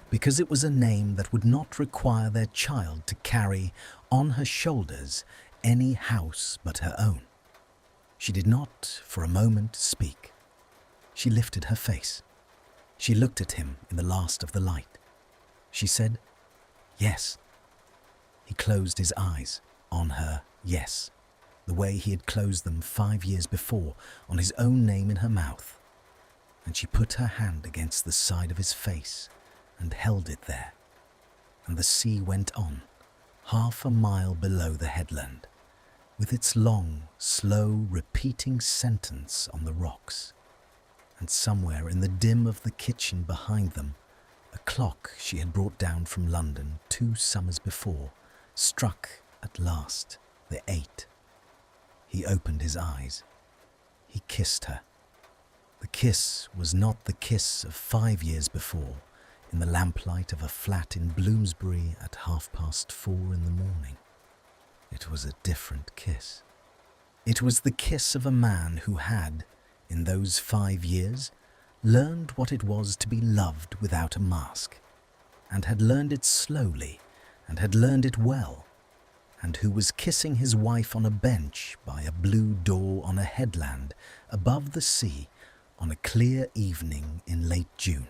because it was a name that would not require their child to carry on her shoulders any house but her own. She did not, for a moment, speak. She lifted her face. She looked at him in the last of the light. She said, "Yes." He closed his eyes on her yes, the way he had closed them 5 years before on his own name in her mouth, and she put her hand against the side of his face and held it there, and the sea went on, 1/2 mile below the headland, with its long, slow, repeating sentence on the rocks, and somewhere in the dim of the kitchen behind them, a clock she had brought down from London 2 summers before struck at last the 8. He opened his eyes. He kissed her. The kiss was not the kiss of 5 years before, in the lamplight of a flat in Bloomsbury at 4:30 in the morning. It was a different kiss. It was the kiss of a man who had, in those 5 years, learned what it was to be loved without a mask, and had learned it slowly, and had learned it well, and who was kissing his wife on a bench by a blue door on a headland above the sea on a clear evening in late June,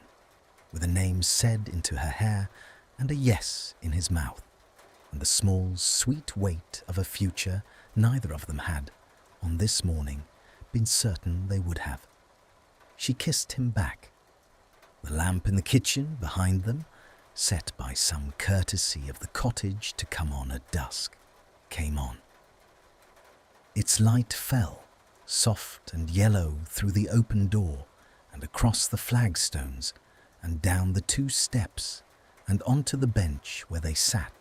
with a name said into her hair and a yes in his mouth, and the small, sweet weight of a future neither of them had, on this morning, been certain they would have. She kissed him back. The lamp in the kitchen behind them, set by some courtesy of the cottage to come on at dusk, came on. Its light fell, soft and yellow, through the open door and across the flagstones and down the 2 steps and onto the bench where they sat,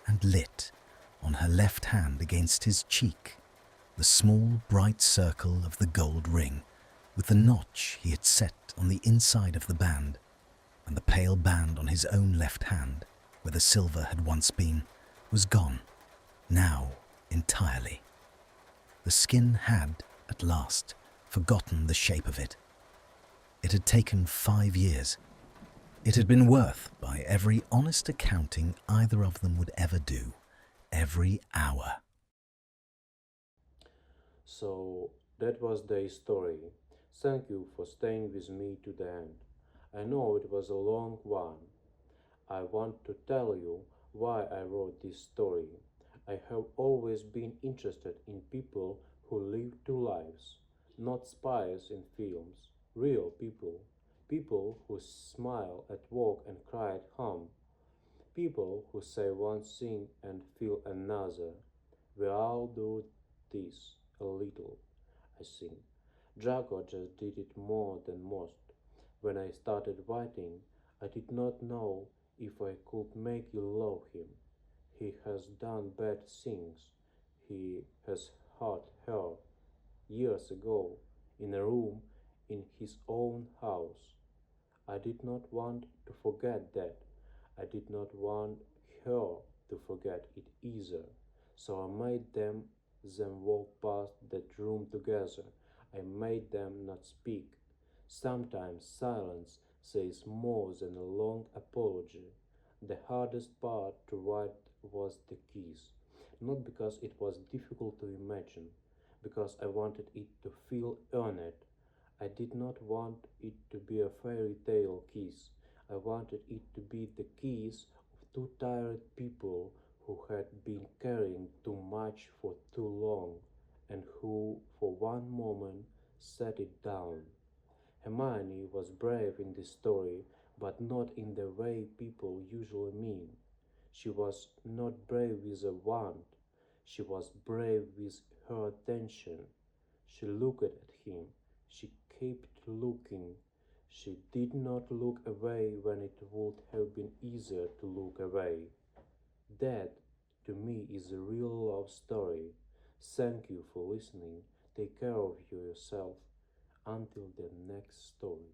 and lit, on her left hand against his cheek, the small bright circle of the gold ring with the notch he had set on the inside of the band, and the pale band on his own left hand, where the silver had once been, was gone, now entirely. The skin had, at last, forgotten the shape of it. It had taken 5 years. It had been worth, by every honest accounting either of them would ever do, every hour. So that was the story. Thank you for staying with me to the end. I know it was a long one. I want to tell you why I wrote this story. I have always been interested in people who live 2 lives, not spies in films, real people. People who smile at work and cry at home. People who say one thing and feel another. We all do this a little, I think. Draco just did it more than most. When I started writing, I did not know if I could make you love him. He has done bad things. He has hurt her years ago in a room in his own house. I did not want to forget that. I did not want her to forget it either. So I made them walk past that room together. I made them not speak. Sometimes silence says more than a long apology. The hardest part to write was the kiss. Not because it was difficult to imagine, because I wanted it to feel earned. I did not want it to be a fairy tale kiss. I wanted it to be the kiss of 2 tired people who had been carrying too much for too long, and who, for one moment, set it down. Hermione was brave in this story, but not in the way people usually mean. She was not brave with a wand. She was brave with her attention. She looked at him. She kept looking. She did not look away when it would have been easier to look away. That, to me, is a real love story. Thank you for listening. Take care of yourself. Until the next story.